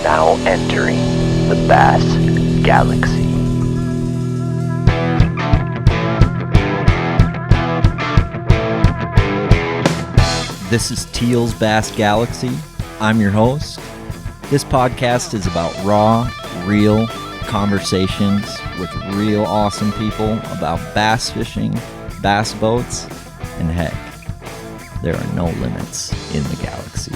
now entering the Bass Galaxy. This is Teal's Bass Galaxy. I'm your host. This podcast is about raw, real conversations with real awesome people about bass fishing, bass boats, and heck, there are no limits in the galaxy.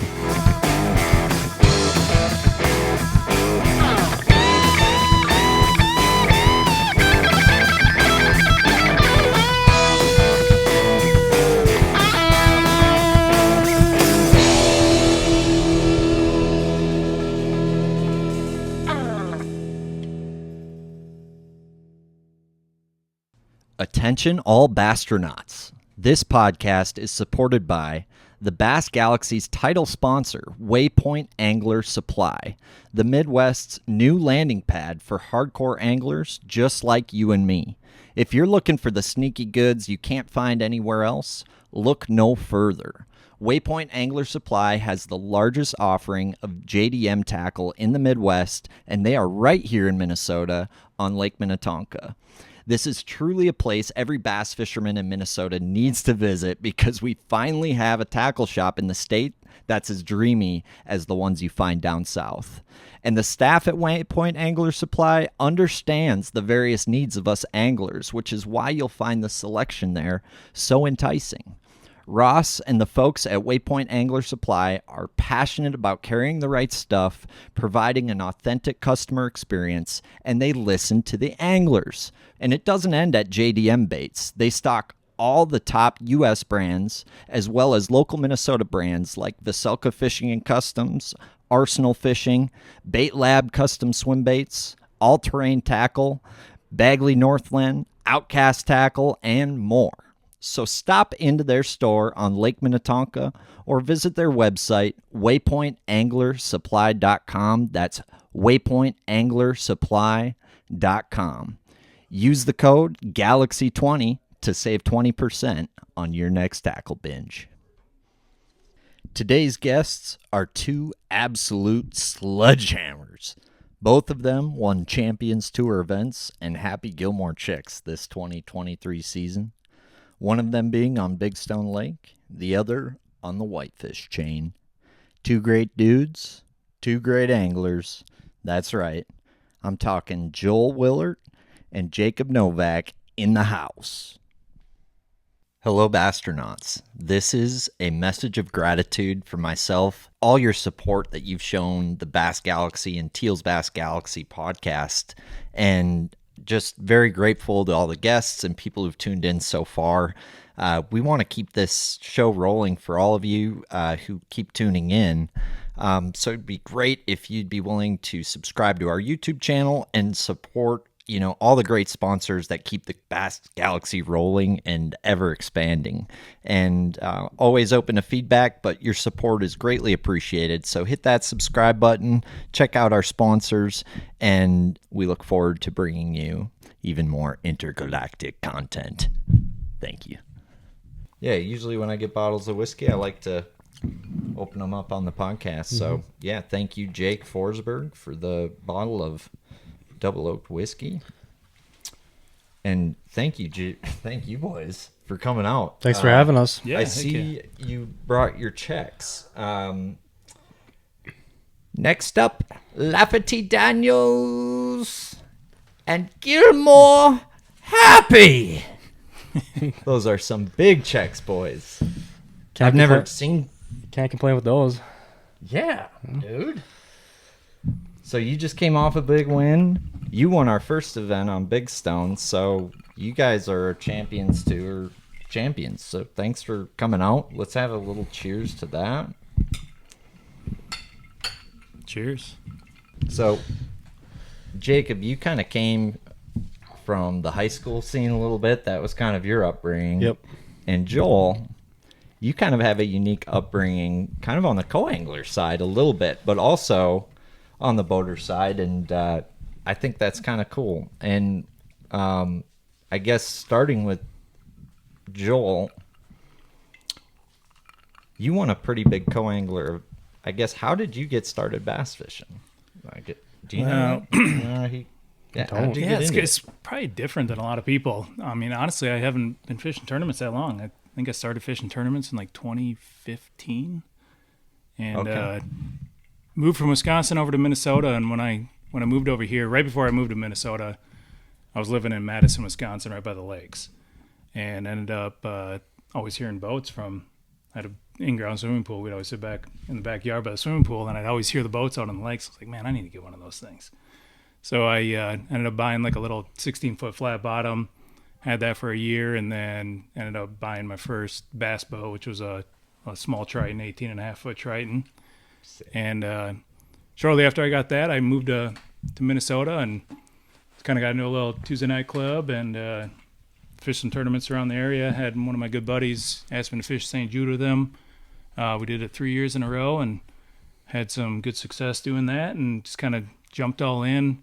Attention all Bastronauts. This podcast is supported by the Bass Galaxy's title sponsor, Waypoint Angler Supply, the Midwest's new landing pad for hardcore anglers just like you and me. If you're looking for the sneaky goods you can't find anywhere else, look no further. Waypoint Angler Supply has the largest offering of JDM tackle in the Midwest, and they are right here in Minnesota on Lake Minnetonka. This is truly a place every bass fisherman in Minnesota needs to visit because we finally have a tackle shop in the state that's as dreamy as the ones you find down south. And the staff at Waypoint Angler Supply understands the various needs of us anglers, which is why you'll find the selection there so enticing. Ross and the folks at Waypoint Angler Supply are passionate about carrying the right stuff, providing an authentic customer experience, and they listen to the anglers. And it doesn't end at JDM baits. They stock all the top U.S. brands, as well as local Minnesota brands like Veselka Fishing and Customs, Arsenal Fishing, Bait Lab Custom Swim Baits, All Terrain Tackle, Bagley Northland, Outcast Tackle, and more. So stop into their store on Lake Minnetonka or visit their website, waypointanglersupply.com. That's waypointanglersupply.com. Use the code GALAXY20 to save 20% on your next tackle binge. Today's guests are two absolute sledgehammers. Both of them won Champions Tour events and Happy Gilmore chicks this 2023 season. One of them being on Big Stone Lake, the other on the Whitefish Chain. Two great dudes, two great anglers. That's right. I'm talking Joel Willert and Jacob Novak in the house. Hello, Bastronauts. This is a message of gratitude for myself, all your support that you've shown the Bass Galaxy and Teal's Bass Galaxy podcast, and just very grateful to all the guests and people who've tuned in so far. We want to keep this show rolling for all of you who keep tuning in. So it'd be great if you'd be willing to subscribe to our YouTube channel and support, all the great sponsors that keep the Bass Galaxy rolling and ever expanding. And always open to feedback, but your support is greatly appreciated. So hit that subscribe button, check out our sponsors, and we look forward to bringing you even more intergalactic content. Thank you. Yeah, usually when I get bottles of whiskey, I like to open them up on the podcast. So, yeah, thank you, Jake Forsberg, for the bottle of double oaked whiskey, and thank you boys for coming out. Thanks for having us. I see you brought your checks. Next up, Lafferty Daniels and Gilmore Happy. Those are some big checks, boys. I've never seen. Can't complain with those. Yeah, dude. So you just came off a big win. You won our first event on Big Stone, so you guys are Champions Tour champions. So thanks for coming out. Let's have a little cheers to that. Cheers. So, Jacob, you kind of came from the high school scene a little bit. That was kind of your upbringing. Yep. And Joel, you kind of have a unique upbringing, kind of on the co-angler side a little bit, but also on the boater side, and I think that's kind of cool. And I guess starting with Joel, you won a pretty big co-angler. I guess, how did you get started bass fishing? Do you know? How'd you get into It's probably different than a lot of people. I mean, honestly, I haven't been fishing tournaments that long. I think I started fishing tournaments in like 2015, and moved from Wisconsin over to Minnesota. And when I moved over here, right before I moved to Minnesota, I was living in Madison, Wisconsin, right by the lakes, and ended up always hearing boats from. I had an in-ground swimming pool. We'd always sit back in the backyard by the swimming pool, and I'd always hear the boats out on the lakes. I was like, man, I need to get one of those things. So I ended up buying like a little 16-foot flat bottom, had that for a year, and then ended up buying my first bass boat, which was a small Triton, 18.5-foot Triton. And shortly after I got that, I moved to Minnesota and kind of got into a little Tuesday night club and fished some tournaments around the area. Had one of my good buddies ask me to fish St. Jude with him. We did it 3 years in a row and had some good success doing that, and just kind of jumped all in.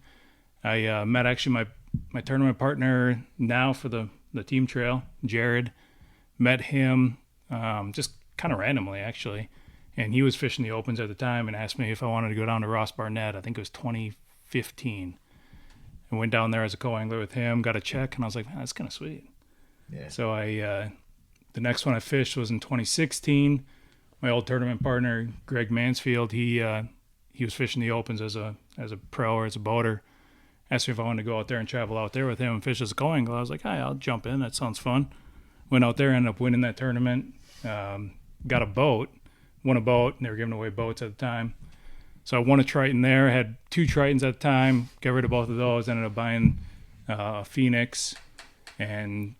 I met actually my tournament partner now for the team trail, Jared. Met him just kind of randomly, actually. And he was fishing the opens at the time and asked me if I wanted to go down to Ross Barnett. I think it was 2015. I went down there as a co-angler with him, got a check, and I was like, man, that's kind of sweet. Yeah. So the next one I fished was in 2016. My old tournament partner, Greg Mansfield, he was fishing the opens as a pro or as a boater. Asked me if I wanted to go out there and travel out there with him and fish as a co-angler. I was like, hey, I'll jump in. That sounds fun. Went out there, ended up winning that tournament. Got a boat, won a boat, and they were giving away boats at the time. So I won a Triton there. I had 2 Tritons at the time. Got rid of both of those. Ended up buying a Phoenix, and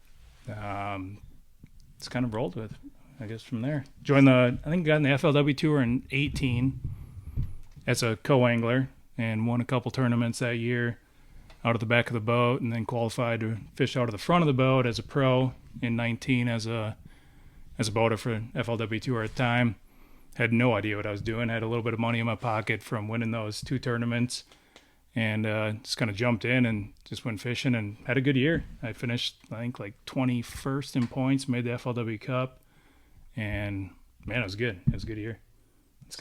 it's kind of rolled with, I guess, from there. Got in the FLW Tour in 18 as a co-angler and won a couple tournaments that year out of the back of the boat, and then qualified to fish out of the front of the boat as a pro in 19 as a boater for FLW Tour at the time. Had no idea what I was doing. Had a little bit of money in my pocket from winning those 2 tournaments, and just kind of jumped in and just went fishing and had a good year. I finished, I think, like 21st in points, made the FLW Cup, and man, it was good. It was a good year.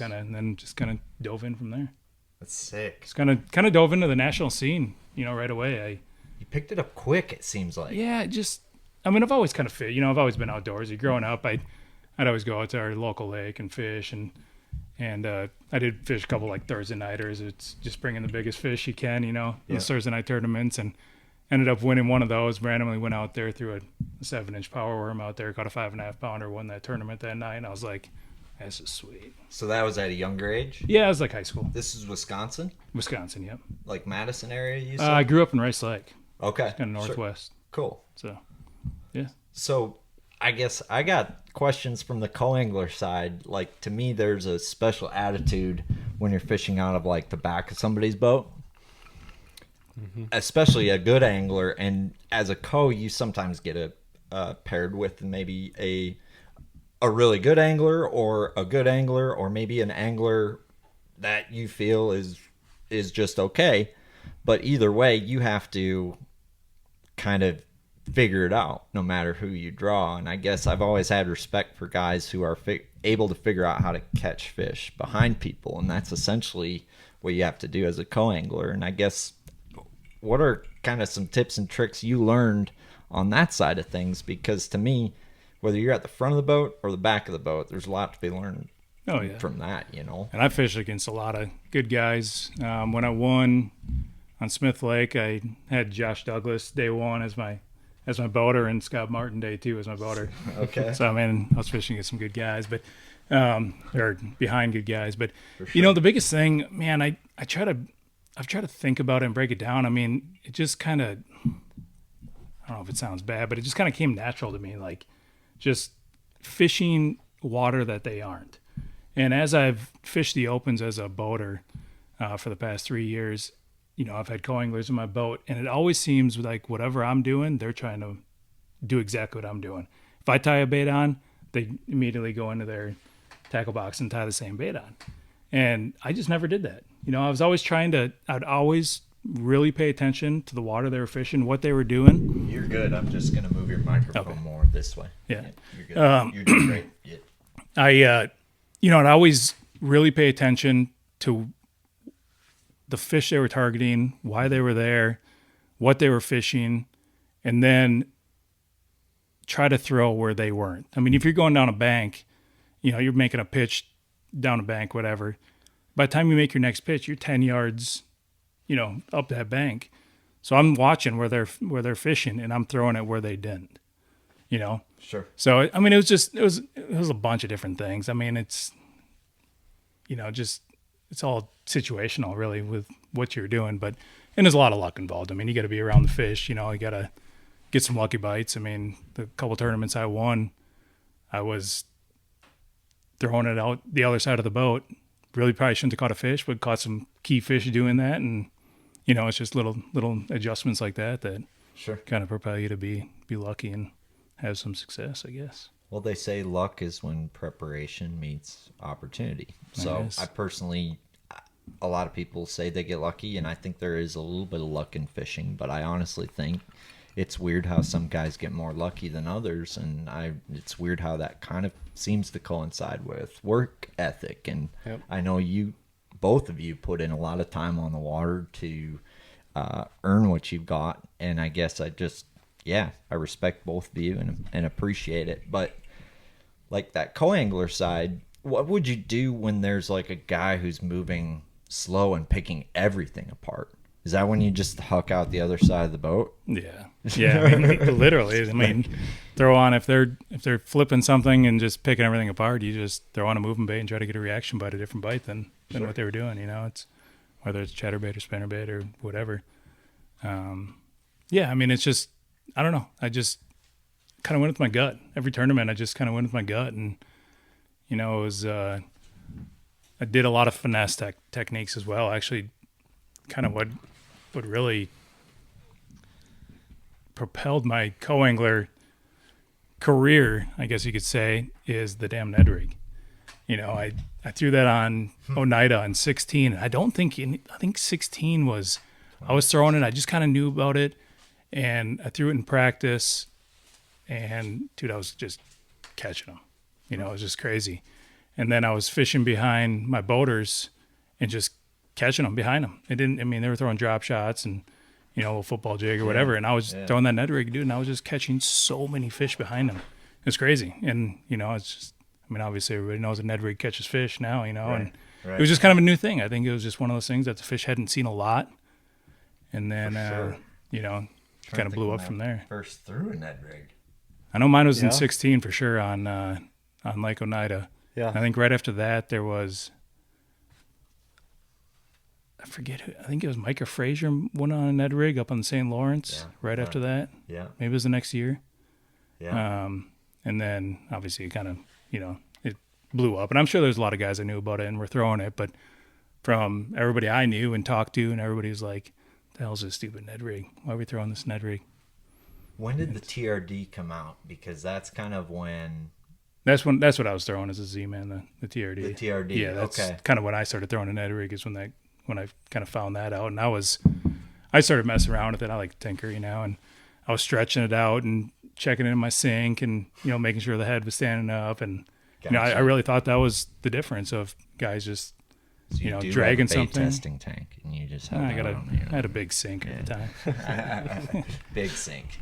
And then just kind of dove in from there. That's sick. Just kind of dove into the national scene, right away. You picked it up quick, it seems like. Yeah, I've always kind of fit. I've always been outdoorsy. Growing up, I'd always go out to our local lake and fish, and I did fish a couple like Thursday nighters. It's just bringing the biggest fish you can, those Thursday night tournaments, and ended up winning one of those. Randomly went out there, threw a 7-inch power worm out there, caught a 5.5 pounder, won that tournament that night, and I was like, this is sweet. So that was at a younger age? Yeah, it was like high school. This is Wisconsin? Wisconsin, yep. Like Madison area, you said? I grew up in Rice Lake. Okay. Kind of northwest. Sure. Cool. So, yeah. So I guess I got questions from the co-angler side. Like, to me, there's a special attitude when you're fishing out of, like, the back of somebody's boat. Mm-hmm. Especially a good angler. And as a co, you sometimes get paired with maybe a really good angler or a good angler, or maybe an angler that you feel is just okay. But either way, you have to kind of figure it out no matter who you draw. And I guess I've always had respect for guys who are able to figure out how to catch fish behind people, and that's essentially what you have to do as a co-angler. And I guess, what are kind of some tips and tricks you learned on that side of things? Because to me, whether you're at the front of the boat or the back of the boat, there's a lot to be learned from that, And I fished against a lot of good guys. When I won on Smith Lake, I had Josh Douglas day one as my boater, and Scott Martin day two as my boater. Okay. So, I was fishing against some good guys, but or behind good guys. But the biggest thing, man, I've tried to think about it and break it down. It just kind of, I don't know if it sounds bad, but it just kind of came natural to me, like just fishing water that they aren't. And as I've fished the opens as a boater for the past 3 years, I've had co-anglers in my boat, and it always seems like whatever I'm doing, they're trying to do exactly what I'm doing. If I tie a bait on, they immediately go into their tackle box and tie the same bait on. And I just never did that. I'd always really pay attention to the water they were fishing, what they were doing. You're good. I'm just going to move your microphone more this way. Yeah. You're good. You're doing great. Yeah. I'd always really pay attention to the fish they were targeting, why they were there, what they were fishing, and then try to throw where they weren't. I mean, if you're going down a bank, you're making a pitch down a bank, whatever. By the time you make your next pitch, you're 10 yards, up that bank. So I'm watching where they're fishing, and I'm throwing it where they didn't. Sure. So I mean, it was a bunch of different things. I mean, it's it's all situational really with what you're doing, and there's a lot of luck involved. I mean, you got to be around the fish. You got to get some lucky bites. I mean, the couple tournaments I won, I was throwing it out the other side of the boat. Really probably shouldn't have caught a fish, but caught some key fish doing that, and it's just little adjustments like that sure kind of propel you to be lucky and have some success, I guess. Well, they say luck is when preparation meets opportunity. So I personally, a lot of people say they get lucky, and I think there is a little bit of luck in fishing, but I honestly think it's weird how some guys get more lucky than others, and it's weird how that kind of seems to coincide with work ethic. And I know both of you put in a lot of time on the water to earn what you've got, and I guess I respect both of you and appreciate it. But like that co-angler side, what would you do when there's like a guy who's moving slow and picking everything apart? Is that when you just huck out the other side of the boat? Yeah. I mean, literally. I mean, throw on if they're flipping something and just picking everything apart, you just throw on a moving bait and try to get a reaction bite, a different bite than what they were doing. It's whether it's chatterbait or spinnerbait or whatever. I mean, it's just I don't know. I just kind of went with my gut. Every tournament, I just kind of went with my gut, and it was I did a lot of finesse techniques as well. Actually, kind of what really propelled my co-angler career, I guess you could say, is the damn Ned rig. I threw that on Oneida on 16. I think 16 was, I was throwing it. I just kind of knew about it, and I threw it in practice, and dude, I was just catching them. It was just crazy. And then I was fishing behind my boaters and just catching them behind them. They were throwing drop shots and, a football jig or whatever. And I was throwing that Ned rig, dude, and I was just catching so many fish behind them. It's crazy. And, it's just, obviously everybody knows a Ned rig catches fish now, and it was just kind of a new thing. I think it was just one of those things that the fish hadn't seen a lot. And then, kind of blew up from there. First threw a Ned rig. I know mine was in 16 for sure on Lake Oneida. Yeah. I think right after that there was, I forget who, I think it was Micah Frazier went on a Ned rig up on the St. Lawrence after that. Yeah. Maybe it was the next year. Yeah. And then obviously it kind of, it blew up. And I'm sure there's a lot of guys that knew about it and were throwing it, but from everybody I knew and talked to, and everybody was like, the hell's this stupid Ned rig? Why are we throwing this Ned rig? When did the TRD come out? Because that's kind of when... That's what I was throwing as a Z-Man, the TRD. The TRD, yeah, that's okay. kind of when I started throwing a Ned rig is when I kind of found that out. And I started messing around with it. I like to tinker, and I was stretching it out and checking it in my sink and, making sure the head was standing up. And, Gotcha. I really thought that was the difference of guys just, so dragging have a bait something. Testing tank, and you just have I had a big sink at the time. Big sink.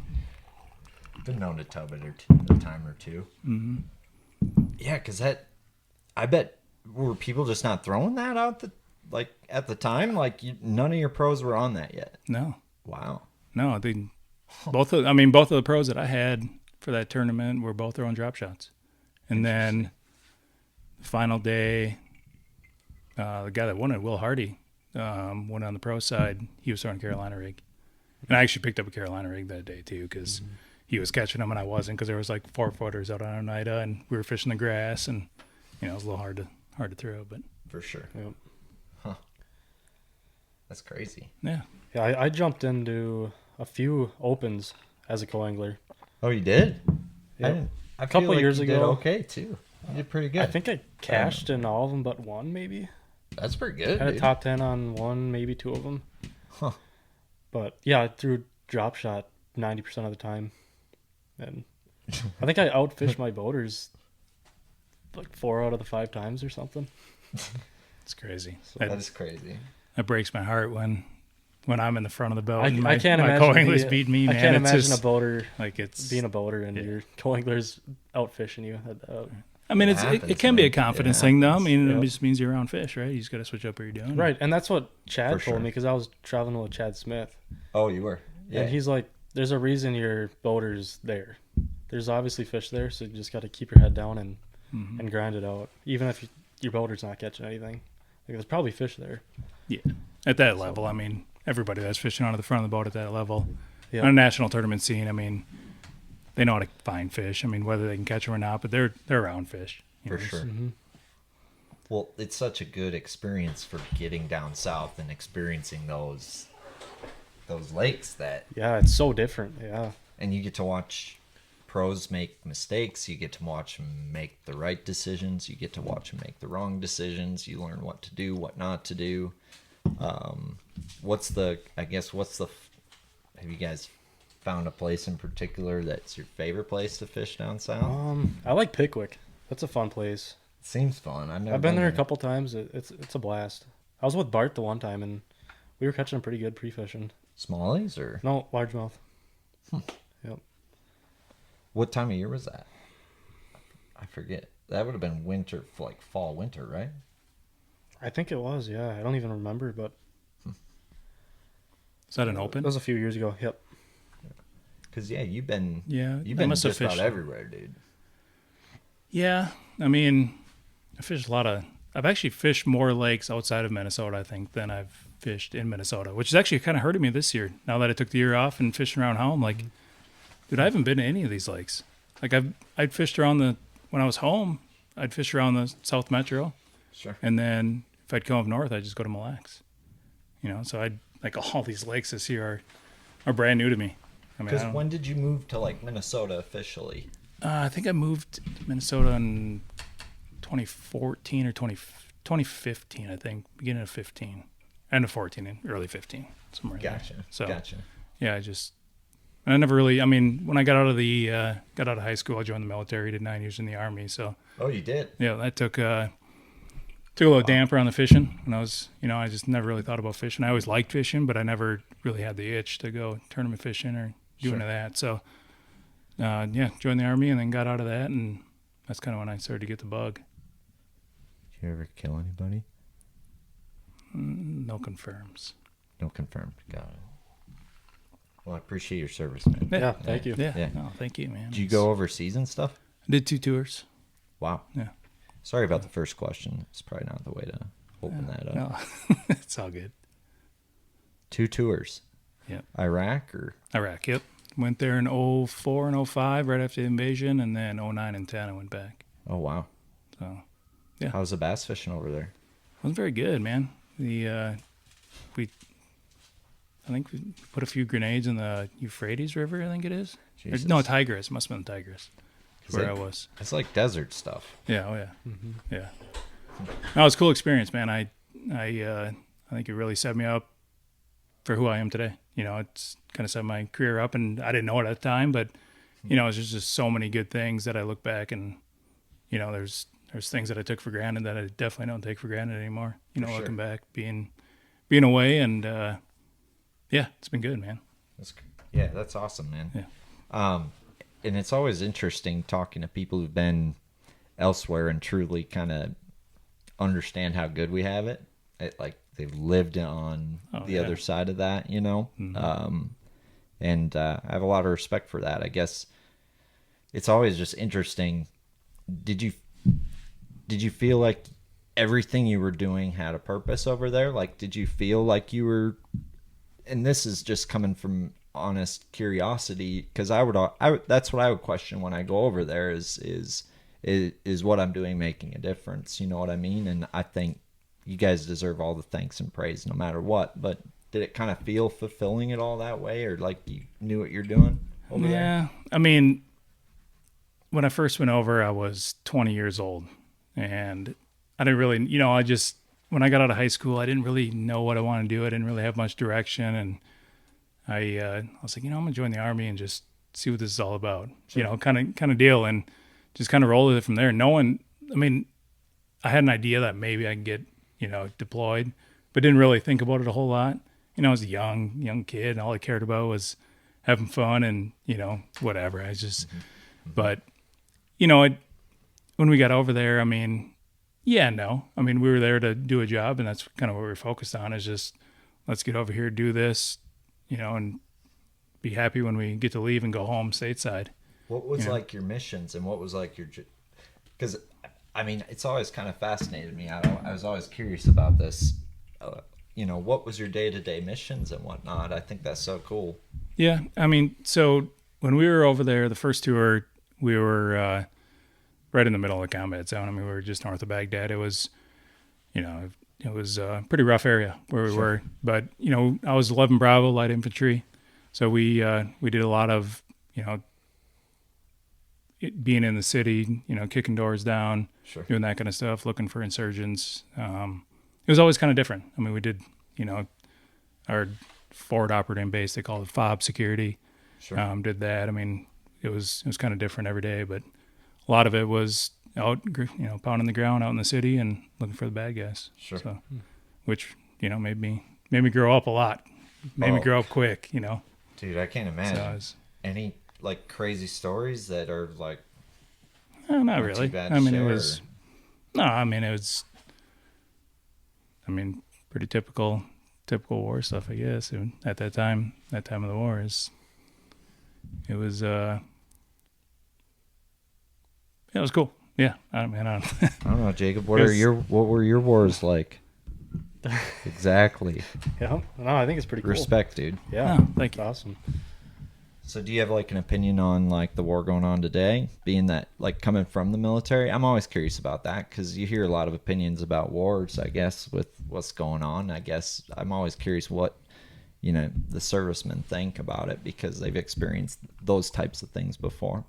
Been known to tub it a time or two. Mm-hmm. Yeah, because I bet, were people just not throwing that out at the time? None of your pros were on that yet. No. Wow. No, both of the pros that I had for that tournament were both throwing drop shots. And then the final day, the guy that won it, Will Hardy, went on the pro side. He was throwing a Carolina rig. And I actually picked up a Carolina rig that day too, because he was catching them and I wasn't, because there was like 4-footers out on Oneida and we were fishing the grass, and it was a little hard to throw, but for sure. Yep. Huh. That's crazy. Yeah. Yeah, I jumped into a few opens as a co-angler. Oh, you did? Yeah. A couple years you ago. did okay too. You did pretty good. I think I cashed in all of them but one, maybe. That's pretty good. Had a dude. top 10 on one, maybe two of them. Huh. But yeah, I threw drop shot 90% of the time. And I think I outfished my boaters like 4 out of the 5 times or something. It's crazy. So That is crazy. that breaks my heart when I'm in the front of the boat. and I can't my imagine co-anglers beat me, man. I can't It's imagine just, a boater like it's being a boater and your co-anglers out fishing you. I mean, It it happens, can be a man. confidence It thing, though. I happens. mean, Yep. it just means you're around fish, right? You just got to switch up what you're doing. Right, and that's what Chad For told sure. me because I was traveling with Chad Smith, Oh, you were. Yeah. and he's like, "There's a reason your boater's there. There's obviously fish there, so you just got to keep your head down and grind it out, even if your boater's not catching anything. Like, there's probably fish there." Yeah. At that level, I mean, everybody that's fishing out of the front of the boat at that level, Yeah. on a national tournament scene, I mean, they know how to find fish. I mean, whether they can catch them or not, but they're around fish. you For know, sure. Mm-hmm. Well, it's such a good experience for getting down south and experiencing those lakes that, Yeah, it's so different. Yeah, and you get to watch pros make mistakes. You get to watch them make the right decisions. You get to watch them make the wrong decisions. You learn what to do, what not to do. Have you guys found a place in particular that's your favorite place to fish down south? I like Pickwick. That's a fun place. It seems fun. I've been there a couple times. It's a blast. I was with Bart the one time, and we were catching pretty good pre-fishing. Smallies or No, largemouth. Yep. what time of year was that? I forget. That would have been winter, like fall, winter, right? I think it was. Yeah, I don't even remember, but Is that an it open? was a few years ago. Yep. Because you've been Yeah, you've I been must have just about fished. everywhere, dude. Yeah, I mean, I fished a lot of. I've actually fished more lakes outside of Minnesota, I think, than I've fished in Minnesota, which is actually kind of hurting me this year. Now that I took the year off and fishing around home, like, dude, I haven't been to any of these lakes. Like I'd fished around when I was home, I'd fish around the South Metro, Sure. and then if I'd come up north, I'd just go to Mille Lacs. So I'd like all these lakes this year are brand new to me. I mean, I Because don't- when did you move to like Minnesota officially? I think I moved to Minnesota in 2014 or 2015, I think. Beginning of 15. End of 14 and early 15. Somewhere in there. Gotcha. So, Gotcha. yeah, I never really, I mean, when I got out of high school, I joined the military, did 9 years in the Army. So, Oh, you did. yeah, that took a little damper on the fishing. When I was, I just never really thought about fishing. I always liked fishing, but I never really had the itch to go tournament fishing or do any of that. So, joined the Army and then got out of that, and that's kind of when I started to get the bug. Did you ever kill anybody? No confirms. No confirmed. Got it. Well, I appreciate your service, man. Yeah. Thank you. Yeah. Yeah. No, thank you, man. Did you go overseas and stuff? I did 2 tours. Wow. Yeah. Sorry about the first question. It's probably not the way to open that up. No, it's all good. 2 tours. Yep. Iraq or Iraq, yep. Went there in 04 and 05, right after the invasion, and then 09 and 10 I went back. oh wow. So, yeah. How's the bass fishing over there? Wasn't very good, man. I think we put a few grenades in the Euphrates River, I think it is. Or, Jesus. no, Tigris. Must have been Tigris. Is Where it- I was. It's like desert stuff. Yeah, oh yeah. Yeah. No, it was a cool experience, man. I think it really set me up for who I am today. It's kind of set my career up, and I didn't know it at the time, but it's just so many good things that I look back and there's things that I took for granted that I definitely don't take for granted anymore. For sure. Looking back, being away, and yeah, it's been good, man. That's awesome, man. Yeah. And it's always interesting talking to people who've been elsewhere and truly kind of understand how good we have it. Like they've lived on the other side of that, Mm-hmm. And I have a lot of respect for that. I guess it's always just interesting. Did you feel like everything you were doing had a purpose over there? Like, did you feel like you were, and this is just coming from honest curiosity, because that's what I would question when I go over there is what I'm doing making a difference? You know what I mean? And I think you guys deserve all the thanks and praise no matter what. But did it kind of feel fulfilling at all that way, or like you knew what you're doing over there? Yeah, I mean, when I first went over, I was 20 years old, and I didn't really, when I got out of high school, I didn't really know what I wanted to do. I didn't really have much direction, and I was like, I'm gonna join the Army and just see what this is all about, Sure. kind of deal, and just kind of roll with it from there. I had an idea that maybe I can get, deployed, but didn't really think about it a whole lot. You know, I was a young kid, and all I cared about was having fun and, you know, whatever. But, you know, when we got over there, I mean, yeah, no. I mean, we were there to do a job, and that's kind of what we were focused on, is just let's get over here, do this, you know, and be happy when we get to leave and go home stateside. What was like your missions, and what was like your, because I mean, it's always kind of fascinated me. I was always curious about this. You know, what was your day-to-day missions and whatnot? I think that's so cool. Yeah, I mean, so when we were over there, the first tour, we were right in the middle of the combat zone. I mean, we were just north of Baghdad. It was, you know, it was a pretty rough area where we were. But, you know, I was 11 Bravo, light infantry. So we did a lot of, you know, being in the city, you know, kicking doors down, doing that kind of stuff, looking for insurgents. It was always kind of different. I mean, we did, you know, our forward operating base, they call it FOB security. Did that. I mean, it was kind of different every day, but a lot of it was out, you know, pounding the ground out in the city and looking for the bad guys. So, which, you know, made me grow up a lot. Made me grow up quick, you know. Dude, I can't imagine. Any like crazy stories that are like not really. I mean, it was pretty typical war stuff, I guess. And at that time of the war, it was cool. Yeah, I don't know, Jacob. What were your wars like? Exactly. Yeah, no, I think it's pretty cool. Respect, dude. Yeah, thank you. Awesome. So do you have like an opinion on like the war going on today, being that like coming from the military? I'm always curious about that because you hear a lot of opinions about wars, I guess, with what's going on. I guess I'm always curious what, you know, the servicemen think about it because they've experienced those types of things before.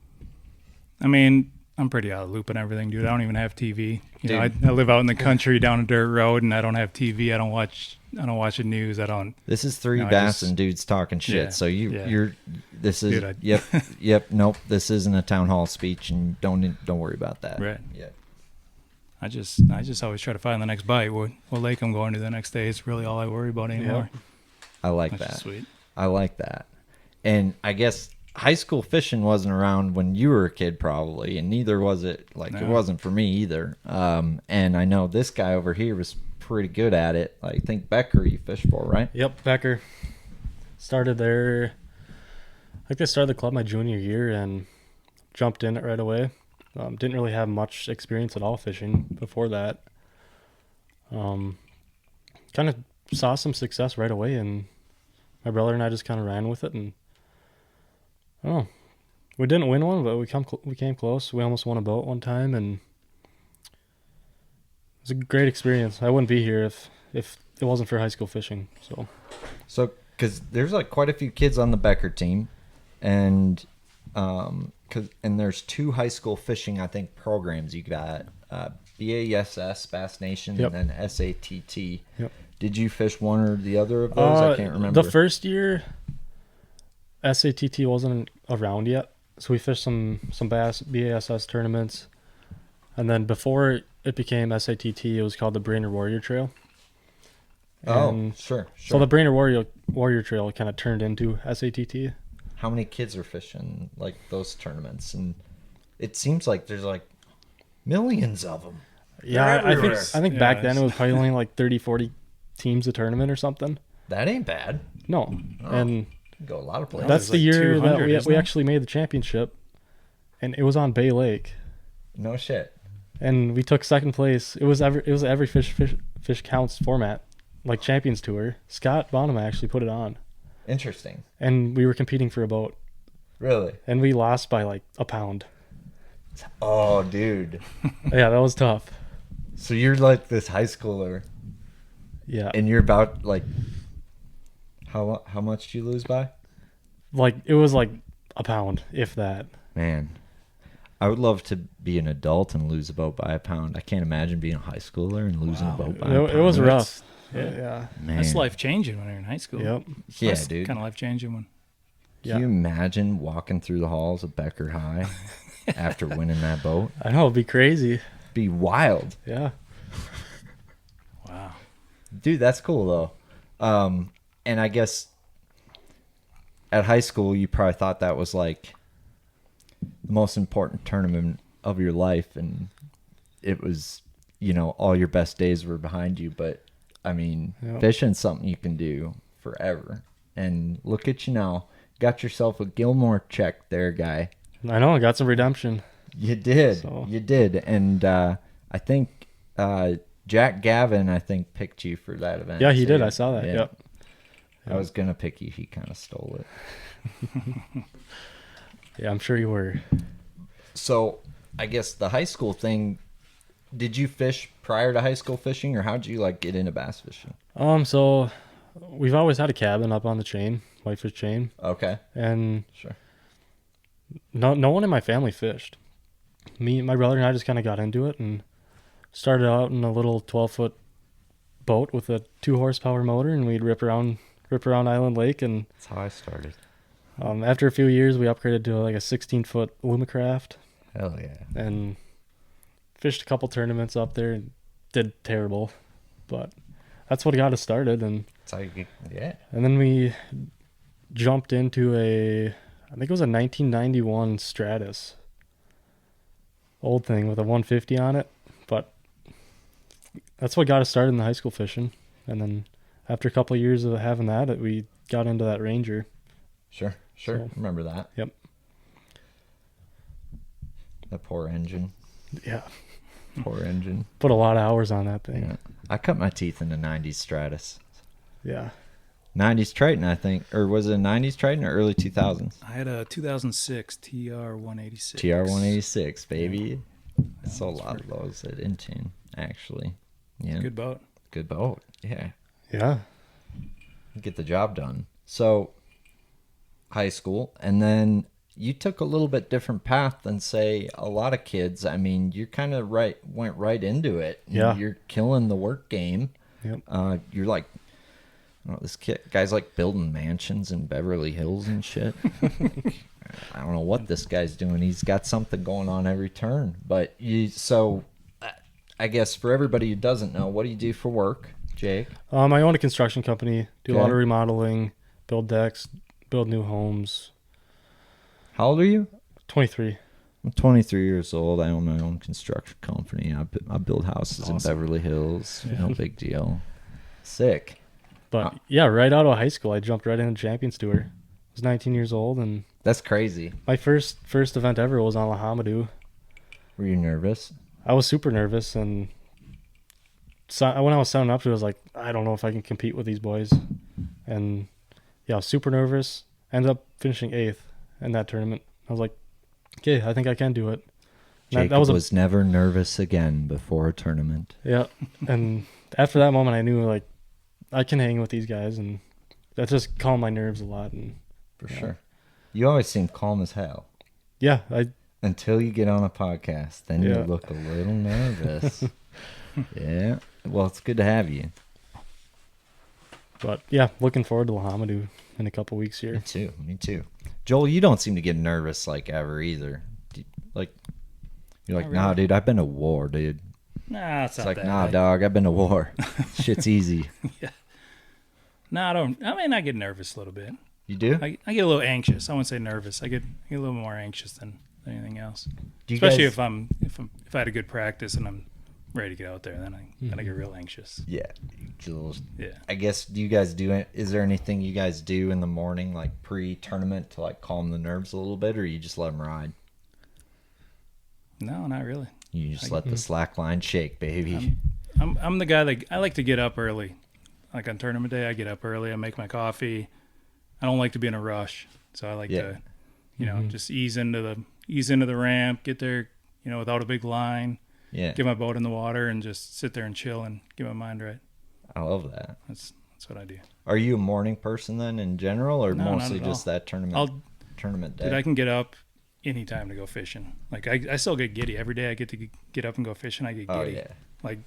I mean, I'm pretty out of the loop and everything, dude. I don't even have TV. You know, I live out in the country down a dirt road, and I don't have TV. I don't watch the news. I don't. This is three bass and dudes talking shit. Yeah, so you're. This is yep. Nope. This isn't a town hall speech, and don't worry about that. Right. Yeah. I just always try to find the next bite. What lake I'm going to the next day is really all I worry about anymore. Yep. I like That's that. Sweet. I like that, and I guess high school fishing wasn't around when you were a kid, probably, and neither was it. Like it wasn't for me either. And I know this guy over here was pretty good at it. I think Becker you fished for, right? Yep, Becker. Started there. I think I started the club my junior year and jumped in it right away. Didn't really have much experience at all fishing before that. Kind of saw some success right away, and my brother and I just kind of ran with it. And oh, we didn't win one, but we came close. We almost won a boat one time, and it was a great experience. I wouldn't be here if it wasn't for high school fishing. So because there's like quite a few kids on the Becker team, and there's two high school fishing programs. You got BASS Bass Nation, yep, and then SATT. Yep. Did you fish one or the other of those? I can't remember. The first year, SATT wasn't around yet, so we fished some BASS tournaments, and then before it became SATT, it was called the Brainerd Warrior Trail. And sure. So the Brainerd Warrior Trail kind of turned into SATT. How many kids are fishing like those tournaments? And it seems like there's like millions of them. Yeah, I think back then it was probably only like 30, 40 teams a tournament or something. That ain't bad. No, and go a lot of places. That's the year that we actually made the championship, and it was on Bay Lake. No shit. And we took second place. It was every fish counts format, like Champions Tour. Scott Bonham actually put it on. Interesting. And we were competing for a boat. Really? And we lost by like a pound. Oh, dude. Yeah, that was tough. So you're like this high schooler. Yeah. And you're about like how much did you lose by? Like it was like a pound, if that. Man. I would love to be an adult and lose a boat by a pound. I can't imagine being a high schooler and losing a boat by a pound. It was rough. Yeah. Man. That's life changing when you're in high school. Yep. Yeah, dude. Kind of life changing one. Can you imagine walking through the halls of Becker High after winning that boat? I know, it'd be crazy. Be wild. Yeah. Wow. Dude, that's cool though. And I guess at high school you probably thought that was like the most important tournament of your life, and it was, you know, all your best days were behind you. But I mean, fishing's something you can do forever. And look at you now. Got yourself a Gilmore check there, guy. I know, I got some redemption. You did. So. You did. And I think Jack Gavin, I think, picked you for that event. Yeah, he did. I saw that. Yep. I was going to pick you. He kind of stole it. Yeah, I'm sure you were. So I guess the high school thing, did you fish prior to high school fishing, or how did you like get into bass fishing? So we've always had a cabin up on the chain, Whitefish Chain. Okay. And Sure. no one in my family fished. Me, my brother, and I just kind of got into it and started out in a little 12-foot boat with a 2-horsepower motor, and we'd rip around Island Lake. And That's how I started. After a few years, we upgraded to like a 16-foot Lumacraft. Hell yeah. And fished a couple tournaments up there and did terrible, but that's what got us started. And That's how you get, yeah. And then we jumped into I think it was a 1991 Stratus. Old thing with a 150 on it. But that's what got us started in the high school fishing. And then after a couple of years of having that, we got into that Ranger. Sure. So, Remember that. Yep. That poor engine. Yeah. Poor engine. Put a lot of hours on that thing. Yeah. I cut my teeth in the 90s Stratus. Yeah. 90s Triton, I think. Or was it a 90s Triton or early 2000s? I had a 2006 TR-186. TR-186, baby. I saw a that's lot of those at Intune, actually. Yeah. Good boat. Good boat. Yeah. Yeah. Get the job done. So, high school, and then you took a little bit different path than, say, a lot of kids. I mean, you kind of went right into it. Yeah. You're killing the work game. Yep. You're like, I don't know, guy's like building mansions in Beverly Hills and shit. I don't know what this guy's doing. He's got something going on every turn. But so I guess for everybody who doesn't know, what do you do for work, Jake? I own a construction company, do a Okay. lot of remodeling, build decks, build new homes. How old are you? 23. I'm 23 years old. I own my own construction company. I build houses in Beverly Hills. Yeah. No big deal. Sick. But yeah, right out of high school, I jumped right into Champions Tour. I was 19 years old, and That's crazy. my first event ever was on Lahamadou. Were you nervous? I was super nervous, and when I was signing up to it, I was like, I don't know if I can compete with these boys. And yeah, I was super nervous. Ended up finishing 8th in that tournament. I was like, okay, I think I can do it. And Jacob was never nervous again before a tournament. Yeah, and after that moment, I knew like I can hang with these guys, and that just calmed my nerves a lot. And For sure. You always seem calm as hell. yeah, Until you get on a podcast. Then you Yeah. look a little nervous. Yeah. Well, it's good to have you. but yeah, looking forward to Lahamadou in a couple weeks Me here. too. Me too. Joel, you don't seem to get nervous like ever either. You're like, Not nah, really. dude, I've been to war, dude. Nah, it's It's not like, that. nah, dog, I've been to war. Shit's easy. No, I don't. I mean, I get nervous a little bit. You do? I get a little anxious. I wouldn't say nervous. I get a little more anxious than anything else. Do you Especially guys- if I had a good practice and I'm ready to get out there, then I get real anxious. Yeah. Jules, Yeah. I guess, do you guys do it? Is there anything you guys do in the morning, like pre-tournament, to like calm the nerves a little bit, or you just let them ride? No, not really. You just let the slack line shake, baby. I'm the guy that I like to get up early. Like on tournament day, I get up early. I make my coffee. I don't like to be in a rush, so I like to, just ease into the ramp, get there, without a big line, Yeah. get my boat in the water, and just sit there and chill and get my mind right. I love that. That's what I do. Are you a morning person then in general, or No, not mostly at just all. that tournament day? Dude, I can get up anytime to go fishing. Like I still get giddy every day. I get to get up and go fishing. I get Oh giddy. yeah. Like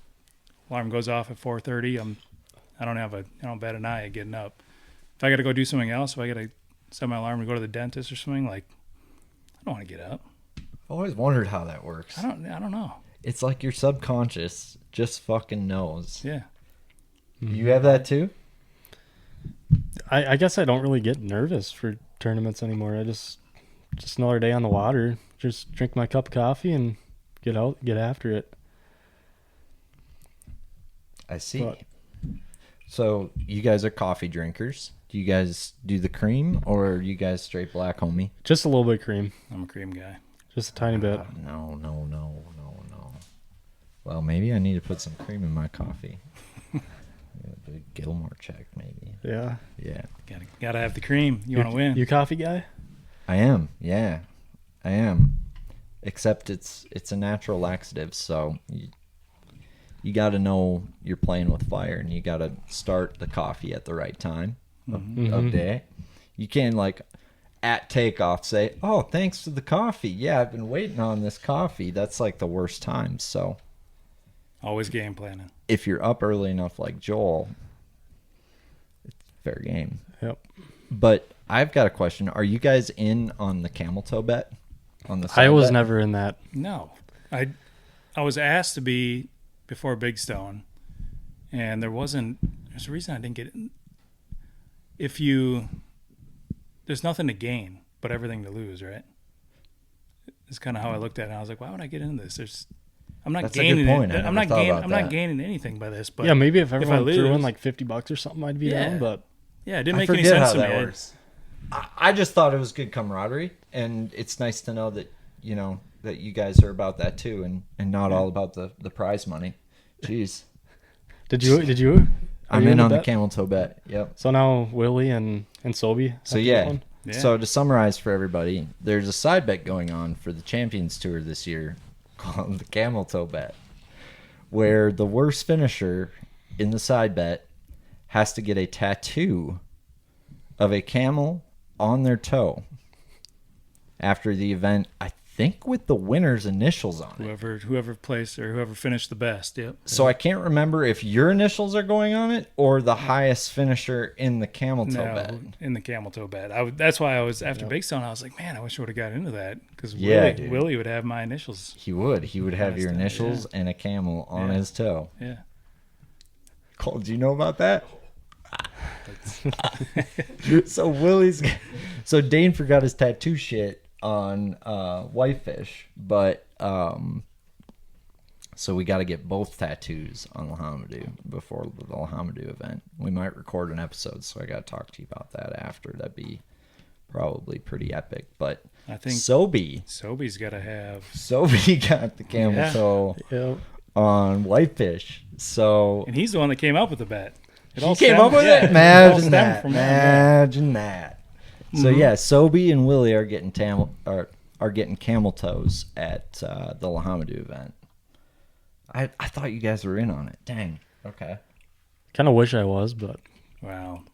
alarm goes off at 4:30. I don't bat an eye at getting up. If I got to go do something else, if I got to set my alarm to go to the dentist or something, like I don't want to get up. I've always wondered how that works. I don't know. It's like your subconscious just fucking knows. Yeah. You have that too? I guess I don't really get nervous for tournaments anymore. I just another day on the water. Just drink my cup of coffee and get after it. I see. But- So you guys are coffee drinkers. Do you guys do the cream, or are you guys straight black, homie? Just a little bit of cream. I'm a cream guy. Just a tiny bit. No. Well, maybe I need to put some cream in my coffee. A big Gilmore check, maybe. Yeah. Yeah. Gotta have the cream. You want to win? You coffee guy? I am. Yeah, I am. Except it's a natural laxative, so you got to know you're playing with fire, and you got to start the coffee at the right time of day. You can't like at takeoff say, "Oh, thanks for the coffee. Yeah, I've been waiting on this coffee." That's like the worst time. So Always game planning. if you're up early enough, like Joel, it's fair game. Yep. But I've got a question. Are you guys in on the camel toe bet? On the I side was bet? never in that. No, I was asked to be before Big Stone, and there's a reason I didn't get it. There's nothing to gain, but everything to lose, right? It's kind of how I looked at it. I was like, why would I get into this? I'm not That's a good gaining. point. I I'm never not thought gaining. about I'm that. not gaining anything by this. But Yeah, maybe if I everyone threw in lose- like $50 or something, I'd be Yeah. down. But yeah, it didn't I make any forget sense how to that me. works. I just thought it was good camaraderie, and it's nice to know that that you guys are about that too, and not all about the prize money. Jeez, did you? Are I'm you in on the bet? camel toe bet. Yep. So now Willie and Sobe. have So to get yeah. one? Yeah. So to summarize for everybody, there's a side bet going on for the Champions Tour this year called the camel toe bet, where the worst finisher in the side bet has to get a tattoo of a camel on their toe after the event, I think with the winner's initials on it. Whoever placed or whoever finished the best. Yep. So I can't remember if your initials are going on it or the highest finisher in the camel toe bet. No, in the camel toe bet. That's why I was after Big Stone. I was like, man, I wish I would have got into that because Yeah, dude. Willie would have my initials. He would have your Nice, initials and a camel on Yeah. his toe. Yeah. Cole, do you know about that? So Dane forgot his tattoo shit on Whitefish, but so we got to get both tattoos on Lahamadou before the Lahamadou event. We might record an episode, so I got to talk to you about that after. That'd be probably pretty epic. But I think Sobe's got to have. got the camel Yeah. toe Yep. on Whitefish. So And he's the one that came up with the bet. It he all came stemmed- up with yeah, it? all Imagine stemmed that. from that. Imagine that. So yeah, Sobe and Willie are getting getting camel toes at the Lahamadou event. I thought you guys were in on it. Dang. Okay. Kind of wish I was, but Wow.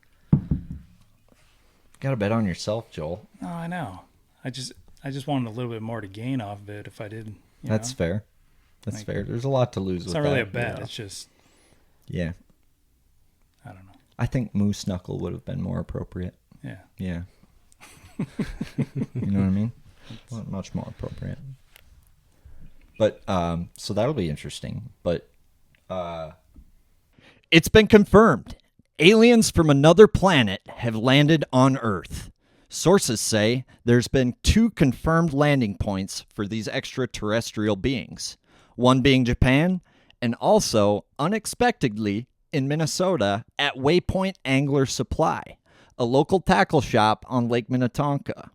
Got to bet on yourself, Joel. No, I know. I just wanted a little bit more to gain off of it if I did. You That's know? fair. That's Like, fair. There's a lot to lose It's with not really that. a bet. Yeah. It's just Yeah. I don't know. I think Moose Knuckle would have been more appropriate. Yeah. Yeah. You know what I mean? Much more appropriate. But so that'll be interesting. But it's been confirmed. Aliens from another planet have landed on Earth. Sources say there's been 2 confirmed landing points for these extraterrestrial beings. One being Japan, and also, unexpectedly, in Minnesota at Waypoint Angler Supply, a local tackle shop on Lake Minnetonka.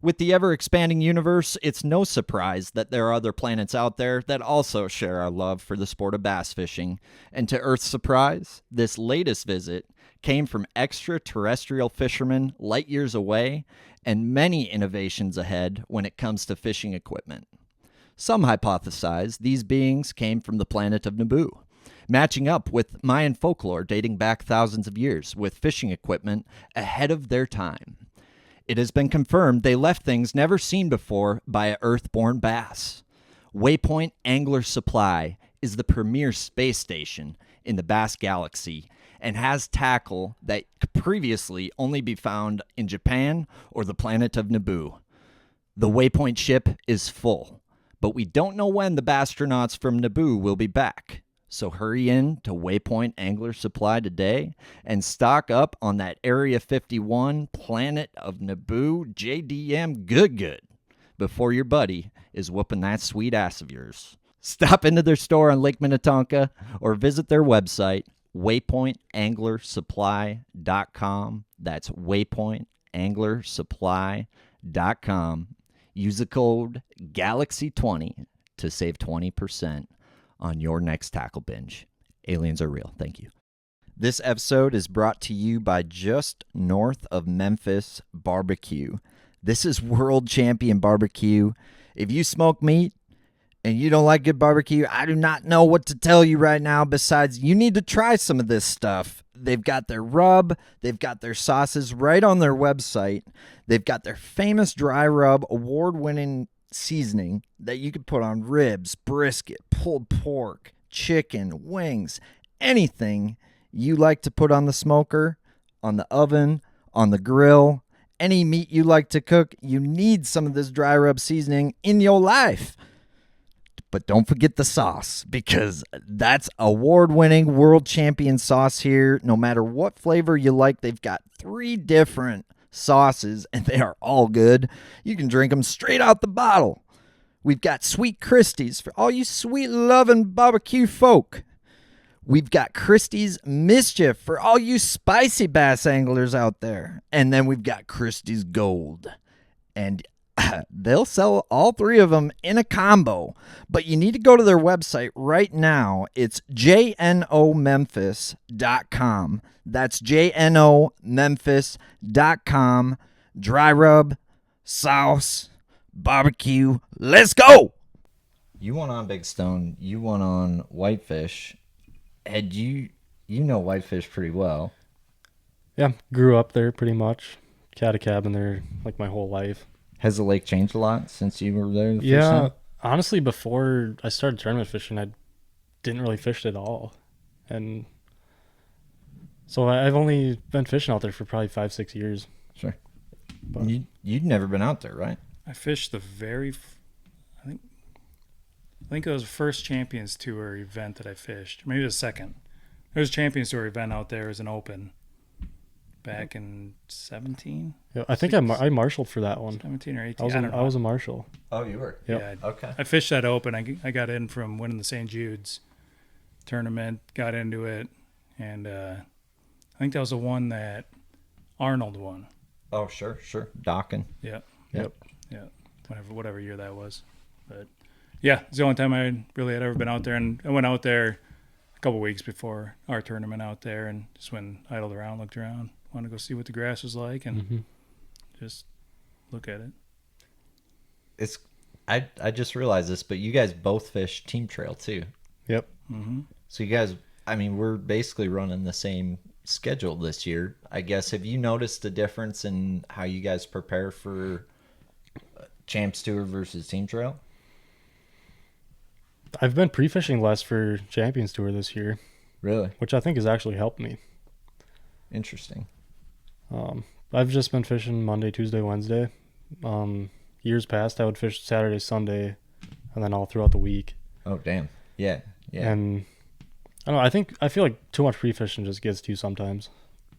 With the ever-expanding universe, it's no surprise that there are other planets out there that also share our love for the sport of bass fishing. And to Earth's surprise, this latest visit came from extraterrestrial fishermen light years away and many innovations ahead when it comes to fishing equipment. Some hypothesize these beings came from the planet of Naboo, matching up with Mayan folklore dating back thousands of years with fishing equipment ahead of their time. It has been confirmed they left things never seen before by an Earth-born bass. Waypoint Angler Supply is the premier space station in the bass galaxy and has tackle that could previously only be found in Japan or the planet of Naboo. The Waypoint ship is full, but we don't know when the astronauts from Naboo will be back. So hurry in to Waypoint Angler Supply today and stock up on that Area 51 Planet of Naboo JDM good before your buddy is whooping that sweet ass of yours. Stop into their store on Lake Minnetonka or visit their website, waypointanglersupply.com. That's waypointanglersupply.com. Use the code GALAXY20 to save 20% on your next tackle binge. Aliens are real. Thank you. This episode is brought to you by just north of Memphis Barbecue. This is World Champion Barbecue. If you smoke meat and you don't like good barbecue, I do not know what to tell you right now besides you need to try some of this stuff. They've got their rub. They've got their sauces right on their website. They've got their famous dry rub award-winning seasoning that you could put on ribs, brisket, pulled pork, chicken, wings, anything you like to put on the smoker, on the oven, on the grill, any meat you like to cook, you need some of this dry rub seasoning in your life. But don't forget the sauce, because that's award-winning world champion sauce here. No matter what flavor you like, they've got 3 different sauces, and they are all good. You can drink them straight out the bottle. We've got Sweet Christie's for all you sweet-loving barbecue folk. We've got Christie's Mischief for all you spicy bass anglers out there. And then we've got Christie's Gold. And they'll sell all 3 of them in a combo, but you need to go to their website right now. It's jnomemphis.com. That's jnomemphis.com. Dry rub, sauce, barbecue. Let's go! You went on Big Stone. You went on Whitefish. Had you know Whitefish pretty well. Yeah, grew up there pretty much. Had a cabin there like my whole life. Has the lake changed a lot since you were there the first Yeah, time? honestly, before I started tournament fishing, I didn't really fish at all. And so I've only been fishing out there for probably 5-6 years. Sure. But You'd never been out there, right? I fished the I think it was the first Champions Tour event that I fished. Maybe the second. There was a Champions Tour event out there as an open back in 17. yeah, I think I marshaled for that one. 17 or 18. I was a marshal. Oh, you were? Yep. Yeah, Okay. I fished that open. I got in from winning the St. Jude's tournament, got into it, and I think that was the one that Arnold won. Oh, sure. Docking. Yeah. Yep. Yeah. Whatever year that was. But yeah, it's the only time I really had ever been out there, and I went out there a couple weeks before our tournament out there, and just went idled around, looked around, wanted to go see what the grass was like, and just look at it. It's I just realized this, but you guys both fish Team Trail too. Yep. Mm-hmm. So you guys, I mean, we're basically running the same schedule this year. I guess, have you noticed a difference in how you guys prepare for Champs Tour versus Team Trail? I've been pre-fishing less for Champions Tour this year, Really? which I think has actually helped me. Interesting. I've just been fishing Monday, Tuesday, Wednesday. Years past, I would fish Saturday, Sunday, and then all throughout the week. Oh, damn. Yeah. And I don't know. I feel like too much pre-fishing just gets to you sometimes.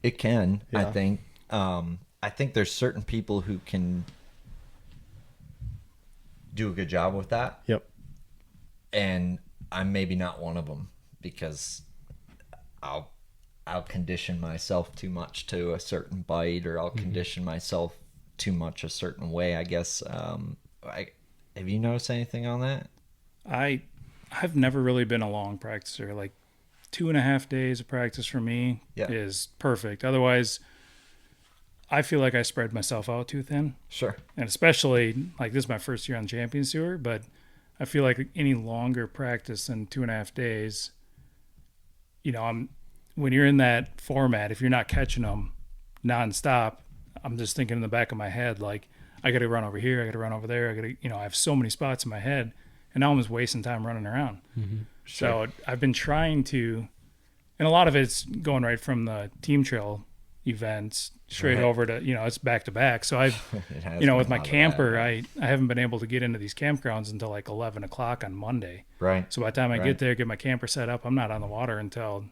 It can, I Yeah. think. I think there's certain people who can do a good job with that. Yep. And I'm maybe not one of them, because I'll condition myself too much to a certain bite, or I'll condition myself too much a certain way, I guess. Have you noticed anything on that? I've never really been a long practicer. Like 2.5 days of practice for me is perfect. Otherwise, I feel like I spread myself out too thin. Sure. And especially, like, this is my first year on Champions Tour, but I feel like any longer practice than 2.5 days, when you're in that format, if you're not catching them nonstop, I'm just thinking in the back of my head, like, I got to run over here, I got to run over there, I have so many spots in my head, and now I'm just wasting time running around. Mm-hmm. So I've been trying to, and a lot of it's going right from the Team Trail events straight Right. over to, it's back to back. So I've, It has with been my a lot of camper, that, I haven't been able to get into these campgrounds until like 11 o'clock on Monday. right. So by the time I Right. get there, get my camper set up, I'm not on the water until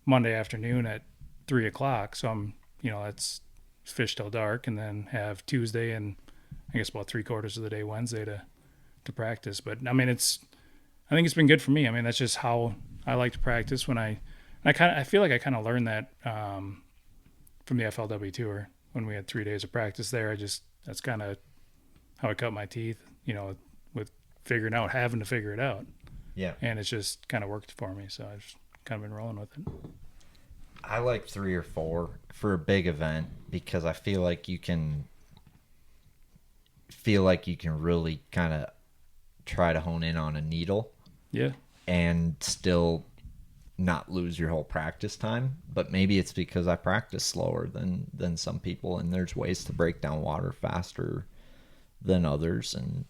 Monday afternoon at 3 o'clock. So I'm, it's fish till dark, and then have Tuesday and I guess about 3/4 of the day Wednesday to practice. But I mean, I think it's been good for me. I mean, that's just how I like to practice. I feel like I kind of learned that from the FLW tour when we had 3 days of practice there. That's kind of how I cut my teeth, with having to figure it out. Yeah. And it's just kind of worked for me. So I've just kind of been rolling with it. I like 3 or 4 for a big event because I feel like you can really kind of try to hone in on a needle Yeah. and still not lose your whole practice time. But maybe it's because I practice slower than some people, and there's ways to break down water faster than others. And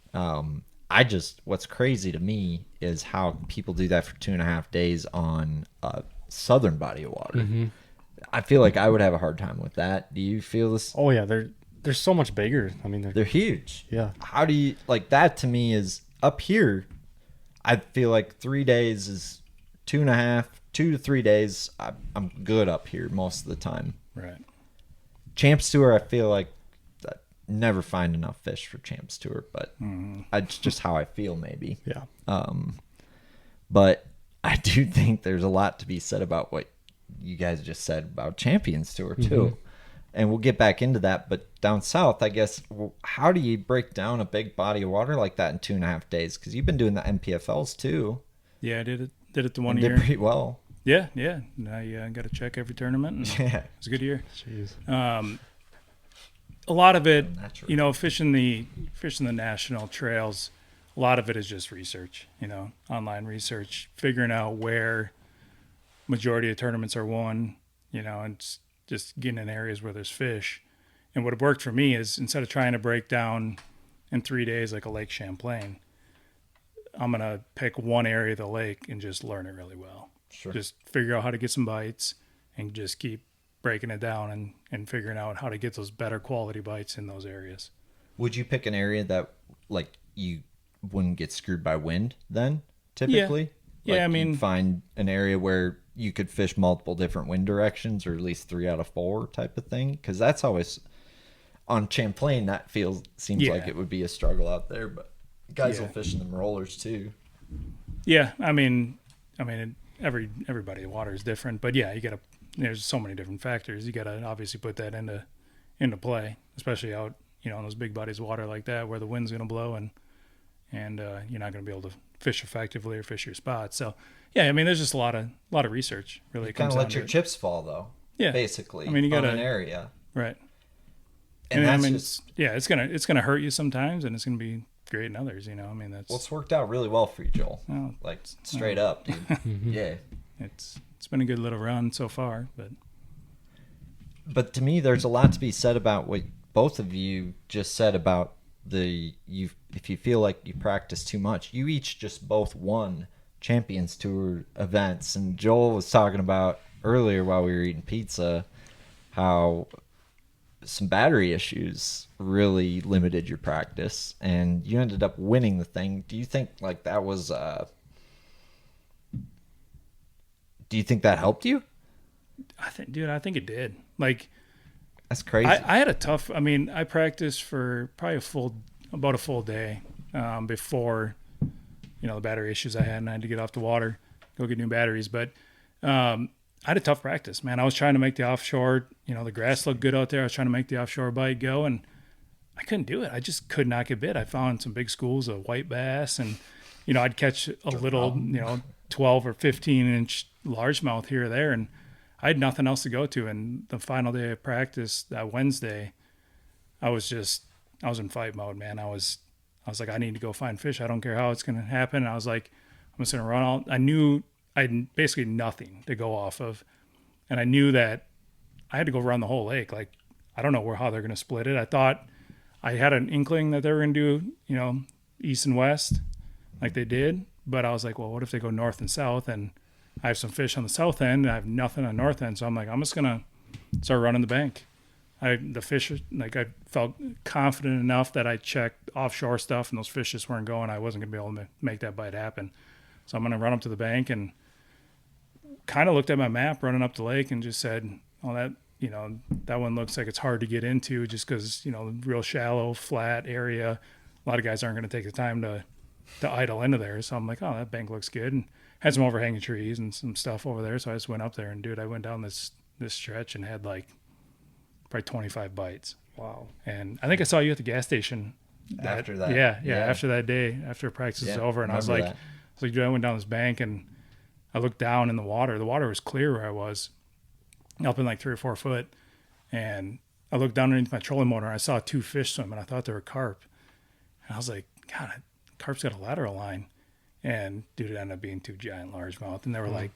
what's crazy to me is how people do that for 2.5 days on a southern body of water. Mm-hmm. I feel like I would have a hard time with that. Do you feel this? Oh yeah, they're so much bigger. I mean, They're huge. yeah. How do you like that? To me, is up here. I feel like 3 days is 2.5, 2 to 3 days. I'm good up here most of the time. Right. Champs Tour, I feel like I never find enough fish for Champs Tour, but it's just how I feel maybe. Yeah. But I do think there's a lot to be said about what you guys just said about Champions Tour too. Mm-hmm. And we'll get back into that. But down south, I guess, how do you break down a big body of water like that in 2.5 days? Because you've been doing the MPFLs too. Yeah, I did it the one And did year. pretty well. Yeah. I got to check every tournament. And Yeah. It was a good year. Jeez. A lot of it, Naturally. fishing the national trails, a lot of it is just research, online research, figuring out where majority of tournaments are won, and just getting in areas where there's fish. And what worked for me is instead of trying to break down in 3 days like a Lake Champlain, I'm going to pick one area of the lake and just learn it really well. Sure. Just figure out how to get some bites and just keep breaking it down and figuring out how to get those better quality bites in those areas. Would you pick an area that like you wouldn't get screwed by wind then typically? Yeah, Like, I mean- you'd find an area where you could fish multiple different wind directions, or at least 3 out of 4 type of thing. Because that's always on Champlain. That seems Yeah. like it would be a struggle out there. But guys Yeah. will fish in them rollers too. Yeah, I mean, everybody water is different, but yeah, there's so many different factors. You gotta obviously put that into play, especially out in those big bodies of water like that where the wind's gonna blow and you're not gonna be able to fish effectively or fish your spots. So yeah, I mean, there's just a lot of research really. Kind Comes of down let to your it. chips fall though. Yeah, Basically, I mean, you gotta- on an area, right. and I that's mean, just it's gonna hurt you sometimes, and it's gonna be great in others. I mean, that's it's worked out really well for you, Joel. well, Like straight up, dude. Yeah. it's been a good little run so far, but But to me, there's a lot to be said about what both of you just said about if you feel like you practice too much, you each just both won Champions Tour events. And Joel was talking about earlier while we were eating pizza how some battery issues really limited your practice, and you ended up winning the thing. Do you think like that was? Do you think that helped you? I think it did. Like, That's crazy. I had a tough. I mean, I practiced for probably about a full day before, the battery issues I had, and I had to get off the water, go get new batteries. But I had a tough practice, man. I was trying to make the offshore. The grass looked good out there. I was trying to make the offshore bite go, and I couldn't do it. I just could not get bit. I found some big schools of white bass, and I'd catch a little, 12 or 15-inch largemouth here or there, and I had nothing else to go to. And the final day of practice, that Wednesday, I was in fight mode, man. I was like, I need to go find fish. I don't care how it's going to happen. And I was like, I'm just going to run out. I knew I had basically nothing to go off of. And I knew that I had to go run the whole lake. Like, I don't know how they're going to split it. I thought I had an inkling that they were going to do, east and west like they did. But I was like, well, what if they go north and south? And I have some fish on the south end and I have nothing on the north end. So I'm like, I'm just going to started running the bank. The fish, like, I felt confident enough that I checked offshore stuff and those fish just weren't going. I wasn't going to be able to make that bite happen. So I'm going to run up to the bank and kind of looked at my map running up the lake and just said, oh, that one looks like it's hard to get into just because, real shallow, flat area. A lot of guys aren't going to take the time to idle into there. So I'm like, oh, that bank looks good. And had some overhanging trees and some stuff over there. So I just went up there and, dude, I went down this stretch and had like probably 25 bites. Wow. And I think I saw you at the gas station. After that. Yeah. After that day, after practice was over. And I was like, dude, I went down this bank and I looked down in the water. The water was clear where I was, up in like 3 or 4 foot. And I looked down underneath my trolling motor and I saw 2 fish swim and I thought they were carp. And I was like, God, carp's got a lateral line. And dude, it ended up being 2 giant largemouth. And they were like,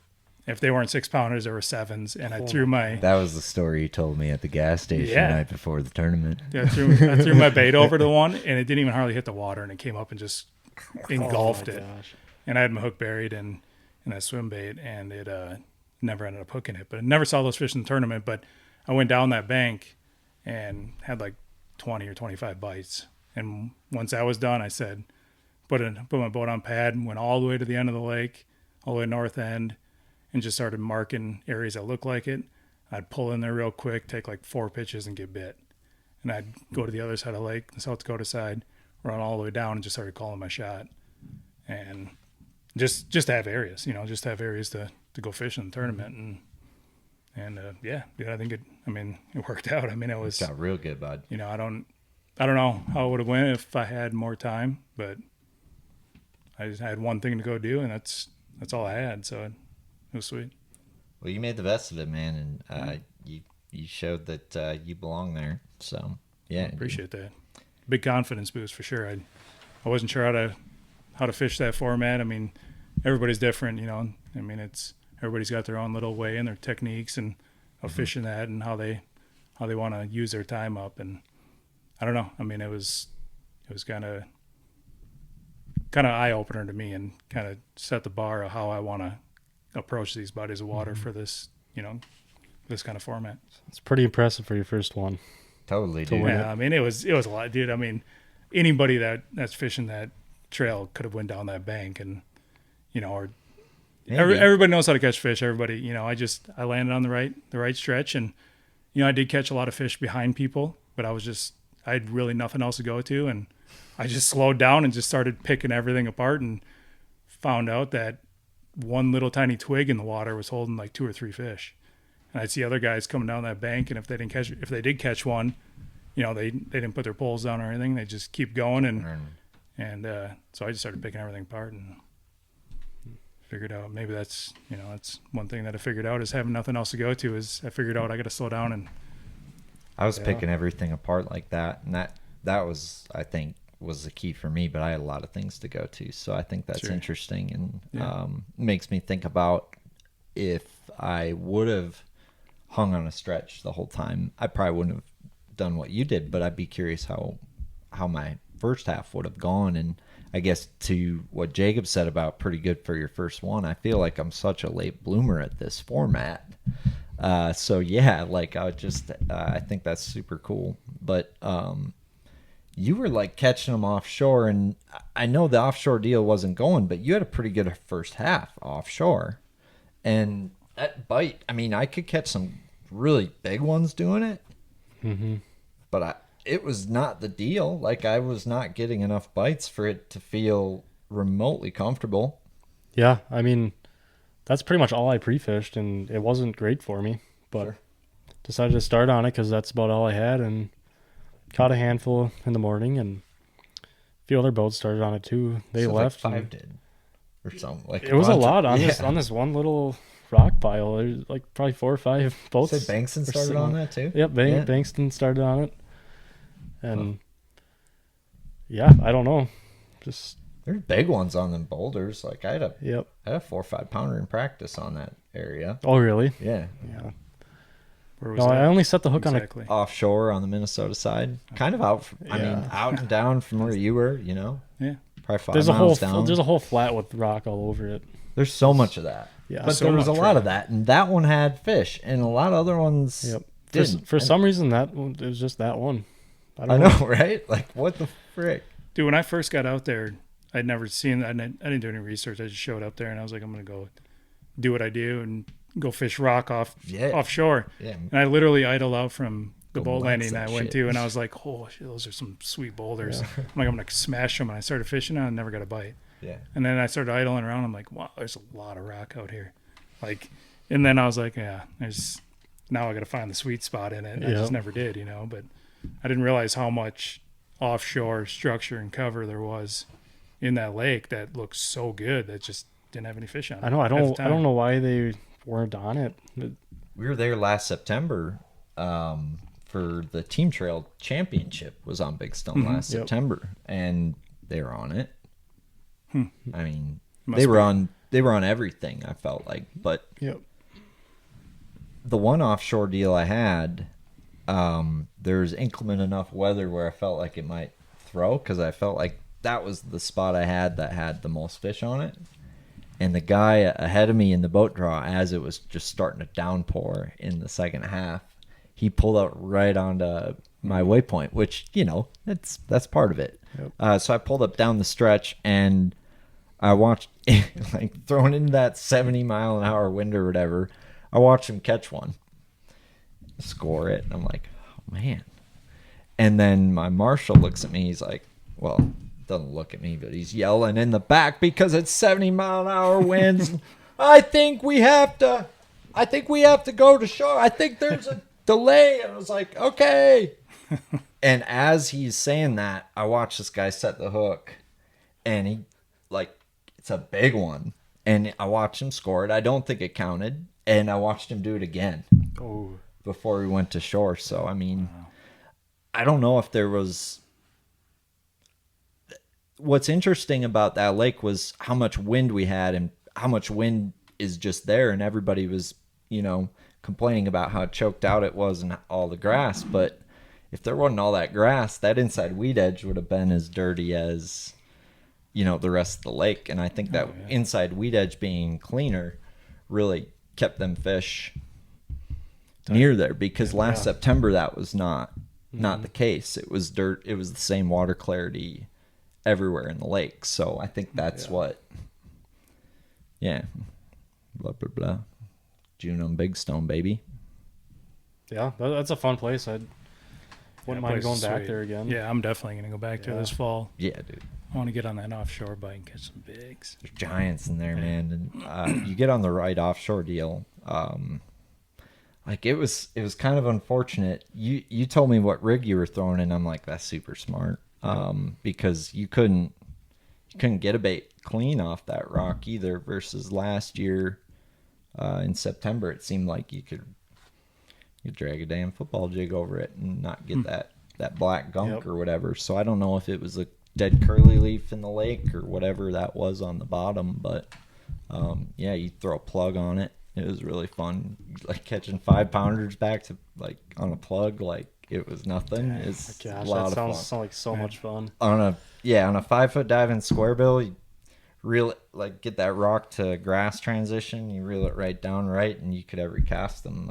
if they weren't 6-pounders, they were 7s. And I threw my... That was the story you told me at the gas station the night before the tournament. Yeah, I threw my bait over to the one and it didn't even hardly hit the water and it came up and just engulfed it. Gosh. And I had my hook buried in that swim bait and it never ended up hooking it. But I never saw those fish in the tournament. But I went down that bank and had like 20 or 25 bites. And once that was done, I said, put my boat on pad and went all the way to the end of the lake, all the way north end, and just started marking areas that looked like it. I'd pull in there real quick, take like 4 pitches and get bit. And I'd go to the other side of the lake, the South Dakota side, run all the way down and just started calling my shot. And just to have areas, just to have areas to go fish in the tournament. And I think it worked out. I mean, it was... It got real good, bud. I don't know how it would have went if I had more time, but I just had one thing to go do, and that's all I had. So it was sweet. Well, you made the best of it, man, and you showed that you belong there. So yeah, I appreciate that. Big confidence boost for sure. I wasn't sure how to fish that format. I mean, everybody's different, it's everybody's got their own little way and their techniques and of fishing that and how they want to use their time up. And I don't know. I mean, it was kind of eye opener to me and kind of set the bar of how I want to approach these bodies of water for this, this kind of format. It's pretty impressive for your first one. Totally, dude. Yeah, I mean, it was a lot, dude. I mean, anybody that's fishing that trail could have went down that bank and, or everybody knows how to catch fish. Everybody, I landed on the right stretch and, I did catch a lot of fish behind people, but I had really nothing else to go to. And I just slowed down and just started picking everything apart and found out that one little tiny twig in the water was holding like 2 or 3 fish. And I'd see other guys coming down that bank, and if they did catch one, they didn't put their poles down or anything. They just keep going, and so I just started picking everything apart and figured out maybe that's one thing that I figured out is having nothing else to go to. Is I figured out I got to slow down and. I was picking everything apart like that, and that was, I think, was the key for me. But I had a lot of things to go to, so I think that's interesting and makes me think about if I would have hung on a stretch the whole time, I probably wouldn't have done what you did. But I'd be curious how my first half would have gone. And I guess to what Jacob said about pretty good for your first one, I feel like I'm such a late bloomer at this format. So yeah, like I think that's super cool. But you were like catching them offshore, and I know the offshore deal wasn't going, but you had a pretty good first half offshore. And that bite, I mean, I could catch some really big ones doing it, but it was not the deal. Like, I was not getting enough bites for it to feel remotely comfortable. Yeah, I mean, that's pretty much all I pre-fished, and it wasn't great for me. But decided to start on it because that's about all I had, and caught a handful in the morning, and a few other boats started on it too. They left. Like 5 did, or something. Like it was a lot on this one little rock pile. There's like probably 4 or 5 boats. So Bankston started on that too? Yep, Bankston started on it. And yeah, I don't know. Just there's big ones on them boulders. Like I had a 4 or 5 pounder in practice on that area. Oh really? Yeah. Yeah. Where was that? I only set the hook on offshore on the Minnesota side, kind of out. I mean, out and down from where you were. Yeah. Probably 5 miles down. There's a whole flat with rock all over it. There's so much of that. Yeah. But there was a lot of that, and that one had fish, and a lot of other ones didn't. For some reason, it was just that one. I don't know. know, right? Like, what the frick? Dude, when I first got out there, I'd never seen that. I didn't do any research. I just showed up there and I was like, I'm going to go do what I do and go fish rock offshore. Yeah. And I literally idled out from the Go boat blast landing that I went shit. to, and I was like, oh, shit, those are some sweet boulders. I'm like, I'm going to smash them. And I started fishing and I never got a bite. Yeah. And then I started idling around. I'm like, wow, there's a lot of rock out here. Like, and then I was like, yeah, now I got to find the sweet spot in it. And I just never did, but I didn't realize how much offshore structure and cover there was in that lake that looked so good that just didn't have any fish on it. I know. I don't know why they weren't on it. We were there last September for the Team Trail Championship was on Big Stone last September, and they were on it. I mean, they were on everything, I felt like. But the one offshore deal I had, there's inclement enough weather where I felt like it might throw, because I felt like that was the spot I had that had the most fish on it. And the guy ahead of me in the boat draw, as it was just starting to downpour in the second half, he pulled out right onto my waypoint, which, that's part of it. So I pulled up down the stretch, and I watched, like, thrown into that 70-mile-an-hour wind or whatever, I watched him catch one, score it, and I'm like, oh, man. And then my marshal looks at me, he's like, well, doesn't look at me, but he's yelling in the back because it's 70-mile-an-hour winds. I think we have to go to shore. I think there's a delay. And I was like, okay. And as he's saying that, I watch this guy set the hook, and he, like, it's a big one. And I watched him score it. I don't think it counted. And I watched him do it again before we went to shore. So, I mean, I don't know if there was... What's interesting about that lake was how much wind we had, and how much wind is just there, and everybody was, complaining about how choked out it was and all the grass. But if there wasn't all that grass, that inside weed edge would have been as dirty as, the rest of the lake. And I think that inside weed edge being cleaner really kept them fish near there, because last September that was not the case. It was dirt. It was the same water clarity everywhere in the lake. So I think that's what, blah, blah, blah. June on Big Stone, baby. Yeah, that's a fun place. I wouldn't mind going back there again. Yeah, I'm definitely going to go back there this fall. Yeah, dude. I want to get on that offshore bite and catch some bigs. There's giants in there, man. And you get on the right offshore deal. Like, it was kind of unfortunate. You told me what rig you were throwing in. I'm like, that's super smart. Because you couldn't get a bait clean off that rock either, versus last year in September it seemed like you could drag a damn football jig over it and not get that black gunk or whatever. So I don't know if it was a dead curly leaf in the lake or whatever that was on the bottom, but you throw a plug on it. It was really fun, like catching 5-pounders back to, like, on a plug, like it was nothing. It's a lot of fun. Sounds like so much fun. On a 5-foot dive-in square bill, you reel it, like, get that rock to grass transition, you reel it right down right, and you could ever cast them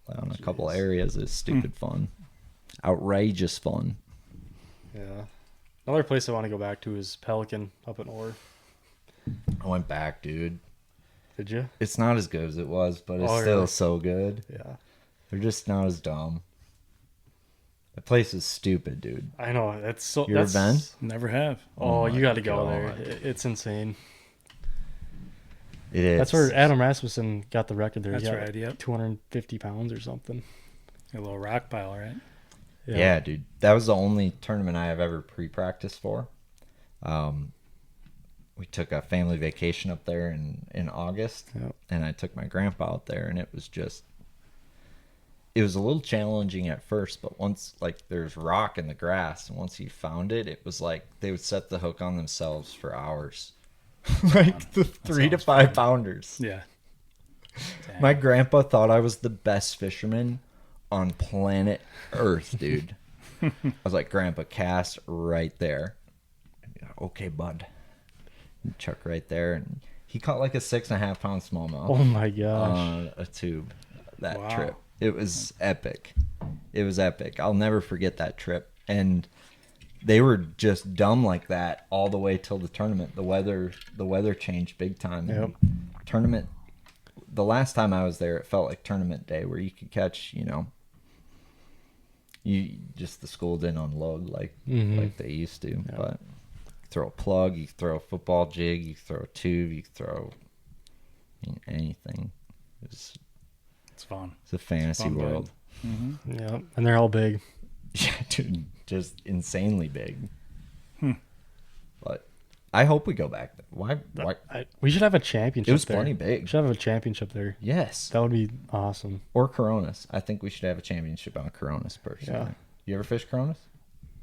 on a couple areas. It's stupid fun, outrageous fun. Yeah. Another place I want to go back to is Pelican up in Orr. I went back, dude. Did you? It's not as good as it was, but it's still so good. Yeah. They're just not as dumb. The place is stupid, dude. I know. That's so. You ever been? Never have. Oh, you got to go God. there. It's insane. It is. That's where Adam Rasmussen got the record there. That's He right, yep. 250 pounds or something. A little rock pile, right? Yeah, dude. That was the only tournament I have ever pre-practiced for. We took a family vacation up there in August, and I took my grandpa out there, and it was a little challenging at first, but once, like, there's rock in the grass, and once you found it, it was like they would set the hook on themselves for hours. Like the 3 to 5 pounders. Yeah. Dang. My grandpa thought I was the best fisherman on planet Earth, dude. I was like, Grandpa, cast right there. Okay, bud. Chuck right there, and he caught like a 6.5-pound smallmouth. Oh my gosh. On a tube that trip. It was epic. It was epic. I'll never forget that trip. And they were just dumb like that all the way till the tournament. The weather changed big time. Yep. Tournament. The last time I was there, it felt like tournament day, where you could catch, the school didn't unload like they used to. Yep. But you throw a plug, you throw a football jig, you throw a tube, you throw anything. It's fun. It's a fantasy Fun world. Mm-hmm. Yeah, and they're all big. Yeah, dude, just insanely big. But I hope we go back there. Why? We should have a championship. It was there. plenty We big. should have a championship there. Yes. That would be awesome. Or Coronas. I think we should have a championship on Coronas personally. Yeah. You ever fish Coronas?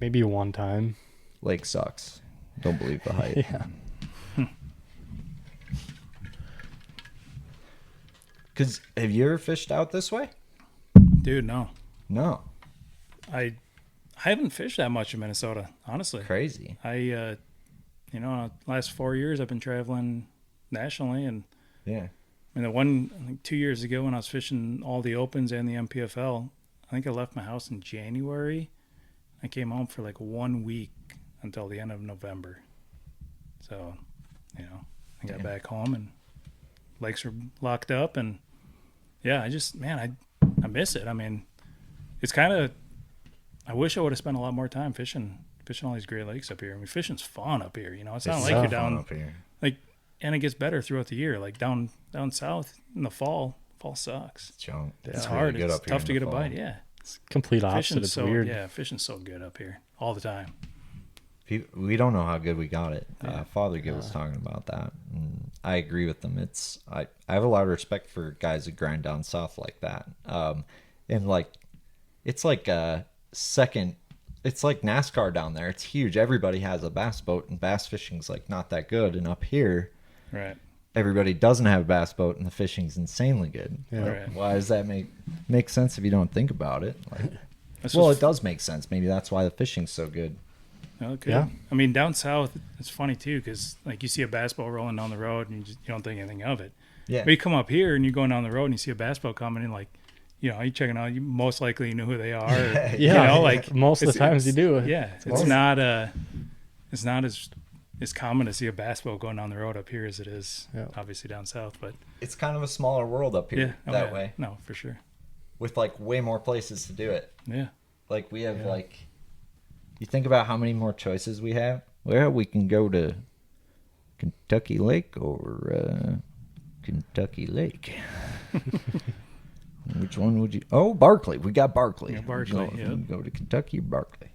Maybe one time. Lake sucks. Don't believe the hype. Yeah. Because have you ever fished out this way? Dude, no. No. I haven't fished that much in Minnesota, honestly. Crazy. Last 4 years I've been traveling nationally, and Yeah. I think 2 years ago when I was fishing all the opens and the MPFL, I think I left my house in January. I came home for like 1 week until the end of November. So, I got back home and lakes were locked up, and yeah, I miss it. I mean, it's kind of, I wish I would have spent a lot more time fishing all these great lakes up here. I mean, fishing's fun up here. It's not like so you're fun down up here. and it gets better throughout the year. Like down south in the fall sucks. Junk. It's hard. Good It's up here tough in to the get a fall. bite. Yeah, Complete opposite. fishing's It's so weird. yeah, fishing's so good up here all the time. We don't know how good we got it. Yeah. Fothergill was talking about that, and I agree with them. I have a lot of respect for guys that grind down south like that. And it's like a second. It's like NASCAR down there. It's huge. Everybody has a bass boat, and bass fishing's like not that good. And up here, Right. everybody doesn't have a bass boat, and the fishing's insanely good. Yeah. Right. Why does that make sense if you don't think about it? That's Well, just- it does make sense. Maybe that's why the fishing's so good. Okay. Yeah. I mean, down south, it's funny too, because like you see a bass boat rolling down the road and you don't think anything of it. Yeah. But you come up here and you're going down the road and you see a bass boat coming in, like, you checking out. You most likely know who they are. Or, Yeah, like most of the times you do. Yeah, it's not as common to see a bass boat going down the road up here as it is obviously down south. But It's kind of a smaller world up here that way, No, for sure. with like way more places to do it. Yeah. Like we have you think about how many more choices we have. Well, we can go to Kentucky Lake or Kentucky Lake. Which one would you? Oh, Barkley. We got Barkley. Yeah, Barkley, We yep. go to Kentucky or Barkley.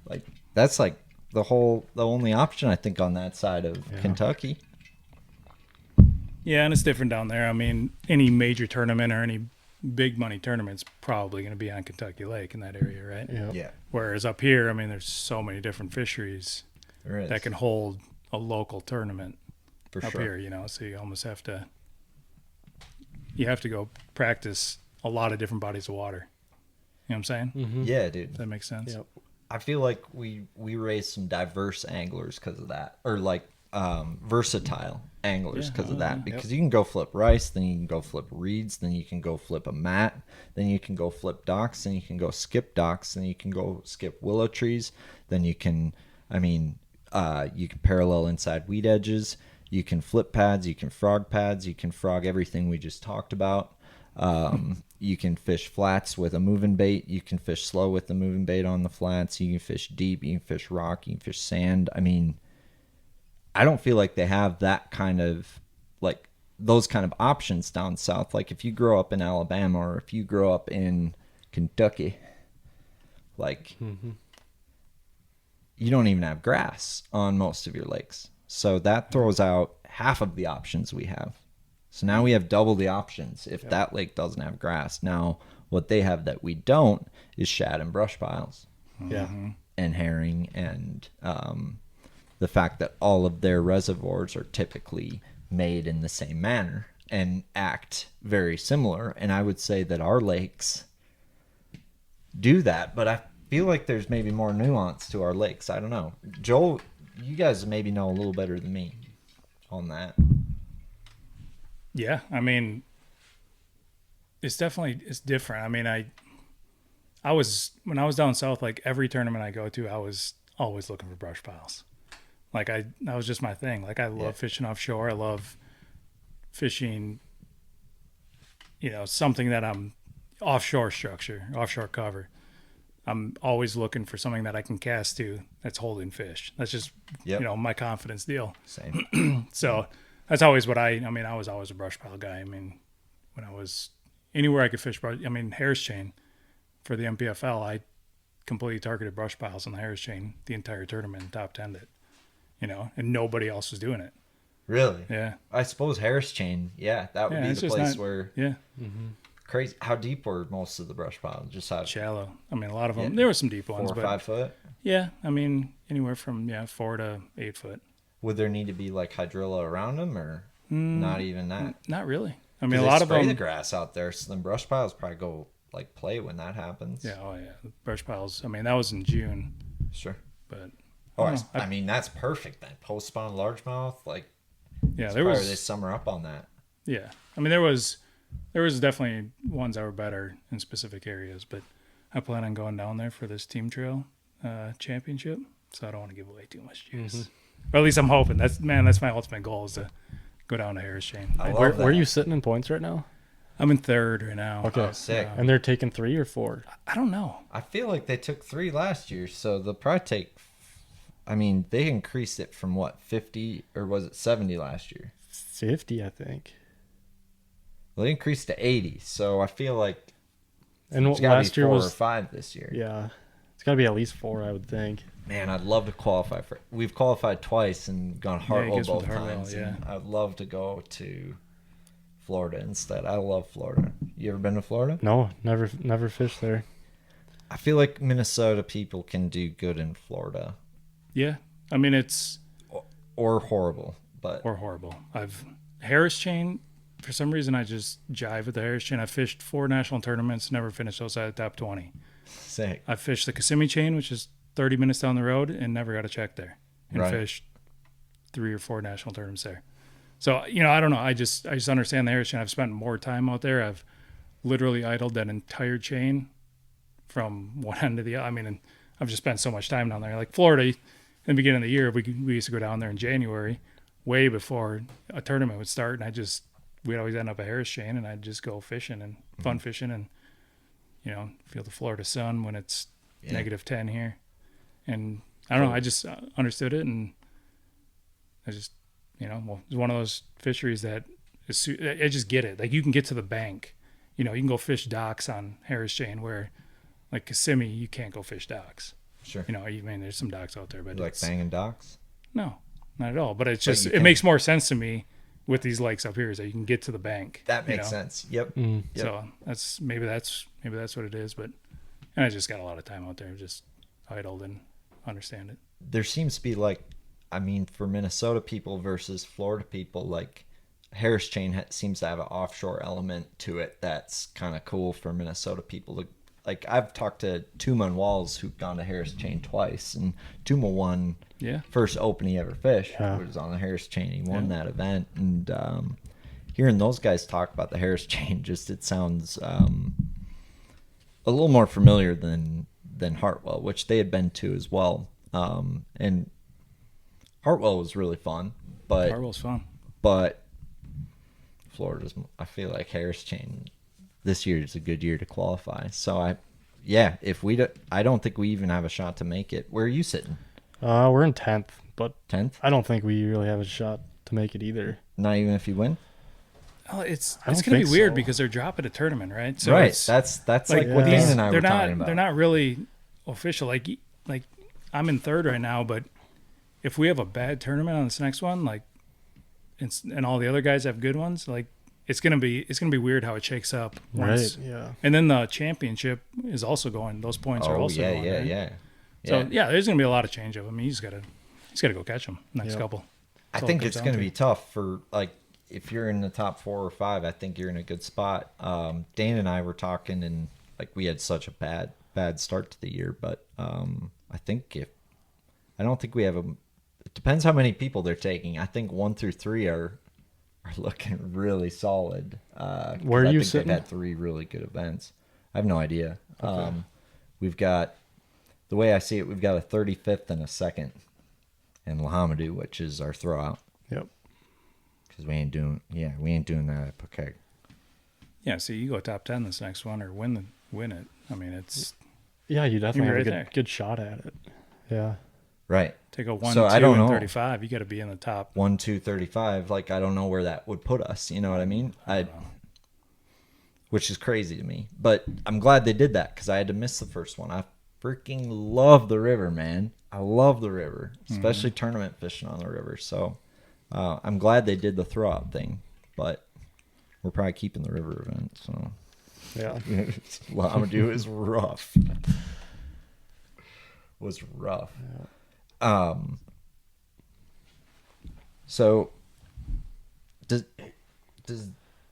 Like that's like the only option I think on that side of Kentucky. Yeah, and it's different down there. I mean, any major tournament or any big money tournament's probably going to be on Kentucky Lake in that area, right? Yeah. Whereas up here, I mean, there's so many different fisheries There is. that can hold a local tournament for up sure. here, so you almost have to go practice a lot of different bodies of water. You know what I'm saying? Mm-hmm. Yeah, dude. Does that make sense? Yep. I feel like we raised some diverse anglers because of that, or like versatile anglers because of that. Because you can go flip rice, then you can go flip reeds, then you can go flip a mat, then you can go flip docks, then you can go skip docks, then you can go skip willow trees, then you can, you can parallel inside weed edges, you can flip pads, you can frog everything we just talked about. You can fish flats with a moving bait. You can fish slow with the moving bait on the flats. You can fish deep. You can fish rock. You can fish sand. I mean, I don't feel like they have that kind of, like, those kind of options down south. Like, if you grow up in Alabama or if you grow up in Kentucky, like, you don't even have grass on most of your lakes. So that throws out half of the options we have. So now we have double the options if that lake doesn't have grass. Now, what they have that we don't is shad and brush piles. Yeah. And herring, and the fact that all of their reservoirs are typically made in the same manner and act very similar. And I would say that our lakes do that, but I feel like there's maybe more nuance to our lakes. I don't know. Joel, you guys maybe know a little better than me on that. Yeah, I mean, it's different. I mean, I was when I was down south, like every tournament I go to, I was always looking for brush piles. Like that was just my thing. Like I love fishing offshore. I love fishing, something that I'm offshore structure, offshore cover. I'm always looking for something that I can cast to that's holding fish. That's just, my confidence deal. Same. So that's always what I was always a brush pile guy. I mean, when I was anywhere I could fish, Harris Chain for the MPFL, I completely targeted brush piles on the Harris Chain the entire tournament, top 10'd it, and nobody else was doing it. Really? Yeah. I suppose Harris Chain. Yeah, that would be the place where. Yeah. Mm-hmm. Crazy. How deep were most of the brush piles? Just how shallow. I mean, a lot of them. There were some deep ones, 4 or but 5 foot. Yeah, I mean, anywhere from 4 to 8 foot. Would there need to be like hydrilla around them, or not even that? Not really. I mean, a lot lot of them. the grass out there, so then brush piles probably go like play when that happens. Yeah. Oh yeah. The brush piles. I mean, that was in June. Sure. But. I mean, that's perfect then. Post spawn largemouth, like. Yeah, they summer up on that. Yeah, I mean there was definitely ones that were better in specific areas, but I plan on going down there for this Team Trail championship, so I don't want to give away too much juice. Mm-hmm. Or at least I'm hoping. That's my ultimate goal is to go down to Harris Chain. Where are you sitting in points right now? I'm in 3rd right now. Okay, sick. And they're taking 3 or 4? I don't know. I feel like they took 3 last year, so they'll probably take. I mean, they increased it from what, 50 or was it 70 last year? 50, I think. Well, they increased to 80, so I feel like last year was 4 or 5 this year. Yeah, it's got to be at least 4, I would think. Man, I'd love to qualify for. We've qualified twice and gone Hartwell both Hartwell, times. yeah. I'd love to go to Florida instead. I love Florida. You ever been to Florida? No, never fished there. I feel like Minnesota people can do good in Florida. Yeah, I mean it's or horrible, but or horrible. Harris Chain. For some reason, I just jive with the Harris Chain. I fished 4 national tournaments, never finished outside the top 20. Sick. I fished the Kissimmee Chain, which is 30 minutes down the road, and never got a check there. And fished 3 or 4 national tournaments there. So I don't know. I just understand the Harris Chain. I've spent more time out there. I've literally idled that entire chain from one end to the other. I mean, and I've just spent so much time down there. Like Florida, in the beginning of the year, we used to go down there in January, way before a tournament would start, and we'd always end up at Harris Chain, and I'd just go fishing and fun fishing and, feel the Florida sun when it's -10 here. And I don't know, I just understood it, and I just, it's one of those fisheries that I just get it. Like you can get to the bank, you can go fish docks on Harris Chain where like Kissimmee, you can't go fish docks. Sure. I mean, there's some docks out there, but like banging docks? No, not at all. But it's just, it makes more sense to me with these lakes up here is that you can get to the bank. That makes sense. Yep. Mm. Yep. So maybe that's what it is. But, and I just got a lot of time out there, just idled and understand it. There seems to be for Minnesota people versus Florida people, like Harris Chain seems to have an offshore element to it that's kind of cool for Minnesota people to. Like I've talked to Tuma and Walls who've gone to Harris Chain twice, and Tuma won first open he ever fished. It was on the Harris Chain. He won that event, and hearing those guys talk about the Harris Chain, it sounds a little more familiar than Hartwell, which they had been to as well. And Hartwell was really fun, but Hartwell's fun. But Florida's, I feel like Harris Chain. This year is a good year to qualify. So I don't think we even have a shot to make it. Where are you sitting? We're in 10th, but 10th? I don't think we really have a shot to make it either. Not even if you win? Oh, it's going to be weird because they're dropping a tournament, right? So right. That's like what Dan and I were talking about. They're not really official. Like I'm in 3rd right now, but if we have a bad tournament on this next one, and all the other guys have good ones, it's gonna be weird how it shakes up. Once. Right. Yeah. And then the championship is also going. Those points are also going. Yeah. So there's gonna be a lot of change up. I mean, you just gotta go catch them next couple. I think it's gonna be tough for if you're in the top 4 or 5. I think you're in a good spot. Dan and I were talking, and we had such a bad start to the year, but I don't think we have it depends how many people they're taking. I think 1 through 3 are are looking really solid. Where are I you think sitting? They've had 3 really good events. I have no idea. Okay. We've got, the way I see it, we've got a 35th and a 2nd in Lahamadou, which is our throwout. Yep. Because we ain't doing that at Phuket. Yeah, so you go top 10 this next one or win it. I mean, it's Yeah, you definitely have right a there. good shot at it. Yeah. Right. take a 1, So 2, I don't and know. 35. You got to be in the top. 1, 2, 35. Like, I don't know where that would put us. You know what I mean? Which is crazy to me. But I'm glad they did that because I had to miss the first one. I freaking love the river, man. I love the river, especially tournament fishing on the river. So I'm glad they did the throw-out thing. But we're probably keeping the river event. So Yeah. Lahamadou is rough. Was rough. So does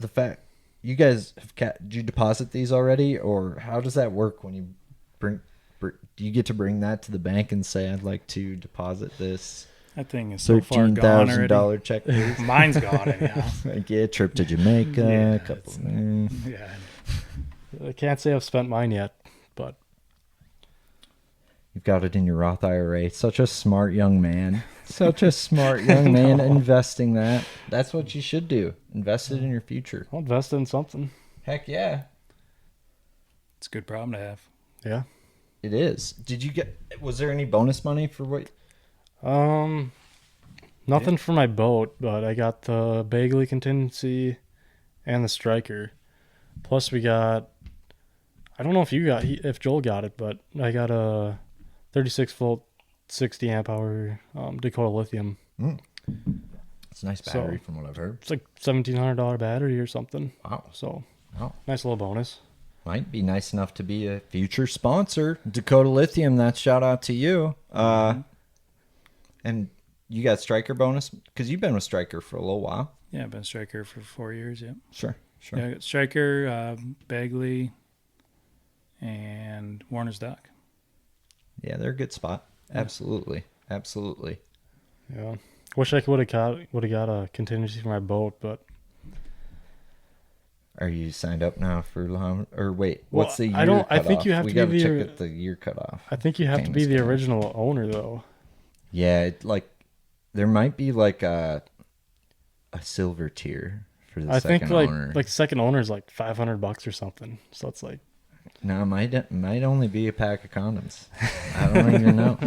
the fact you guys have did you deposit these already, or how does that work when you bring do you get to bring that to the bank and say I'd like to deposit this That thing is so far gone already. $13,000 check, please? Mine's gone anyhow. Like, yeah, trip to Jamaica, Yeah, a couple. Yeah. I can't say I've spent mine yet, but You've got it in your Roth IRA. Such a smart young man. Such a smart young man investing that. That's what you should do. Invest it in your future. I'll invest in something. Heck yeah. It's a good problem to have. Yeah. It is. Was there any bonus money for what? Nothing for my boat, but I got the Bagley contingency and the striker. Plus we got, I don't know if Joel got it, but I got a 36 volt, 60 amp hour Dakota lithium. It's a nice battery from what I've heard. It's like $1,700 battery or something. Wow. So Wow. nice little bonus. Might be nice enough to be a future sponsor. Dakota Lithium, that's shout out to you. And you got striker bonus? Because you've been with Striker for a little while. Yeah, I've been striker for 4 years. Yeah. Sure. Yeah, I got striker, Bagley, and Warner's Dock. Yeah, they're a good spot. Absolutely. Absolutely. Yeah. Wish I would have got a contingency for my boat, but Are you signed up now for or wait, Well, what's the year I don't- I cutoff? think you have we to be gotta the- check the year cutoff. I think you have to be the Famous guy. original owner though. Yeah, there might be like a silver tier for the I second think like owner. second owner is like $500 or something. So it's like No, it might only be a pack of condoms. I don't even know.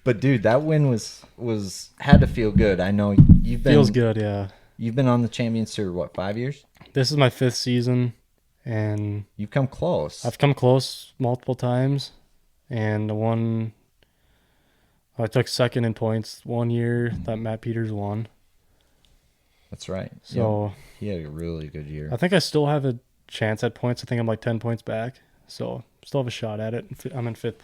But dude, that win was had to feel good. I know you've been feels good, yeah. You've been on the Champions Tour what, 5 years? This is my 5th season, and You've come close. I've come close multiple times, and I took second in points one year that Matt Peters won. That's right. So Yep. He had a really good year. I think I still have a chance at points. I think I'm like 10 points back, so still have a shot at it. I'm in fifth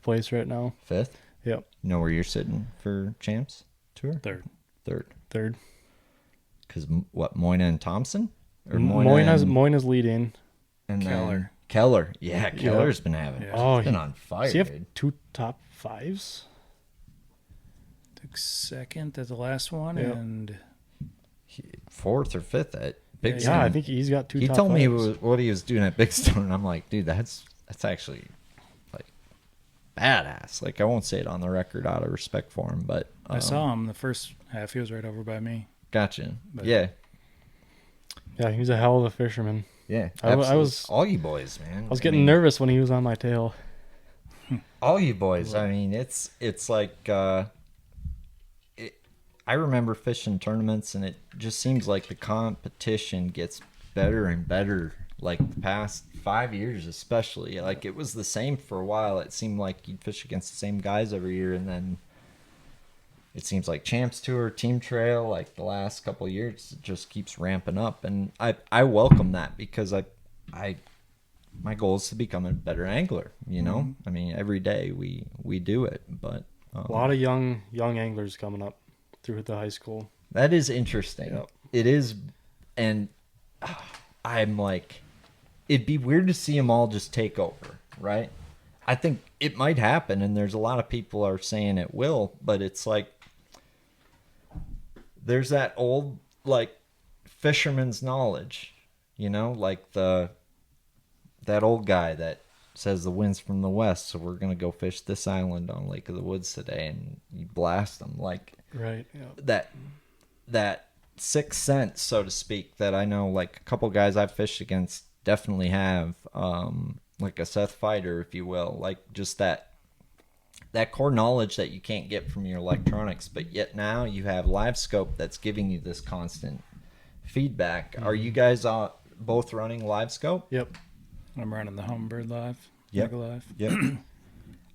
place right now. 5th? Yep, You know where you're sitting for Champs Tour? Third. Third. Because what, Moyna and Thompson? Or Moyna's leading. and Keller. Keller. Yeah, Keller's been having. Yeah. Oh, He's been on fire, Does he have dude. 2 top 5s? Took second at the last one, Yep. and 4th or 5th at Big Yeah, Stone. Yeah, I think he's got 2 He top told me 5s. what he was doing at Big Stone, and I'm like, dude, that's actually like badass. Like, I won't say it on the record out of respect for him, but I saw him the first half. He was right over by me. Gotcha. But- Yeah, Yeah, he's a hell of a fisherman. yeah. I absolutely. was- all you boys, man. I was getting nervous when he was on my tail. All you boys. I mean, it's like I remember fishing tournaments, and it just seems like the competition gets better and better. Like the past 5 years, especially. Like it was the same for a while. It seemed like you'd fish against the same guys every year, and then it seems like Champs Tour, Team Trail, like the last couple of years, it just keeps ramping up, and I welcome that because my goal is to become a better angler. You know, I mean, every day we do it, but A lot of young anglers coming up through the high school. that is interesting. Yep. It is, and I'm like, it'd be weird to see them all just take over, right? I think it might happen, and there's a lot of people are saying it will, but it's like there's that old like fisherman's knowledge, like that old guy that says the wind's from the west, so we're gonna go fish this island on Lake of the Woods today, and you blast them like Right. Yeah. that sixth sense, so to speak, that I know like a couple guys I've fished against definitely have, like a Seth Fighter, if you will, like just that core knowledge that you can't get from your electronics, but yet now you have live scope that's giving you this constant feedback. Are you guys both running live scope? Yep. I'm running the Humminbird live. Yep. Mega live. Yep.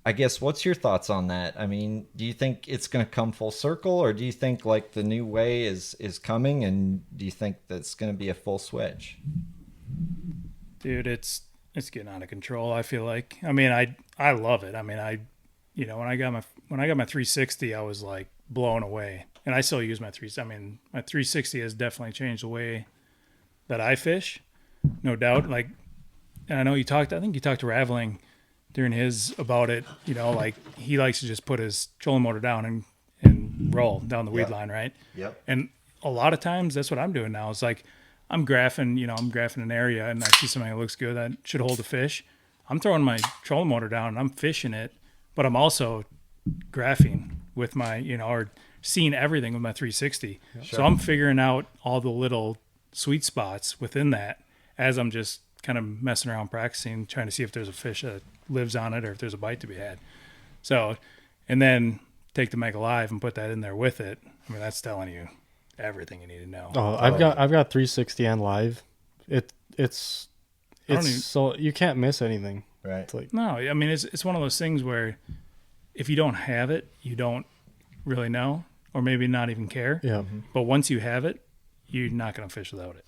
I guess, what's your thoughts on that? I mean, do you think it's going to come full circle, or do you think like the new way is coming, and do you think that's going to be a full switch? Dude, it's getting out of control, I feel like. I mean, I love it. I mean, when I got my 360, I was like blown away. And I still use my 360. I mean, my 360 has definitely changed the way that I fish. No doubt. Like, and I know I think you talked to Raveling during his about it, like he likes to just put his trolling motor down and roll down the weed line, right? Yep. And a lot of times that's what I'm doing now. It's like I'm graphing an area and I see something that looks good that should hold a fish. I'm throwing my trolling motor down and I'm fishing it, but I'm also graphing with my, or seeing everything with my 360. Sure. So I'm figuring out all the little sweet spots within that as I'm just kind of messing around, practicing, trying to see if there's a fish that lives on it or if there's a bite to be had. So, and then take the Mega Live and put that in there with it. I mean, that's telling you everything you need to know. Oh, I've got 360 and live. It's so you can't miss anything. Right. It's like, no, I mean, it's one of those things where if you don't have it, you don't really know, or maybe not even care. yeah. But once you have it, you're not going to fish without it.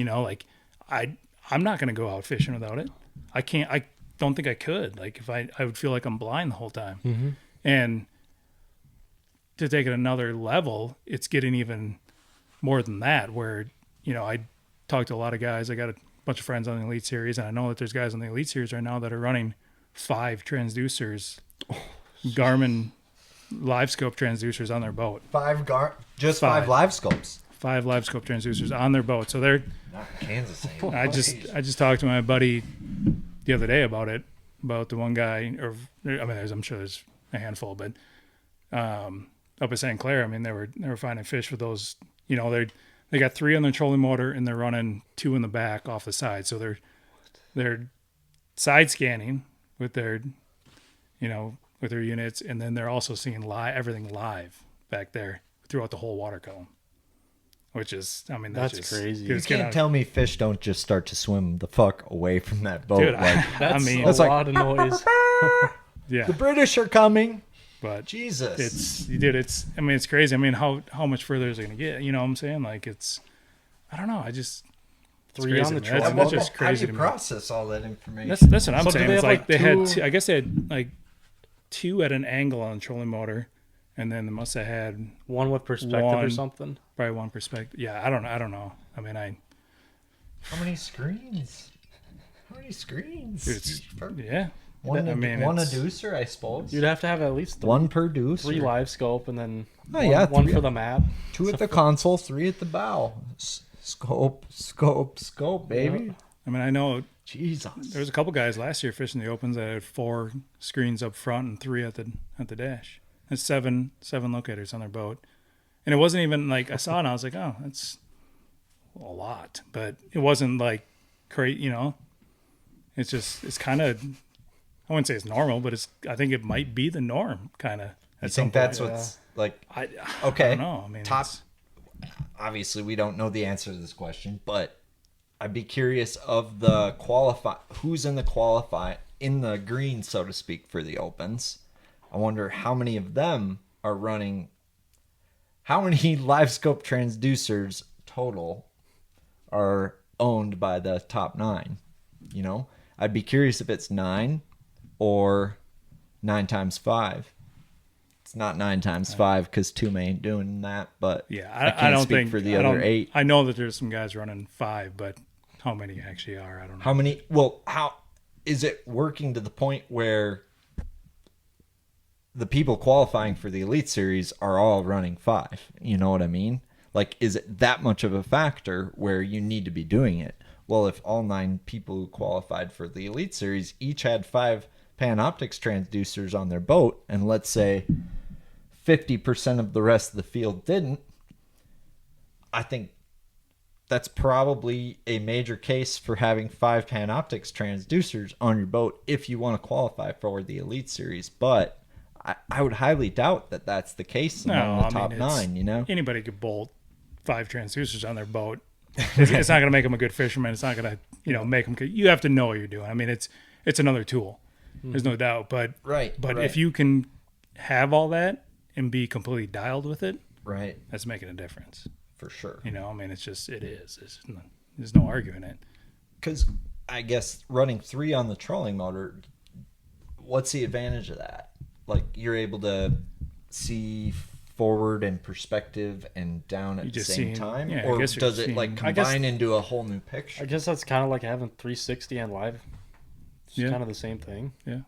Like I'm not going to go out fishing without it. I don't think I could. Like if I would feel like I'm blind the whole time. Mm-hmm. And to take it another level, it's getting even more than that, where, I talk to a lot of guys. I got a bunch of friends on the Elite Series, and I know that there's guys on the Elite Series right now that are running 5 transducers, Garmin live scope transducers on their boat. 5 live scopes. 5 live scope transducers on their boat. So they're Not Kansas City. I just talked to my buddy the other day about the one guy, or I mean, I'm sure there's a handful, but up at St. Clair, I mean, they were finding fish with those. They got 3 on their trolling motor and they're running 2 in the back off the side, so they're side scanning with their units, and then they're also seeing everything live back there throughout the whole water column. Which is, I mean, that's crazy. You can't tell me fish don't just start to swim the fuck away from that boat. Dude, That's that's a like, lot of noise. Yeah, the British are coming. but Jesus, I mean, it's crazy. I mean, how much further is it going to get? You know what I'm saying? Like, I don't know. 3 on the trolling. trolling. That's just how crazy do to you me. process all that information? That's what I'm So do saying. they It's have, like like, they two- had, I guess they had like 2 at an angle on the trolling motor, and then they must have had One with perspective or One. something. probably one perspective. Yeah, I don't know. I mean, How many screens? it's, yeah. One, I mean, one it's- adducer, I suppose. You'd have to have at least 3, One per deuce. 3 live scope, and then Oh, yeah, one 3 for the map. 2 at the console, 3 at the bow. Scope, baby. I mean, I know Jesus. there was a couple guys last year fishing the opens that had 4 screens up front and 3 at the dash. That's 7 locators on their boat, and it wasn't even like I saw it and I was like, oh, that's a lot, but it wasn't like crazy. It's kind of, I wouldn't say it's normal, but I think it might be the norm, kind of. I think that's what's like. Okay. I don't know. I mean, Obviously, we don't know the answer to this question, but I'd be curious of the who's in the green, so to speak, for the opens. I wonder how many of them are running. How many live scope transducers total are owned by the top 9? I'd be curious if it's 9 or 9 times 5. It's not 9 times 5 because Tume ain't doing that. But yeah, I can't don't speak think for the I other don't- 8. I know that there's some guys running 5, but how many actually are? I don't know. How many? Well, how is it working to the point where the people qualifying for the Elite Series are all running 5? You know what I mean? Like, is it that much of a factor where you need to be doing it? Well, if all 9 people who qualified for the Elite Series each had 5 Panoptix transducers on their boat, and let's say 50% of the rest of the field didn't, I think that's probably a major case for having 5 Panoptix transducers on your boat if you want to qualify for the Elite Series. But I would highly doubt that that's the case among the top 9, you know? Anybody could bolt 5 transducers on their boat. It's not going to make them a good fisherman. It's not going to, make them. You have to know what you're doing. I mean, it's another tool. There's no doubt. But if you can have all that and be completely dialed with it, right, that's making a difference. For sure. I mean, it is. There's no arguing it. Because I guess running 3 on the trolling motor, what's the advantage of that? Like, you're able to see forward and perspective and down at the same time? Yeah, or does it combine into a whole new picture? I guess that's kind of like having 360 and live. It's kind of the same thing. Yeah.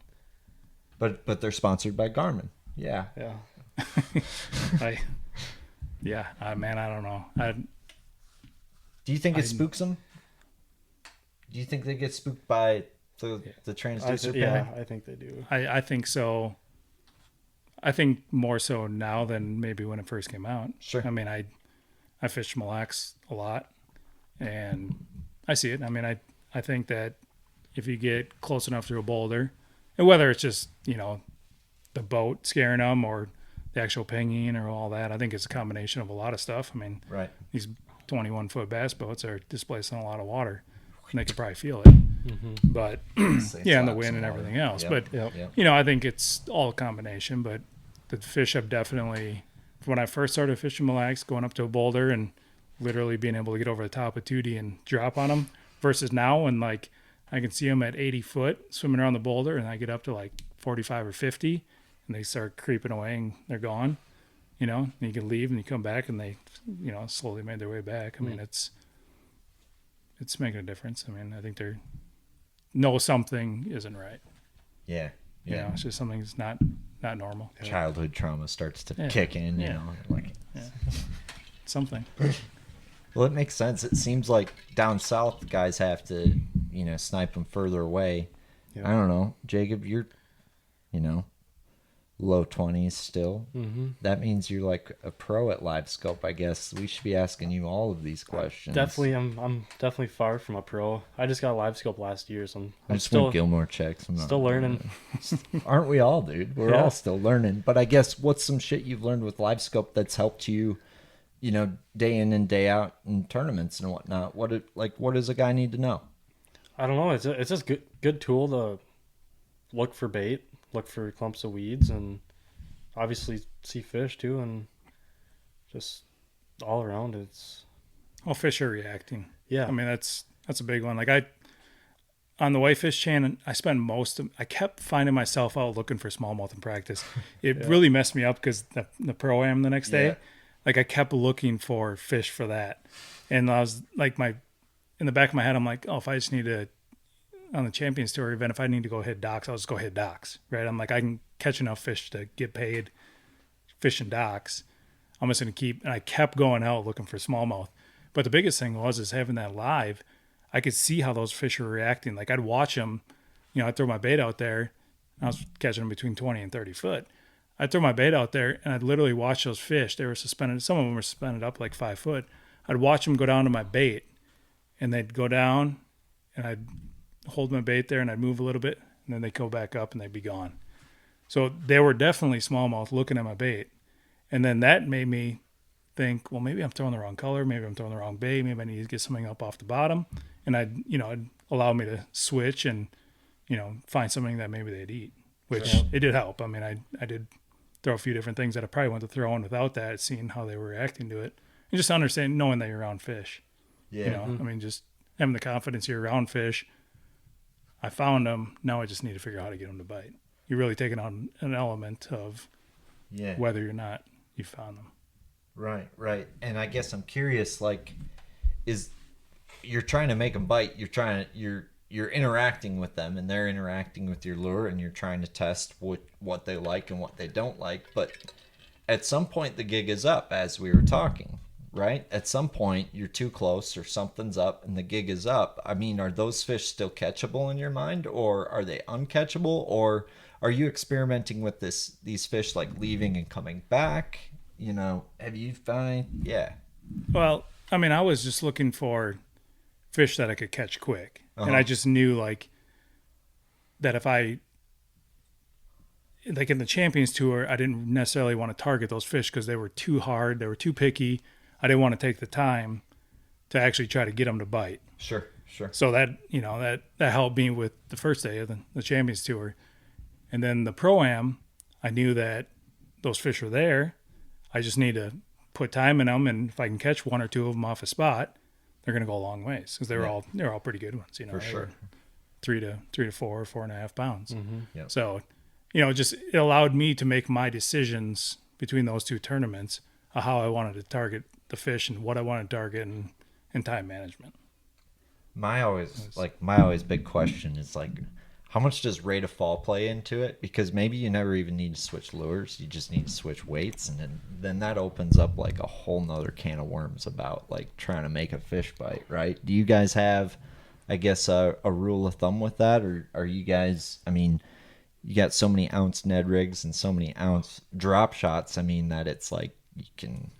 But they're sponsored by Garmin. Yeah. Yeah. I don't know. Do you think it spooks them? Do you think they get spooked by the transducer? I think they do. I think so. I think more so now than maybe when it first came out. Sure. I mean, I fished Mille Lacs a lot, and I see it. I mean, I think that if you get close enough to a boulder, and whether it's just, the boat scaring them or the actual pinging or all that, I think it's a combination of a lot of stuff. I mean, right. These 21-foot bass boats are displacing a lot of water, and they could probably feel it. Mm-hmm. But and the wind and everything else. Yep. But I think it's all a combination. But the fish have definitely, when I first started fishing Mille Lacs, going up to a boulder and literally being able to get over the top of 2D and drop on them, versus now when I can see them at 80 foot swimming around the boulder, and I get up to 45 or 50, and they start creeping away and they're gone. And you can leave and you come back and they, slowly made their way back. I mean, it's making a difference. I mean, I think they're know something isn't right. Yeah. It's just something that's not normal. Childhood trauma starts to kick in, you know. Something. Well, it makes sense. It seems like down south guys have to, snipe them further away. Yeah. I don't know. Jacob, you're, low 20s still. Mm-hmm. That means you're like a pro at live scope, I guess. We should be asking you all of these questions. Definitely, I'm definitely far from a pro. I just got a live scope last year, so I'm just still Gilmore checks. I'm still learning. Aren't we all, dude? We're all still learning. But I guess what's some shit you've learned with live scope that's helped you, day in and day out in tournaments and whatnot? What does a guy need to know? I don't know. It's just good tool to look for bait, look for clumps of weeds, and obviously see fish too, and just all around it's. Well, fish are reacting. Yeah, I mean that's a big one. On the Whitefish Chain, I kept finding myself out looking for smallmouth in practice. It really messed me up because the pro-am the next day, I kept looking for fish for that, and I was in the back of my head, I'm like, oh, if I just need to. On the Champions Tour event, if I need to go hit docks, I'll just go hit docks, right? I'm like, I can catch enough fish to get paid fishing docks. I'm just going to keep, and I kept going out looking for smallmouth. But the biggest thing is having that live, I could see how those fish were reacting. I'd watch them, I'd throw my bait out there. I was catching them between 20 and 30 foot. I'd throw my bait out there, and I'd literally watch those fish. They were suspended. Some of them were suspended up 5 foot. I'd watch them go down to my bait, and they'd go down, and I'd hold my bait there and I'd move a little bit, and then they'd go back up and they'd be gone. So they were definitely smallmouth looking at my bait. And then that made me think, well, maybe I'm throwing the wrong color. Maybe I'm throwing the wrong bait. Maybe I need to get something up off the bottom. And it'd allow me to switch and, find something that maybe they'd eat, which it did help. I mean, I did throw a few different things that I probably went to throw in without that, seeing how they were reacting to it. And just knowing that you're around fish. Yeah. I mean, just having the confidence you're around fish. I found them. Now I just need to figure out how to get them to bite. You're really taking on an element of whether or not you found them. Right. And I guess I'm curious, is you're trying to make them bite. You're interacting with them, and they're interacting with your lure, and you're trying to test what they like and what they don't like. But at some point, the gig is up, as we were talking. right? At some point, you're too close or something's up and the gig is up. I mean, are those fish still catchable in your mind, or are they uncatchable, or are you experimenting with these fish like leaving and coming back? You know, have you find yeah. Well, I mean, I was just looking for fish that I could catch quick. And I just knew like that if I, like in the Champions Tour, I didn't necessarily want to target those fish because they were too hard. They were too picky. I didn't want to take the time to actually try to get them to bite. Sure. So that, you know, that helped me with the first day of the Champions Tour. And then the Pro-Am, I knew that those fish were there. I just need to put time in them, and if I can catch one or two of them off a spot, they're going to go a long ways because they're all pretty good ones. You know, For sure. 3 to 4, 4.5 pounds. Yep. So, you know, it allowed me to make my decisions between those two tournaments of how I wanted to target the fish and what I wanted to target and time management. My always big question is like, how much does rate of fall play into it? Because maybe you never even need to switch lures. You just need to switch weights. And then that opens up like a whole nother can of worms about like trying to make a fish bite, right? Do you guys have, I guess, a rule of thumb with that? Or are you guys, I mean, you got so many ounce Ned rigs and so many ounce drop shots. I mean, that it's like you can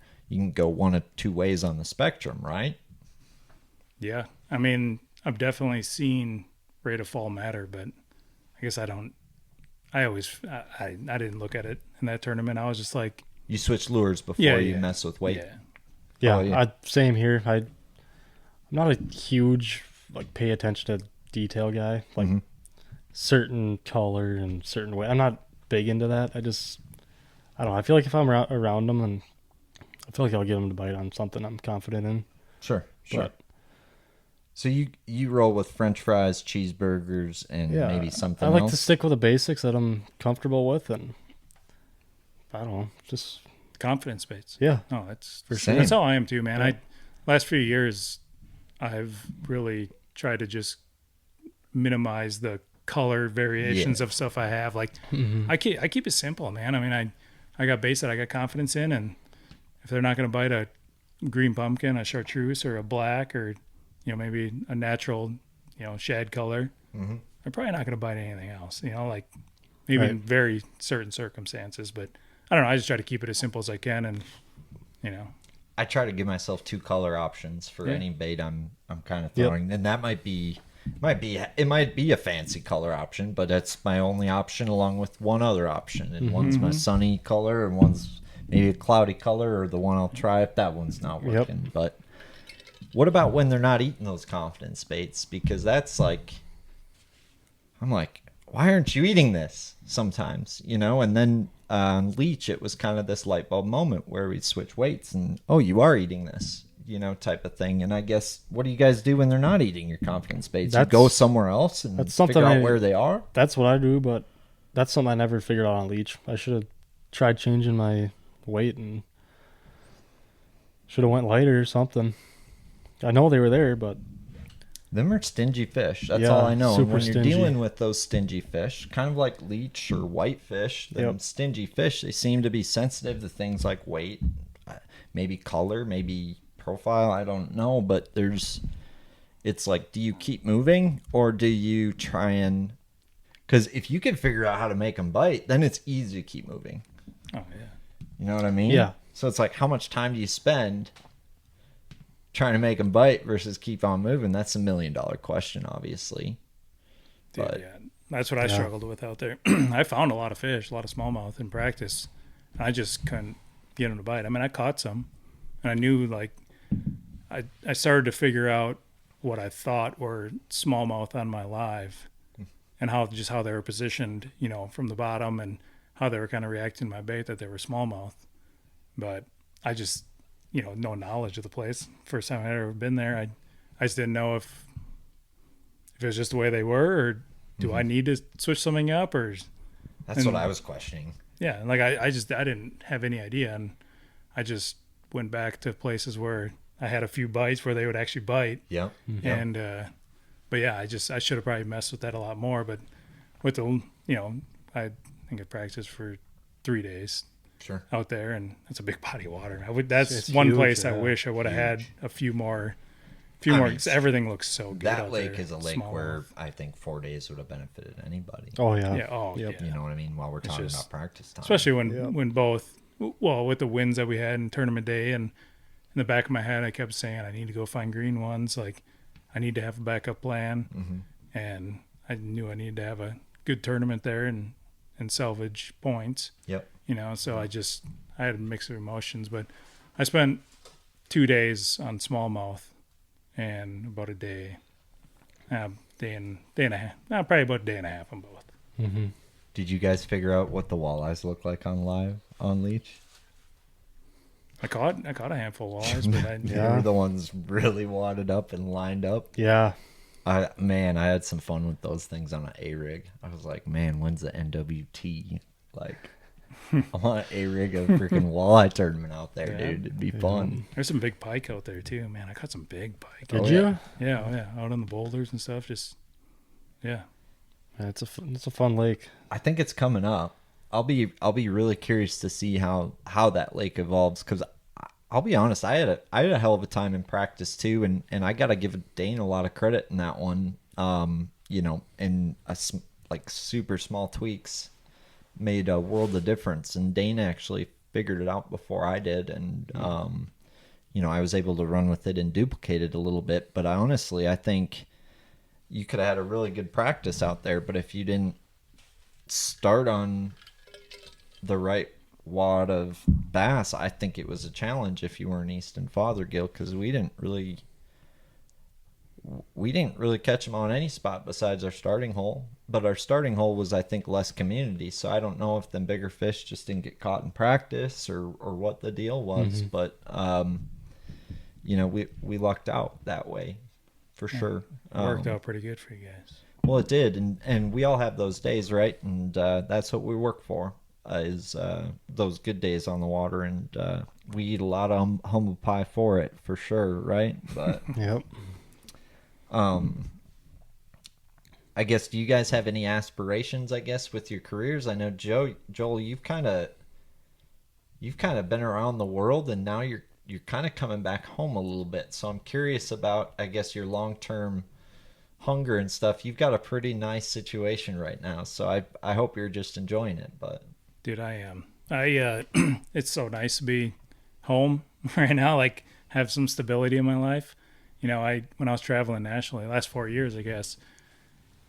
go one of two ways on the spectrum, right? Yeah. I mean, I've definitely seen rate of fall matter, but I guess I didn't look at it in that tournament. I was just like, you switch lures before you mess with weight. Yeah. Same here. I'm not a huge like pay attention to detail guy, like certain color and certain weight. I'm not big into that. I don't know. I feel like if I'm around them, and I feel like I'll get them to bite on something I'm confident in. Sure. But, so you roll with French fries, cheeseburgers, and maybe something else? I like else? to stick with the basics that I'm comfortable with, and I don't know, just confidence baits. Yeah. No, that's for sure. That's how I am too, man. Yeah. Last few years, I've really tried to just minimize the color variations of stuff I have. Like I keep it simple, man. I mean, I got baits that I got confidence in, and if they're not going to bite a green pumpkin, a chartreuse, or a black, or you know, maybe a natural, you know, shad color, they're probably not going to bite anything else. You know, like maybe in very certain circumstances, but I don't know. I just try to keep it as simple as I can, and you know, I try to give myself 2 color options for any bait I'm kind of throwing, and that might be a fancy color option, but that's my only option along with one other option, and one's my sunny color, and one's maybe a cloudy color, or the one I'll try if that one's not working. But what about when they're not eating those confidence baits? Because that's like, I'm like, why aren't you eating this sometimes, you know? And then on Leech, it was kind of this light bulb moment where we'd switch weights and, oh, you are eating this, you know, type of thing. And I guess, what do you guys do when they're not eating your confidence baits? You go somewhere else and figure out where they are? That's what I do, but that's something I never figured out on Leech. I should have tried changing my weight and should have went lighter or something. I know they were there, but them are stingy fish. That's all I know. And when you're stingy. dealing with those stingy fish, kind of like leech or whitefish, them stingy fish, they seem to be sensitive to things like weight, maybe color, maybe profile. I don't know, but it's like, do you keep moving or do you try and? Because if you can figure out how to make them bite, then it's easy to keep moving. Oh yeah. You know what I mean? Yeah. So it's like, how much time do you spend trying to make them bite versus keep on moving? That's $1 million question, obviously. Dude, but that's what I struggled with out there. I found a lot of fish, a lot of smallmouth in practice. I just couldn't get them to bite. I mean, I caught some, and I knew, like, I started to figure out what I thought were smallmouth on my live, and how they were positioned, you know, from the bottom, and how they were kind of reacting to my bait that they were smallmouth. But I just, you know, no knowledge of the place. First time I'd ever been there, I just didn't know if it was just the way they were, or do I need to switch something up, or that's what I was questioning. Yeah, like I didn't have any idea, and I just went back to places where I had a few bites where they would actually bite. Yeah. And but yeah, I should have probably messed with that a lot more. But with the, you know, I think I practiced for 3 days, Sure. out there, and it's a big body of water. That's It's one huge, place I yeah. wish I would have had a few more. I mean, 'Cause everything looks so good. That out lake there. is a lake Smallmouth. where I think 4 days would have benefited anybody. Oh yeah. Yeah. Oh, Yep. yeah. You know what I mean? While we're talking just- about practice time. Especially Yep. when both, well, with the wins that we had in tournament day, and in the back of my head, I kept saying I need to go find green ones. Like, I need to have a backup plan, Mm-hmm. and I knew I needed to have a good tournament there and salvage points. Yep. You know, so I had a mix of emotions, but I spent 2 days on smallmouth and about a day and a half, probably about a day and a half on both. Mm-hmm. Did you guys figure out what the walleyes look like on leech? I caught a handful of walleyes, but They Yeah. were the ones really wadded up and lined up. Yeah. I had some fun with those things on an A rig. I was like, man, when's the NWT? Like, I want an A rig of a freaking walleye tournament out there, Yeah. dude. It'd be fun. there's some big pike out there too, man. I caught some big pike. Did Oh, you? yeah. Yeah, out on the boulders and stuff. Just, yeah. Yeah, it's a fun lake. I think it's coming up. I'll be really curious to see how that lake evolves, because I'll be honest, I had a hell of a time in practice too, and I gotta give Dane a lot of credit in that one. You know, and like super small tweaks made a world of difference, and Dane actually figured it out before I did, and you know, I was able to run with it and duplicate it a little bit. But I think you could have had a really good practice out there, but if you didn't start on the right wad of bass, I think it was a challenge if you were in Easton Fothergill, because we didn't really catch them on any spot besides our starting hole. But our starting hole was, I think, less community, so I don't know if them bigger fish just didn't get caught in practice or what the deal was. But you know, we lucked out that way for sure. It worked out pretty good for you guys. Well, it did, and we all have those days, right? And that's what we work for, is those good days on the water, and we eat a lot of humble pie for it, for sure, right? But Yep. I guess, do you guys have any aspirations, I guess, with your careers? I know, Joel, you've kind of been around the world, and now you're kind of coming back home a little bit. So I'm curious about, I guess, your long-term hunger and stuff. You've got a pretty nice situation right now, so I hope you're just enjoying it. But Dude, I am. It's so nice to be home right now, like have some stability in my life. You know, when I was traveling nationally, the last 4 years, I guess,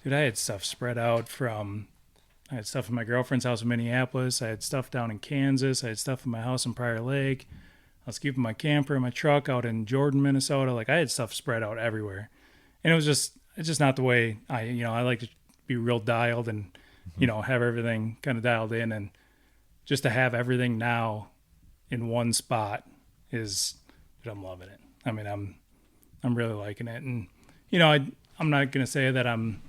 dude, I had stuff spread out I had stuff in my girlfriend's house in Minneapolis. I had stuff down in Kansas. I had stuff in my house in Prior Lake. I was keeping my camper and my truck out in Jordan, Minnesota. Like, I had stuff spread out everywhere. And it's just not the way I like to be real dialed and, you know, have everything kind of dialed in. And just to have everything now in one spot dude, I'm loving it. I mean, I'm really liking it. And, you know, I'm not going to say that I'm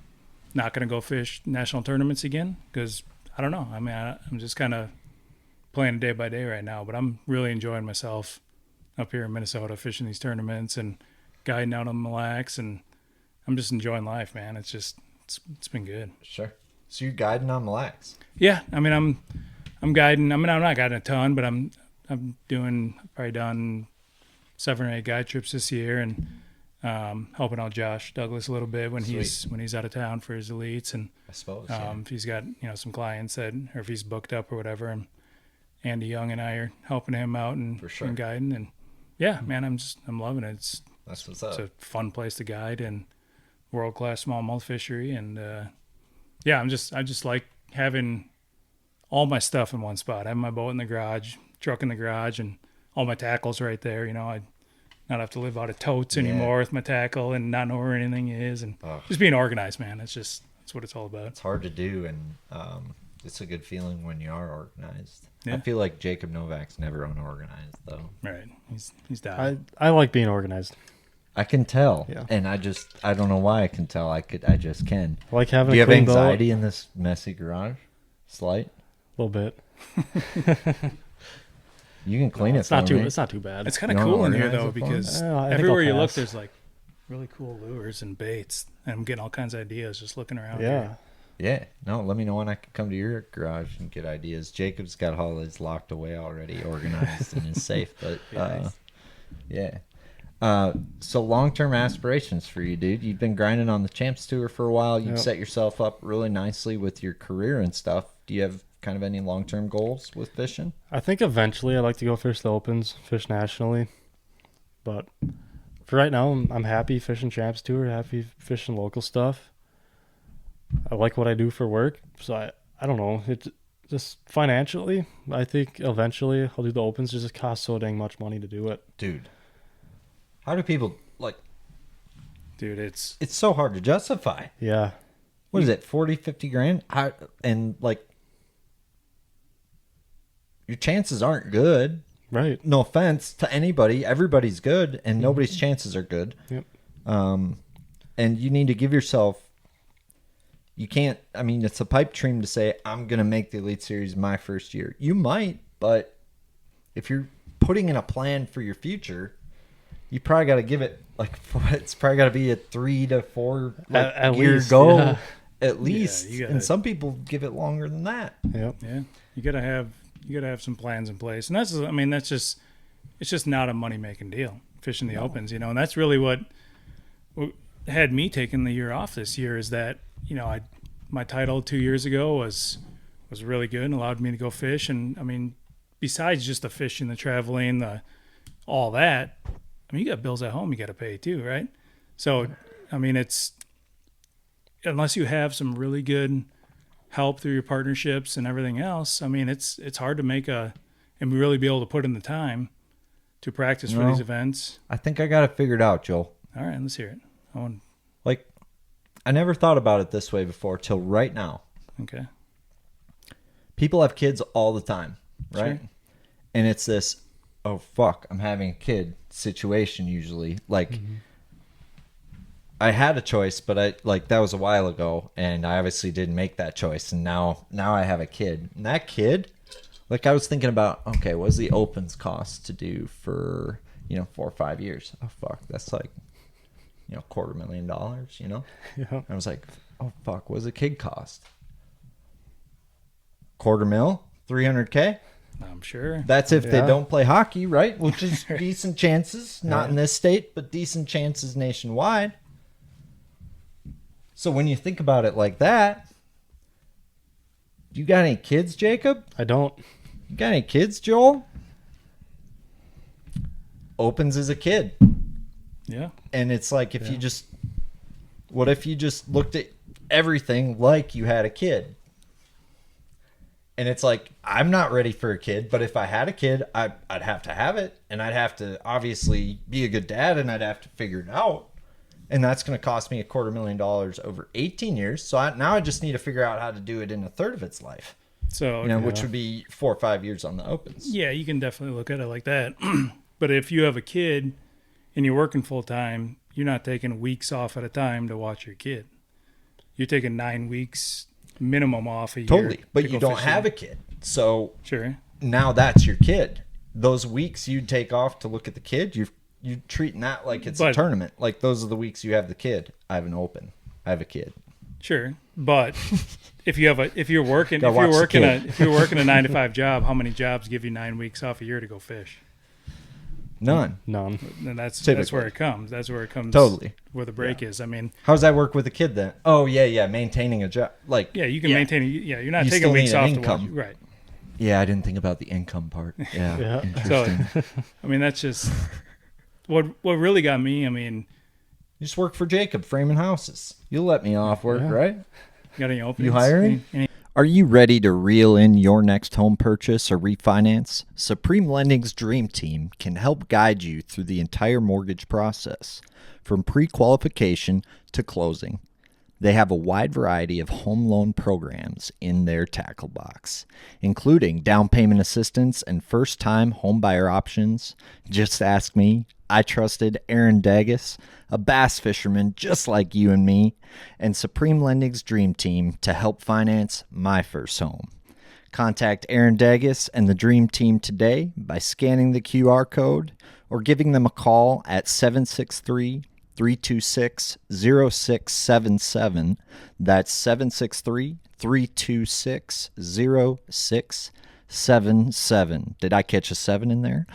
not going to go fish national tournaments again, because I don't know. I mean, I'm just kind of playing day by day right now, but I'm really enjoying myself up here in Minnesota fishing these tournaments and guiding out on Mille Lacs, and I'm just enjoying life, man. It's been good. sure. So you're guiding on Mille Lacs. Yeah, I mean, I'm guiding. I mean, I'm not guiding a ton, but I'm probably done 7 or 8 guide trips this year, and helping out Josh Douglas a little bit when he's out of town for his elites, and I suppose. if he's got some clients or if he's booked up or whatever, and Andy Young and I are helping him out and, For sure. and guiding, and yeah, man, I'm loving it. That's what's up. It's a fun place to guide and world-class smallmouth fishery, and yeah, I just like having all my stuff in one spot. I have my boat in the garage, truck in the garage, and all my tackles right there. You know, I not have to live out of totes anymore with my tackle and not know where anything is, and just being organized, man. That's what it's all about. It's hard to do, and it's a good feeling when you are organized. Yeah. I feel like Jacob Novak's never unorganized, though. Right, he's down. I like being organized. I can tell, Yeah. and I don't know why I can tell. I just can. I like having Do you a have clean boat. anxiety in this messy garage? Slight. A little bit. You can clean it. It's not for me. It's not too bad. It's kind of You cool wanna in here organize though, it for me? because I think everywhere I'll you look, pass. there's like really cool lures and baits, and I'm getting all kinds of ideas just looking around. Yeah. here. Yeah. No, let me know when I can come to your garage and get ideas. Jacob's got all his locked away already, organized and is safe. But yeah. So long-term aspirations for you, dude. You've been grinding on the Champs Tour for a while. You've set yourself up really nicely with your career and stuff. Do you have kind of any long-term goals with fishing? I think eventually I'd like to go fish the Opens, fish nationally. But for right now, I'm happy fishing Champs Tour, happy fishing local stuff. I like what I do for work. So I don't know. It just financially, I think eventually I'll do the Opens. It just costs so dang much money to do it. Dude. How do people, Dude, it's so hard to justify. Yeah. What is it, 40, 50 grand? Your chances aren't good. Right. No offense to anybody. Everybody's good, and nobody's chances are good. Yep. And you need to give yourself, you can't, it's a pipe dream to say, I'm going to make the Elite Series my first year. You might, but if you're putting in a plan for your future, you probably got to give it, it's probably got to be a 3 to 4 year goal. At least. Yeah, and some people give it longer than that. Yep. Yeah, you gotta have some plans in place, and that's just not a money making deal. Fishing the Opens, and that's really what had me taking the year off this year. Is that my title 2 years ago was really good and allowed me to go fish, and besides just the fishing, the traveling, all that, you got bills at home you got to pay too, right? So it's, unless you have some really good help through your partnerships and everything else, it's hard to make and really be able to put in the time to practice for these events. I think I got it figured out, Joel. All right, let's hear it. I never thought about it this way before till right now. Okay. People have kids all the time, right? Sure. And it's this, oh fuck, I'm having a kid situation usually. I had a choice, but that was a while ago, and I obviously didn't make that choice, and now I have a kid. And that kid, I was thinking about, okay, what does the Opens cost to do for 4 or 5 years? Oh fuck, that's $250,000, Yeah. I was like, oh fuck, what does a kid cost? $250,000, $300K. I'm sure. That's if they don't play hockey, right? Which is decent chances, not in this state, but decent chances nationwide. So when you think about it like that, you got any kids, Jacob? I don't. You got any kids, Joel? Opens as a kid. Yeah. And it's like, what if you just looked at everything like you had a kid? And it's like, I'm not ready for a kid, but if I had a kid, I'd have to have it, and I'd have to obviously be a good dad, and I'd have to figure it out. And that's going to cost me $250,000 over 18 years. So now I just need to figure out how to do it in a third of its life. So, which would be 4 or 5 years on the Opens. Yeah, you can definitely look at it like that. But if you have a kid and you're working full time, you're not taking weeks off at a time to watch your kid. You're taking 9 weeks minimum off a year. Totally. But you don't have a kid. So sure. Now that's your kid. Those weeks you take off to look at the kid, you're treating that like it's a tournament. Like, those are the weeks you have the kid. I have an Open. I have a kid. Sure. But if you're working a 9 to 5 job, how many jobs give you 9 weeks off a year to go fish? None. And that's where it comes. That's where it comes. Totally. Where the break is. How does that work with a kid then? Oh yeah, maintaining a job. You can maintain. You're not You taking still weeks need an off income. to watch. Right. Yeah, I didn't think about the income part. Yeah. Yeah. Interesting. So, that's just what really got me. You just work for Jacob framing houses. You'll let me off work, right? Got any openings? You hiring? Are you ready to reel in your next home purchase or refinance? Supreme Lending's Dream Team can help guide you through the entire mortgage process, from pre-qualification to closing. They have a wide variety of home loan programs in their tackle box, including down payment assistance and first-time homebuyer options. Just ask me. I trusted Aaron Dagas, a bass fisherman just like you and me, and Supreme Lending's Dream Team to help finance my first home. Contact Aaron Dagas and the Dream Team today by scanning the QR code or giving them a call at 763 763-326-0677. That's 763-326-0677. Did I catch a 7 in there?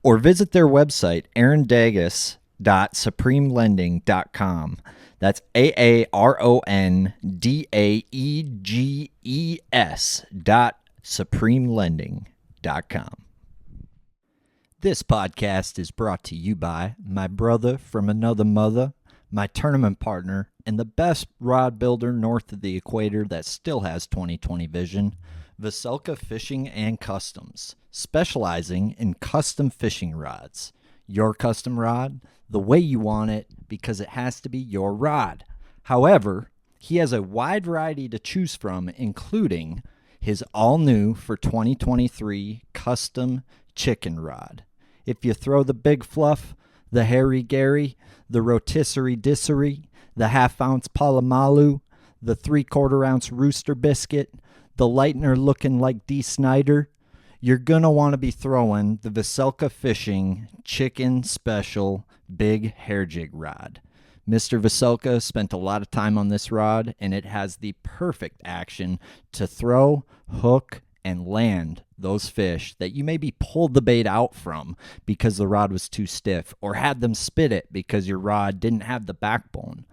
Or visit their website, aarondages.supremelending.com. That's AARONDAEGES.supremelending.com. This podcast is brought to you by my brother from another mother, my tournament partner, and the best rod builder north of the equator that still has 20/20 vision, Veselka Fishing and Customs, specializing in custom fishing rods. Your custom rod, the way you want it, because it has to be your rod. However, he has a wide variety to choose from, including his all-new for 2023 custom chicken rod. If you throw the big fluff, the hairy Gary, the rotisserie dissery, the half-ounce Palomalu, the 3/4-ounce rooster biscuit, the lightener looking like D. Snyder, you're going to want to be throwing the Veselka Fishing Chicken Special Big Hair Jig Rod. Mr. Veselka spent a lot of time on this rod, and it has the perfect action to throw, hook, and land those fish that you maybe pulled the bait out from because the rod was too stiff, or had them spit it because your rod didn't have the backbone.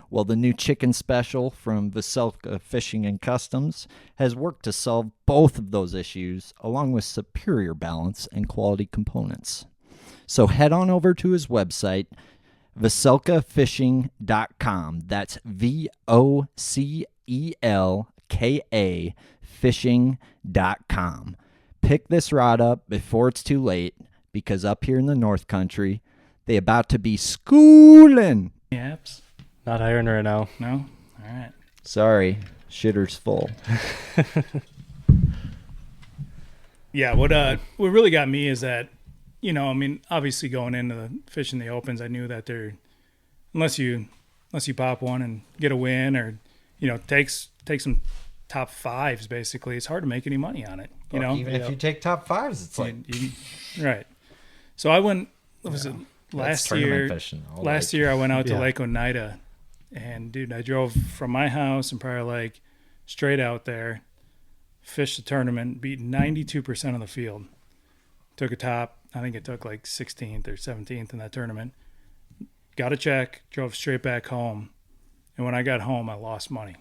Well, the new Chicken Special from Veselka Fishing and Customs has worked to solve both of those issues, along with superior balance and quality components. So head on over to his website, veselkafishing.com. That's VOCELKA fishing.com. Pick this rod up before it's too late, because up here in the North Country, they about to be schooling. Apps? Not hiring right now. No? All right. Sorry, shitter's full. Yeah, what really got me is that, you know, I mean, obviously going into the fishing the opens, I knew that unless you pop one and get a win, or, you know, take some top fives, basically, it's hard to make any money on it. You know, even if you take top fives, it's like right. So I went. What was it last year? Last year I went out to Lake Oneida, and dude, I drove from my house in Prior Lake straight out there, fished the tournament, beat 92% of the field, took a top. I think it took like 16th or 17th in that tournament. Got a check, drove straight back home, and when I got home, I lost money.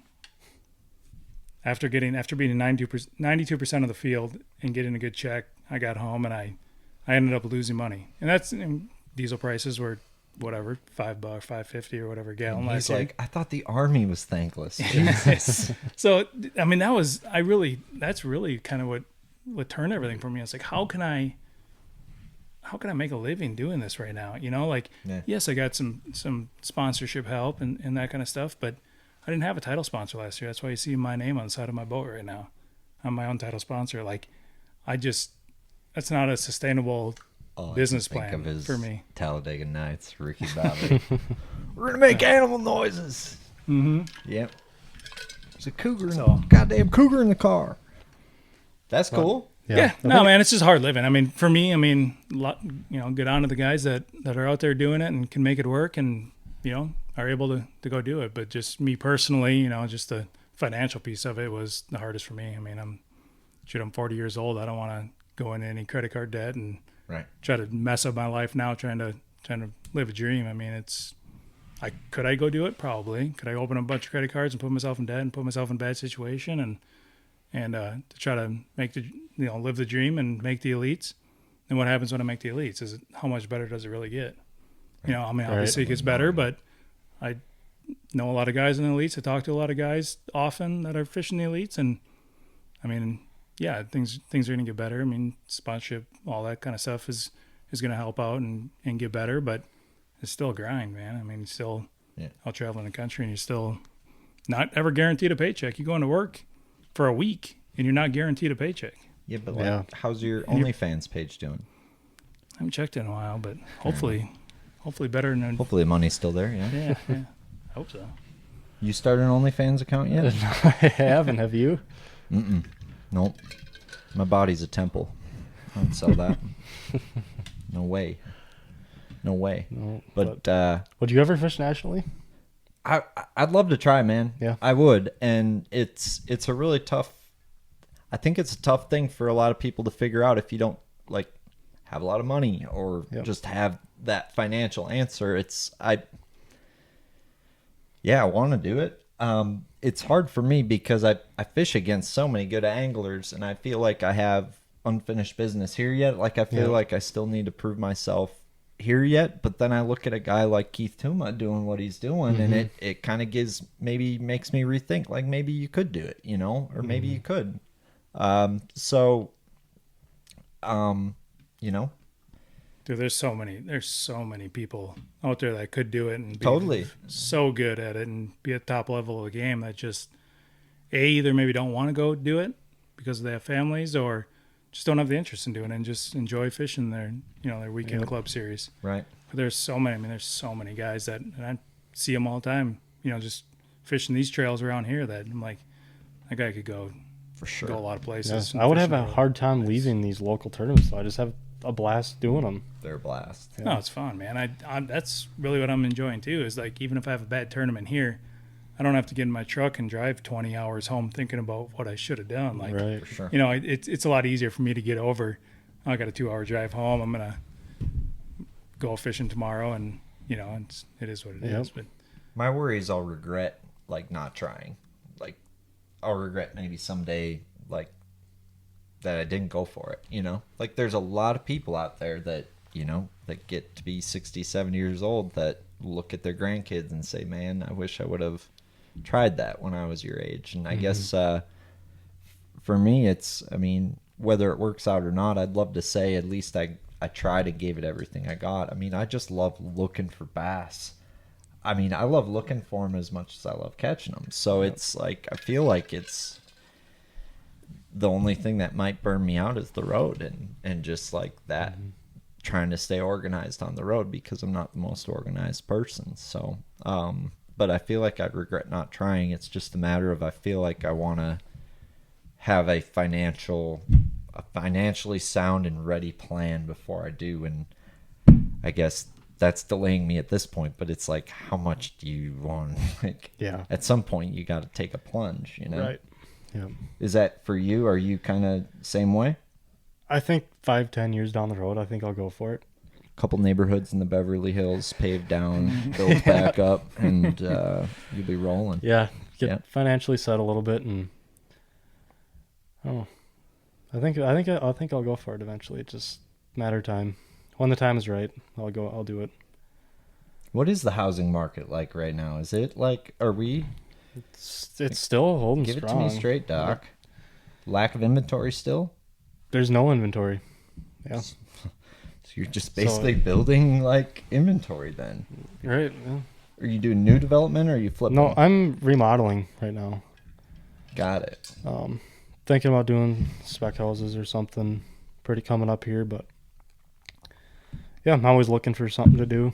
After beating 92% of the field and getting a good check, I got home and I ended up losing money. And that's, diesel prices were whatever, $5, $5.50 or whatever a gallon. And last year. I thought the Army was thankless. So I mean, that's really kind of what turned everything for me. It's like, how can I make a living doing this right now? You know, like, yes, I got some sponsorship help and that kind of stuff, but I didn't have a title sponsor last year. That's why you see my name on the side of my boat right now. I'm my own title sponsor. Like, that's not a sustainable business plan for me. Talladega Nights, Ricky Bobby. We're gonna make animal noises. Mm-hmm. Yep. There's a goddamn cougar in the car. That's cool. Yeah. No, man, it's just hard living. I mean, for me, get on to the guys that are out there doing it and can make it work, and, you know, are able to go do it. But just me personally, you know, just the financial piece of it was the hardest for me. I mean, I'm 40 years old. I don't want to go into any credit card debt and try to mess up my life now trying to live a dream. I mean, could I go do it? Probably. Could I open a bunch of credit cards and put myself in debt and put myself in a bad situation and to try to live the dream and make the elites? And what happens when I make the elites? Is it, how much better does it really get? You know, I mean, obviously it gets better, but I know a lot of guys in the elites. I talk to a lot of guys often that are fishing the elites, and I mean, yeah, things are going to get better. I mean, sponsorship, all that kind of stuff is going to help out and get better, but it's still a grind, man. I mean, still out traveling the country, and you're still not ever guaranteed a paycheck. You go into work for a week and you're not guaranteed a paycheck. Yeah, but how's your OnlyFans page doing? I haven't checked in a while, but hopefully better than. Hopefully the money's still there. Yeah. I hope so. You started an OnlyFans account yet? I haven't. Have you? Nope. My body's a temple. I don't sell that. No way. No way. No, But would you ever fish nationally? I'd love to try, man. Yeah. I would. And it's a really tough, I think it's a tough thing for a lot of people to figure out if you don't like have a lot of money or just have that financial answer. I want to do it. It's hard for me because I fish against so many good anglers, and I feel like I have unfinished business here yet. Like I feel like I still need to prove myself here yet. But then I look at a guy like Keith Tuma doing what he's doing, and it kind of makes me rethink. Like maybe you could do it, or maybe you could. Dude, there's so many people out there that could do it and be Totally so good at it and be at the top level of the game that just either maybe don't want to go do it because they have families or just don't have the interest in doing it and just enjoy fishing their weekend club series. right. But there's so many guys that, and I see them all the time, just fishing these trails around here that I'm like, that guy could go For sure. go a lot of places. I would have a hard time leaving these local tournaments, so I just have a blast doing them. They're a blast. Yeah. No, it's fun, man. I that's really what I'm enjoying too. Is like even if I have a bad tournament here, I don't have to get in my truck and drive 20 hours home thinking about what I should have done. Like, Right. For sure. It's a lot easier for me to get over. I got a 2-hour drive home. I'm gonna go fishing tomorrow, and it is what it is. But My worry is I'll regret like not trying. Like I'll regret maybe someday like that I didn't go for it, Like there's a lot of people out there that, that get to be 60, 70 years old that look at their grandkids and say, "Man, I wish I would have tried that when I was your age." And I guess for me whether it works out or not, I'd love to say at least I tried and gave it everything I got. I just love looking for bass. I love looking for them as much as I love catching them. So it's like, I feel like it's the only thing that might burn me out is the road and just like that, trying to stay organized on the road because I'm not the most organized person. So, but I feel like I'd regret not trying. It's just a matter of, I feel like I want to have a financially sound and ready plan before I do. And I guess that's delaying me at this point, but it's like, how much do you want? Like, at some point you got to take a plunge, Right. Yeah. Is that for you? Are you kind of same way? I think 5-10 years down the road, I think I'll go for it. Couple neighborhoods in the Beverly Hills paved down, built back up, and you'll be rolling. Yeah. Get financially set a little bit, and I think I'll go for it eventually. It's just a matter of time. When the time is right, I'll do it. What is the housing market like right now? Is it like, It's still holding give strong. it to me straight, Doc. Lack of inventory still? There's no inventory. Yeah. So you're just basically building like inventory then. Right. Yeah. Are you doing new development or are you flipping? No, I'm remodeling right now. Got it. Thinking about doing spec houses or something pretty coming up here, but yeah, I'm always looking for something to do.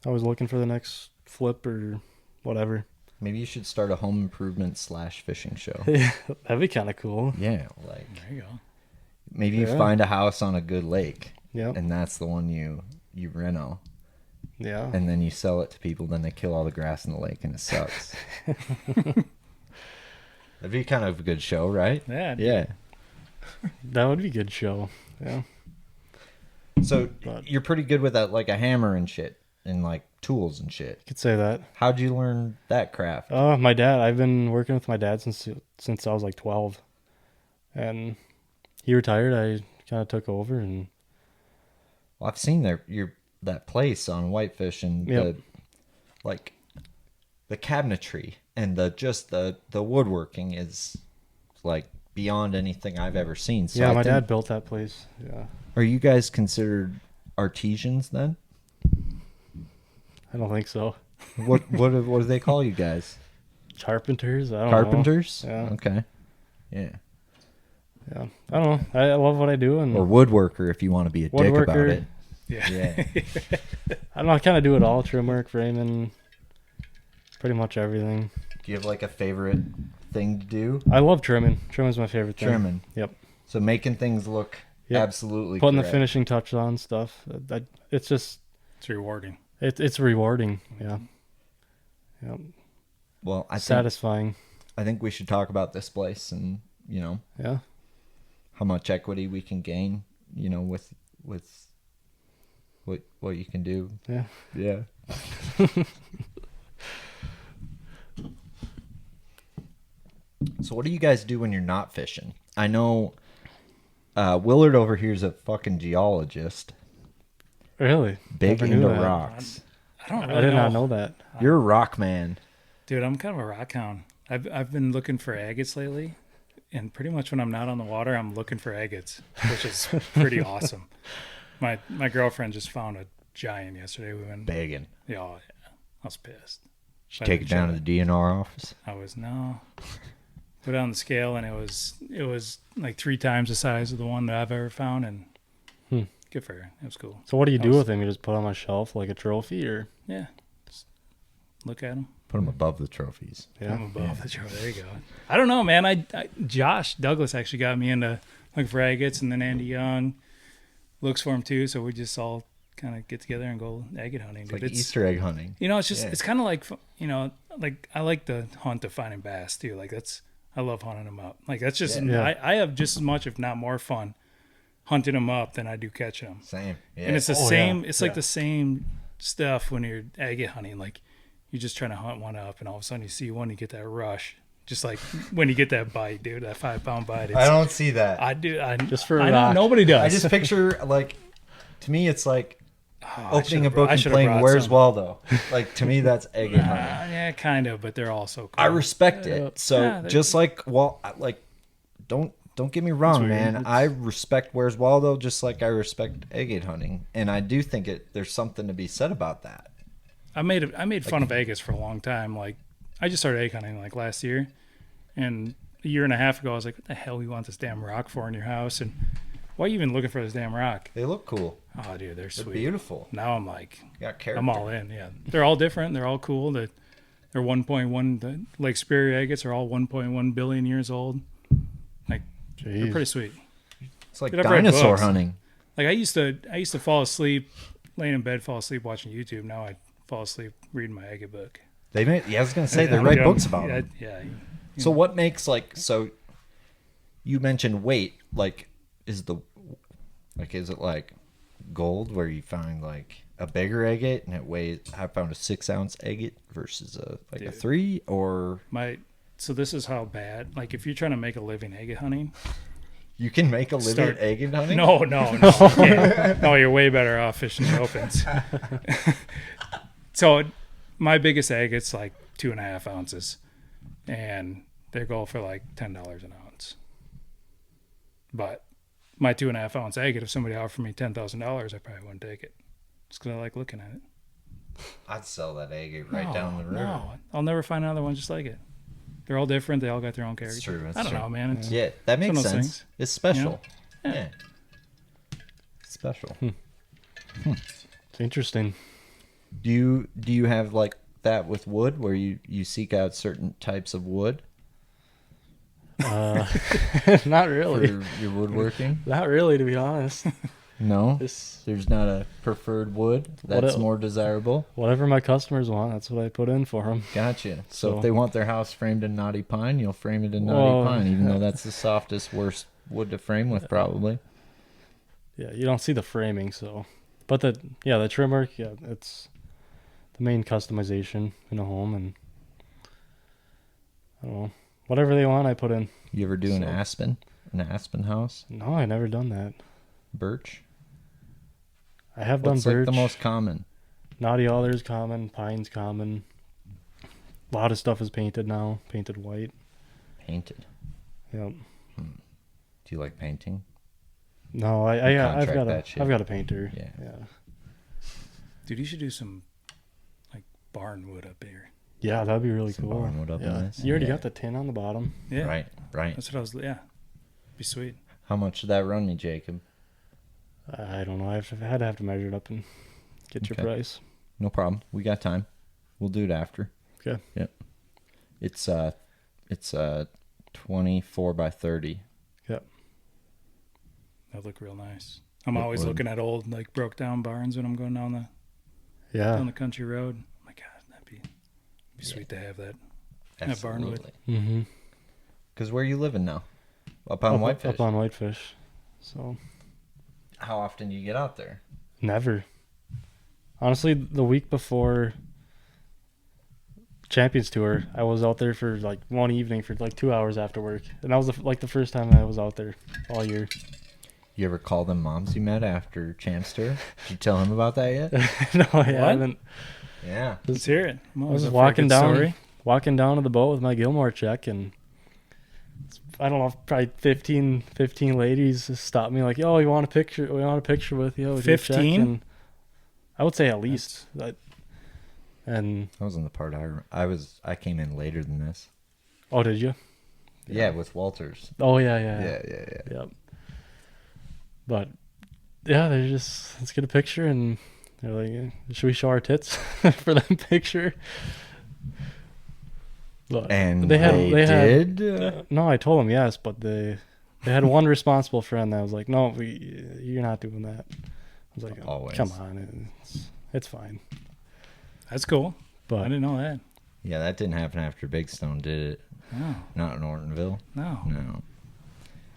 Always looking for the next flip or whatever. Maybe you should start a home improvement / fishing show. That'd be kind of cool. Yeah, like there you go. maybe you find a house on a good lake. Yeah. And that's the one you reno. Yeah. And then you sell it to people, then they kill all the grass in the lake and it sucks. That'd be kind of a good show, right? Yeah. Yeah. That would be a good show. Yeah. So But- you're pretty good with that, like a hammer and shit and like tools and shit. Could say that. How'd you learn that craft? My dad. I've been working with my dad since I was like 12, and he retired. I kind of took over, and Well, I've seen that place on Whitefish and Yep. the cabinetry and the woodworking is like beyond anything I've ever seen. So yeah, I my think- dad built that place. Yeah. Are you guys considered artisans then? I don't think so. What do they call you guys? Carpenters. I don't Carpenters? know. Yeah. Okay. Yeah. Yeah. I don't know. I love what I do, and Or woodworker if you want to be a dick about Woodworker. it. Yeah. Yeah. I don't know. I kind of do it all: trim work, framing, pretty much everything. Do you have like a favorite thing to do? I love trimming. Trimming's my favorite thing. Trimming. Yep. So making things look Yep. absolutely Putting the correct. finishing touch on stuff. It's just It's rewarding. It's rewarding. Yeah. Yep. Well, Satisfying. I think we should talk about this place and, Yeah. how much equity we can gain, with what you can do. Yeah. Yeah. So what do you guys do when you're not fishing? I know Willard over here is a fucking geologist. Really? Big Never knew into that. rocks. I don't I really did not know that. You're a rock man. Dude, I'm kind of a rock hound. I've been looking for agates lately, and pretty much when I'm not on the water, I'm looking for agates, which is pretty awesome. My girlfriend just found a giant yesterday. We went Begging. Yeah, oh, yeah. I was pissed. Take it down to the DNR office. I was put it on the scale, and it was like 3 times the size of the one that I've ever found, and good for her. It was cool. So what do you do with him? You just put him on a shelf like a trophy, or? Yeah, just look at him. Put them above the trophies. Yeah. I'm above the trophy. There you go. I don't know, man. I Josh Douglas actually got me into looking for agates, and then Andy Young looks for them too. So we just all kind of get together and go agate hunting. It's like Easter egg hunting. It's just it's kind of like like I like the hunt of finding bass too. Like I love hunting them up. Like that's just I have just as much, if not more, fun hunting them up than I do catching them. Same. Yeah. And it's the same. Yeah. It's like the same stuff when you're agate hunting. Like you're just trying to hunt one up, and all of a sudden you see one, you get that rush. Just like when you get that bite, dude, that 5-pound bite. I don't see that. I do. Just for a I know rock. nobody does. I just picture, like, to me, it's like opening a should've- book I and should've playing brought Where's some. Waldo. Like, to me, that's agate hunting. Yeah, kind of, but they're all so cool. I respect it. So Yeah, they're- just like, don't get me wrong, man. I respect Where's Waldo just like I respect agate hunting, and I do think there's something to be said about that. I made fun of agates for a long time. Like I just started egg hunting like last year, and a year and a half ago I was like, "What the hell you want this damn rock for in your house?" And why are you even looking for this damn rock? They look cool. Oh, dude, they're They're sweet. beautiful. Now I'm like, Got character. I'm all in. Yeah, they're all different. They're all cool. They're 1.1. The Lake Superior agates are all 1.1 billion years old. Like they're Jeez. pretty sweet. It's like Dude, I've read dinosaur books. hunting. Like I used to fall asleep, laying in bed, fall asleep watching YouTube. Now I fall asleep reading my agate book. I was gonna say they write books about them. Yeah. So what makes so you mentioned weight, is it like gold where you find like a bigger agate and it weighs, I found a 6-ounce agate versus a Dude. 3, or So this is how bad, like if you're trying to make a living agate hunting. you can make a living Start- agate hunting? No, you can't. No, you're way better off fishing the opens. So my biggest agate's like 2.5 ounces, and they go for like $10 an ounce. But my 2.5 ounce agate, if somebody offered me $10,000, I probably wouldn't take it. Just because I like looking at it. I'd sell that agate down the river. No, I'll never find another one just like it. They're all different. They all got their own character. That's true. That's I don't true. know, man. It's, Yeah, that makes one of those sense. things. It's special. Yeah. Yeah. It's special. It's interesting. Do you have like that with wood where you seek out certain types of wood Not for really. your woodworking? Not really, to be honest. No, This there's not a preferred wood that's more desirable. whatever my customers want, that's what I put in for them. Gotcha. So So- if they want their house framed in knotty pine, you'll frame it in knotty Well, pine, even though that's the softest, worst wood to frame with, probably. Yeah, you don't see the framing, so. But the trim work, it's the main customization in a home, and I don't know, whatever they want, I put in. You ever do an So- aspen house? No, I never done that. Birch? I have What's done birch. like the most common? Knotty alder's common, pine's common. A lot of stuff is painted now, painted white. Painted. Yep. Do you like painting? No, I've contract got that shit. I've got a painter. Yeah. dude, you should do some like barn wood up here. Yeah, that'd be really Some cool. barnwood up in Yeah. this. You already Yeah. got the tin on the bottom. Yeah, Right. That's what I was. Yeah, be sweet. How much did that run you, Jacob? I don't know. I had to measure it up and get your Okay. price. No problem. We got time. We'll do it after. Okay. Yep. It's 24 by 30. That look real nice. I'm It always would. looking at old like broke down barns when I'm going down the Yeah. down the country road. Oh my God, that'd be sweet to have that. At Barnwood. Mm-hmm. Because where are you living now? Up on Whitefish? Up on Whitefish. So. How often do you get out there? Never. Honestly, the week before Champions Tour, I was out there for like one evening for like 2 hours after work. And that was the first time I was out there all year. You ever call them moms you met after Champs Tour? Did you tell him about that yet? No, I haven't. Yeah. Let's hear it. I was walking down to the boat with my Gilmore check, and I don't know, probably 15 ladies just stopped me like, "Yo, we want a picture with you." With 15? I would say at least. And That wasn't the part I came in later than this. oh, did you? Yeah, with Walters. Oh yeah. Yep. But yeah, they just, let's get a picture, and they're like, should we show our tits for that picture? But And they did? had no, I told them yes, but they had one responsible friend that was like, no, you're not doing that. I was like, oh, Always. come on, it's fine. That's cool. I But didn't know that. Yeah, that didn't happen after Big Stone, did it? No. Not in Ortonville. No.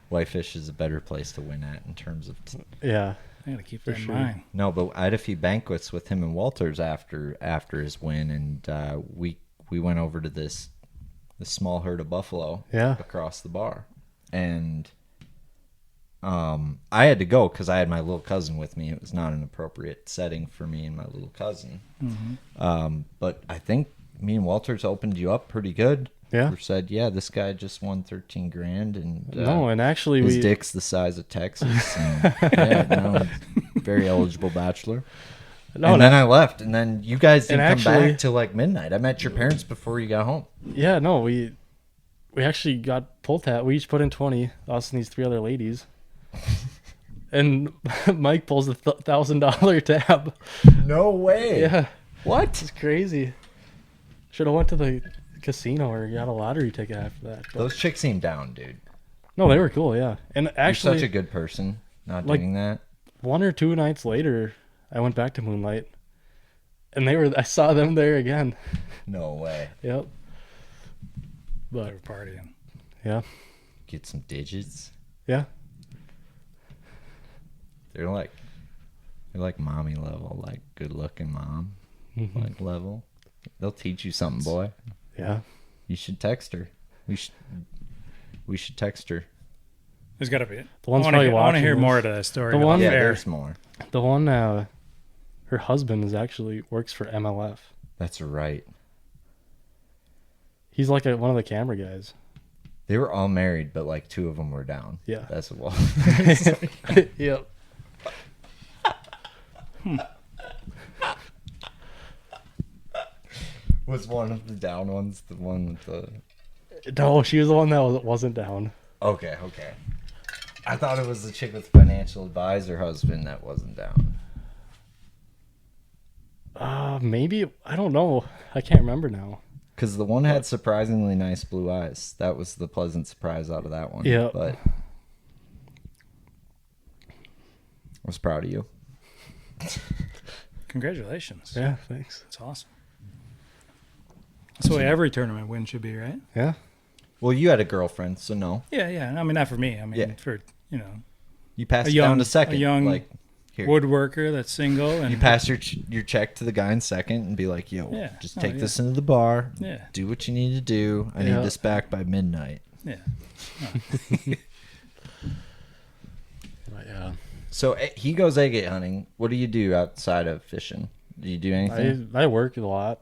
Whitefish is a better place to win at in terms of... yeah, I got to keep For that in sure. mind. No, but I had a few banquets with him and Walters after his win, and we went over to the small herd of buffalo across the bar, and I had to go because I had my little cousin with me. It was not an appropriate setting for me and my little cousin. Mm-hmm. But I think me and Walters opened you up pretty good. yeah. We said, yeah, this guy just won $13,000, and No, and actually his dick's the size of Texas. And, yeah, no, very eligible bachelor. And then I left, and then you guys didn't And come actually- back till like midnight. I met your parents before you got home. Yeah, no, we actually got pull tab. We each put in 20, us and these 3 other ladies. And Mike pulls the $1,000 tab. No way. Yeah, What? it's crazy. Should have went to the casino or got a lottery ticket after that. But Those chicks seem down, dude. no, they were cool, yeah. And You're actually, such a good person not like- doing that. 1 or 2 nights later, I went back to Moonlight, and I saw them there again. No way. Yep. They But were partying. yeah, Get some digits. yeah, They're like mommy level, like good looking mom Mhm. like level. They'll teach you something, boy. yeah. You should text her. We should text her. There's got to be it. The one's I probably want to hear watching more this. to that story. The one- Yeah, Fair. there's more. The one, her husband works for MLF. That's right. He's like one of the camera guys. They were all married, but like 2 of them were down. Yeah. That's what. Yep. Was one of the down ones the one with the? No, she was the one that wasn't down. Okay. I thought it was the chick with financial advisor husband that wasn't down. Maybe, I don't know. I can't remember now. Because the one had surprisingly nice blue eyes. That was the pleasant surprise out of that one. Yeah. But I was proud of you. Congratulations. Yeah, thanks. That's awesome. That's the way every tournament win should be, right? Yeah. Well, you had a girlfriend, so no. Yeah. I mean, not for me. I mean, Yeah. for, You passed A it young- down to second. a young- like, here. woodworker that's single. And You pass your check to the guy in second and be like, yo, Yeah. just Oh, take yeah. this into the bar. Yeah. Do what you need to do. I Yeah. need this back by midnight. Yeah. But yeah. So he goes egg hunting. What do you do outside of fishing? Do you do anything? I work a lot.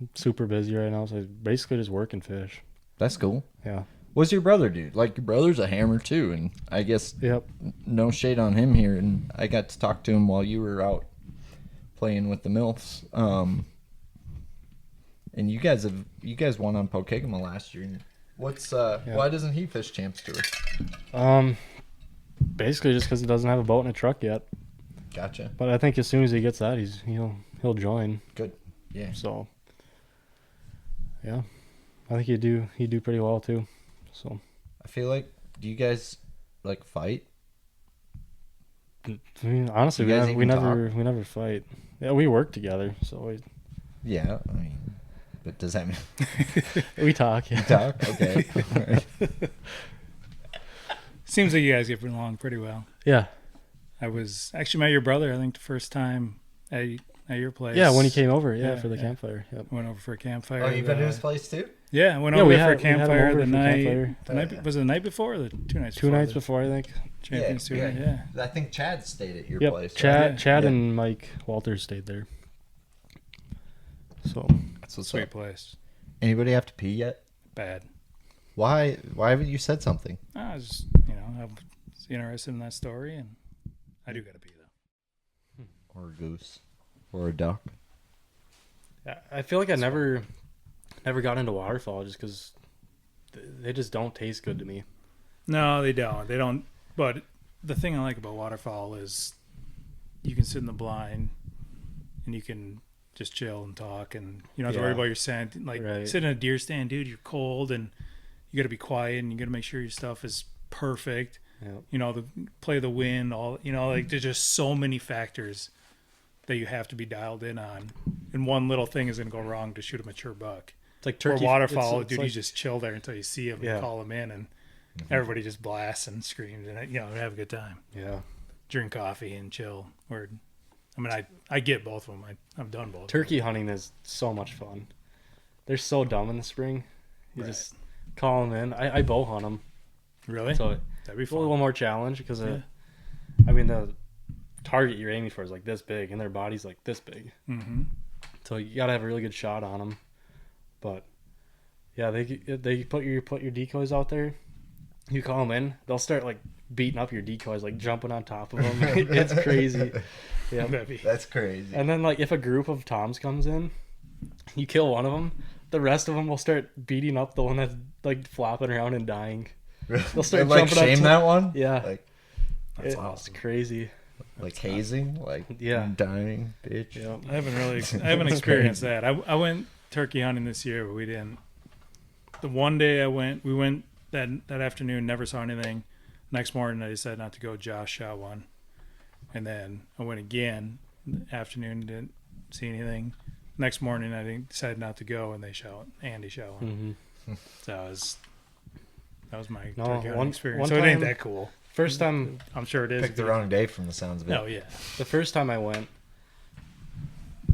I'm super busy right now, so I basically just work and fish. That's cool. Yeah. What's your brother do? Like, your brother's a hammer too, and I guess Yep. no shade on him here. And I got to talk to him while you were out playing with the MILFs. And you guys won on Pokegama last year. And why doesn't he fish Champs Tour? Basically just because he doesn't have a boat and a truck yet. Gotcha. But I think as soon as he gets that, he'll join. Good. Yeah. So yeah, I think he'd do pretty well too. So I feel like, do you guys like fight? I mean, honestly, You guys we even never fight. Yeah, we work together, so Yeah, I mean, but does that mean we talk. Yeah. you talk? Okay. Seems like you guys get along pretty well. Yeah. I was actually met your brother, I think, the first time at your place. Yeah, when he came over, Yeah, for the yeah. campfire. Yep. Went over for a campfire. Oh, you've been to his place too? Yeah, I went Yeah, over we there for a had him campfire over the for night. campfire. The night was it the night before or the 2 nights Two before? nights before, I think. Champions Tour, yeah. I think Chad stayed at your Yep. place. Chad, right? Chad Yeah. and Mike Walters stayed there. So That's what's Sweet up. place. Anybody have to pee yet? Bad. Why haven't you said something? I was just, I was interested in that story, and I do got to pee, though. Or a goose? Or a duck? I feel like I never got into waterfall just because they just don't taste good to me. No, they don't. They don't. But the thing I like about waterfall is you can sit in the blind and you can just chill and talk, and you don't have to worry Yeah. about your scent. Like Right. sit in a deer stand, dude, you're cold and you got to be quiet and you got to make sure your stuff is perfect. Yep. Play the wind, like there's just so many factors that you have to be dialed in on. And one little thing is going to go wrong to shoot a mature buck. It's like Or turkey waterfall, it's dude, like, you just chill there until you see him Yeah. and call him in, and everybody just blasts and screams and have a good time. yeah. Drink coffee and chill. I get both of them. I've done both. Turkey hunting is so much fun. They're so dumb in the spring. You Right. just call them in. I bow hunt them, Really? so That'd be it's a fun. little more challenge because Yeah. the target you're aiming for is like this big and their body's like this big. Mm-hmm. So you gotta have a really good shot on them. But yeah, they put your decoys out there. You call them in, they'll start like beating up your decoys, like jumping on top of them. It's crazy. Yeah. That's crazy. And then like if a group of toms comes in, you kill one of them, the rest of them will start beating up the one that's like flopping around and dying. They'll start And, like jumping on shame top. that one? Yeah. Like That's It's awesome. crazy. like hazing? Like Yeah. dying, bitch. Yeah. I haven't experienced that. I went turkey hunting this year, but we didn't. The one day we went that afternoon, never saw anything. Next morning, I decided not to go. Josh shot one. And then I went again, afternoon, didn't see anything. Next morning, I decided not to go, and Andy shot one. Mm-hmm. So that was my No, turkey hunting one experience. So it ain't time- that cool. First time I'm sure it is. Picked the wrong day from the sounds of it. No, yeah. The first time I went,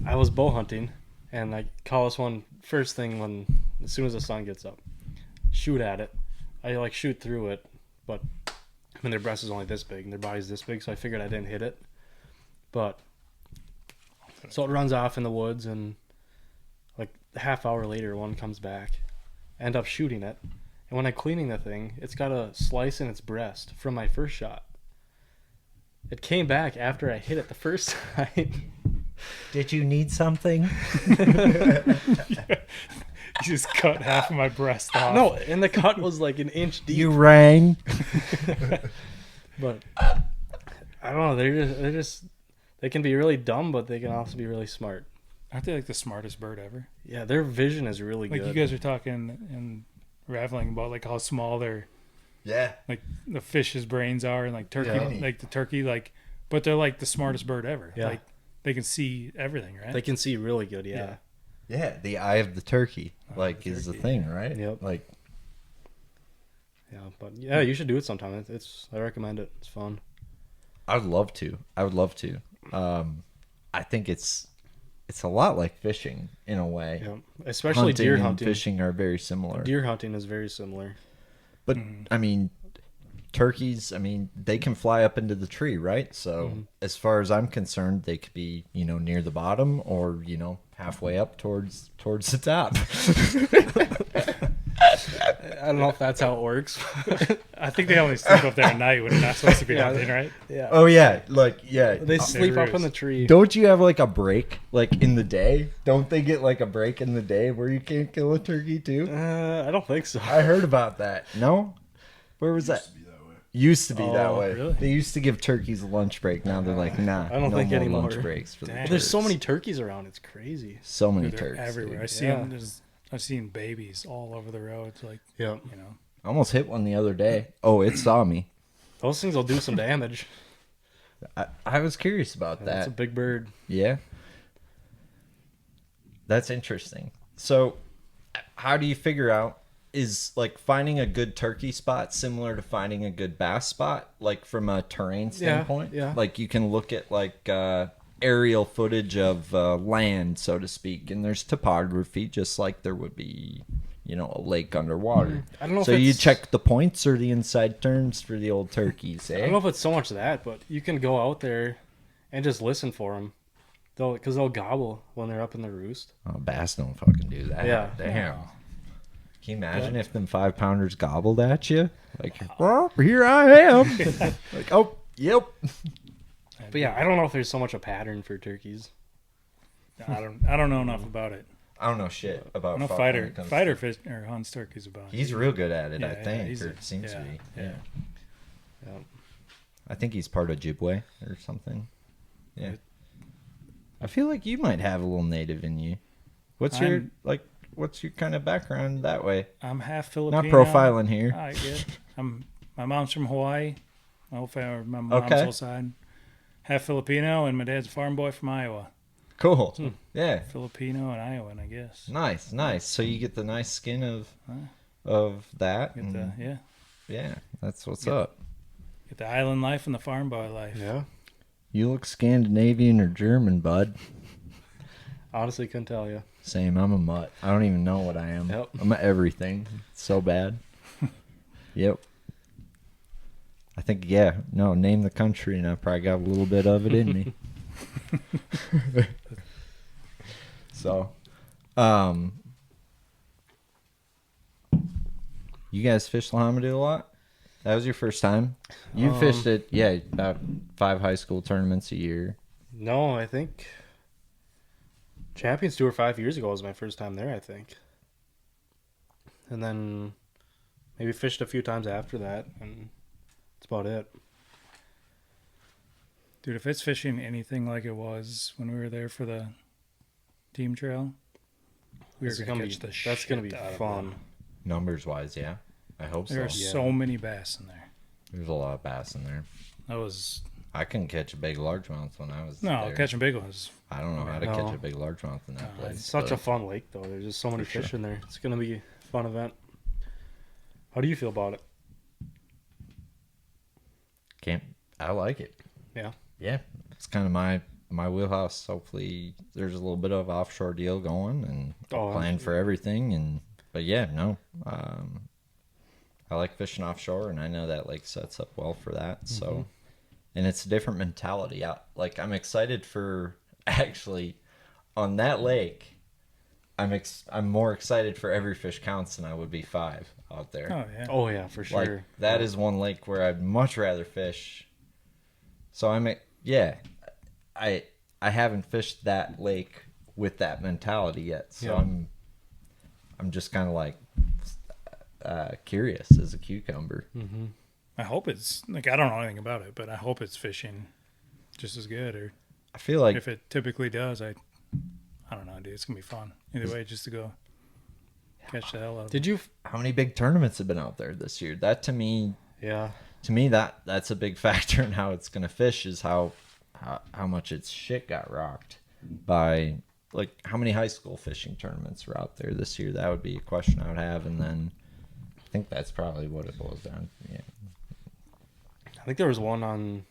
I was bow hunting, and I call this one first thing as soon as the sun gets up, shoot at it. I like shoot through it, but their breast is only this big and their body's this big, so I figured I didn't hit it. But so it runs off in the woods, and like a half hour later, one comes back. I end up shooting it, and when I'm cleaning the thing, it's got a slice in its breast from my first shot. It came back after I hit it the first time. Did you need something? You just cut half of my breast off. No, and the cut was like an inch deep. You rang. But I don't know. They can be really dumb, but they can also be really smart. Aren't they like the smartest bird ever? Yeah, their vision is really Like good. you guys are talking and rattling about like how small their Yeah. like the fish's brains are, and like turkey, Yeah. like the turkey, like, but they're like the smartest bird ever. Yeah. Like they can see everything, right? They can see really good. Yeah. Yeah, the eye of the turkey, Eye of like, the is the turkey. thing, right? Yep. Like, Yeah, but yeah, you should do it sometime. I recommend it. It's fun. I would love to. I think it's a lot like fishing in a way. Yeah, especially deer and hunting. fishing are very similar. Deer hunting is very similar. But I mean, turkeys, I mean, they can fly up into the tree, right? So as far as I'm concerned, they could be, near the bottom or, halfway up towards the top. I don't know if that's how it works. I think they only sleep up there at night when they're not supposed to be Yeah. hunting, right? Yeah. Oh yeah, yeah. They sleep there up in is. the tree. Don't you have like a break like in the day? Don't they get like a break in the day where you can't kill a turkey too? I don't think so. I heard about that. No? Where was that? Used to be that Oh, way. really? They used to give turkeys a lunch break. Now they're like, nah. I don't no think more anymore. lunch breaks for the Dang. There's so turks. many turkeys around. It's crazy. So many Dude, they're turks. everywhere. dude. I see Yeah. them. I've seen babies all over the roads. Like, Yeah. I almost hit one the other day. Oh, it saw me. Those things will do some damage. I was curious about That's that. a big bird. Yeah. That's interesting. So, how do you figure out, is like finding a good turkey spot similar to finding a good bass spot, like from a terrain standpoint? yeah. Like you can look at like aerial footage of land, so to speak, and there's topography just like there would be, you know, a lake underwater. I don't know if So you it's- check the points or the inside turns for the old turkeys, eh? I don't know if it's so much that, but you can go out there and just listen for them. Because they'll gobble when they're up in the roost. Oh, bass don't fucking do that. Yeah. Damn. Can you imagine if them 5-pounders gobbled at you? Like, well, here I am. Like, oh, yep. But yeah, I don't know if there's so much a pattern for turkeys. I don't know enough about it. I don't know shit about I know fuck fighter when it comes fighter to- fish or hunts turkeys about it. He's real good at it, Yeah, I yeah, think. he's Or a- it seems to yeah, be. yeah. Yeah. I think he's part of Ojibwe or something. Yeah. I feel like you might have a little native in you. What's your kind of background that way? I'm half Filipino. Not profiling here. I get. My mom's from Hawaii. My mom's Okay. whole side. Half Filipino, and my dad's a farm boy from Iowa. Cool. Yeah. Filipino and Iowan, I guess. Nice. So you get the nice skin of that. Get and- the yeah, that's what's up. get the island life and the farm boy life. Yeah. You look Scandinavian or German, bud. Honestly, couldn't tell you. Same. I'm a mutt. I don't even know what I am. Yep. I'm a everything. It's so bad. Yep. I think, name the country, and I probably got a little bit of it in me. So, you guys fish Lahamadu a lot? That was your first time? You fished it, about 5 high school tournaments a year. No, I think Champions Tour 5 years ago was my first time there, I think. And then maybe fished a few times after that, and that's about it. Dude, if it's fishing anything like it was when we were there for the team trail, we're That's gonna gonna catch be- the that's gonna be shit out of fun. them. Numbers-wise, yeah. I hope so. There are so many bass in there. There's a lot of bass in there. That was I couldn't catch a big largemouth when I was no there. catching big ones. I don't know how to No. catch a big largemouth in that place. It's such but a fun lake, though. There's just so many For fish sure. in there. It's going to be a fun event. How do you feel about it? I like it. Yeah. Yeah, it's kind of my wheelhouse. Hopefully, there's a little bit of offshore deal going, and Oh, plan for everything. But yeah, no, I like fishing offshore, and I know that lake sets up well for that. So, and it's a different mentality. Like I'm excited for actually on that lake. I'm more excited for every fish counts than I would be 5 out there. Oh yeah. Oh, yeah, for sure. Like that is one lake where I'd much rather fish. So I haven't fished that lake with that mentality yet. So Yeah. I'm just kind of like curious as a cucumber. Mm-hmm. I hope it's like I don't know anything about it, but I hope it's fishing just as good. Or I feel like if it typically does, I don't know, dude. It's gonna be fun either way. Just to go catch the hell out of Did you? how many big tournaments have been out there this year? That to me Yeah. that's a big factor in how it's gonna fish is how much its shit got rocked by like how many high school fishing tournaments were out there this year. That would be a question I would have, and then I think that's probably what it boils down to. Yeah. I think there was one on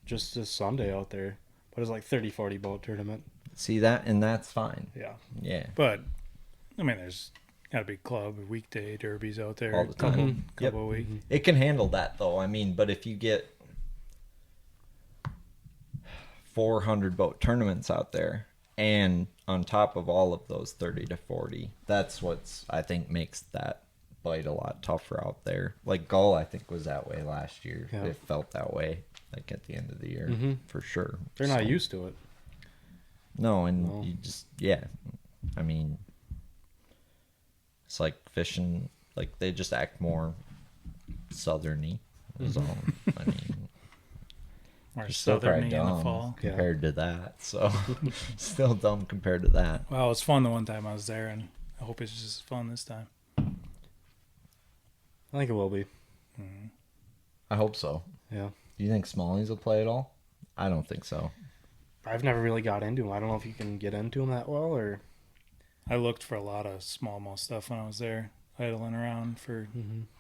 just this Sunday out there, but it was like 30-40 boat tournament. See that, and that's fine. Yeah. Yeah. But I mean, there's got to be club weekday derbies out there All the time. couple Yep. a week. It can handle that though. I mean, but if you get 400 boat tournaments out there, and on top of all of those 30 to 40, that's what's I think makes that bite a lot tougher out there. Like Gull, I think was that way last year. Yeah. It felt that way, like at the end of the year, Mhm. for sure. They're not So- used to it. No, and No. you just I mean, it's like fishing. Like they just act more southerny. Is all. I mean. Or You're still probably southerny in the dumb fall. compared to that. So still dumb compared to that. Well, it was fun the one time I was there, and I hope it's just as fun this time. I think it will be. I hope so. Yeah. Do you think Smallies will play at all? I don't think so. I've never really got into them. I don't know if you can get into them that well, or I looked for a lot of smallmouth stuff when I was there, idling around for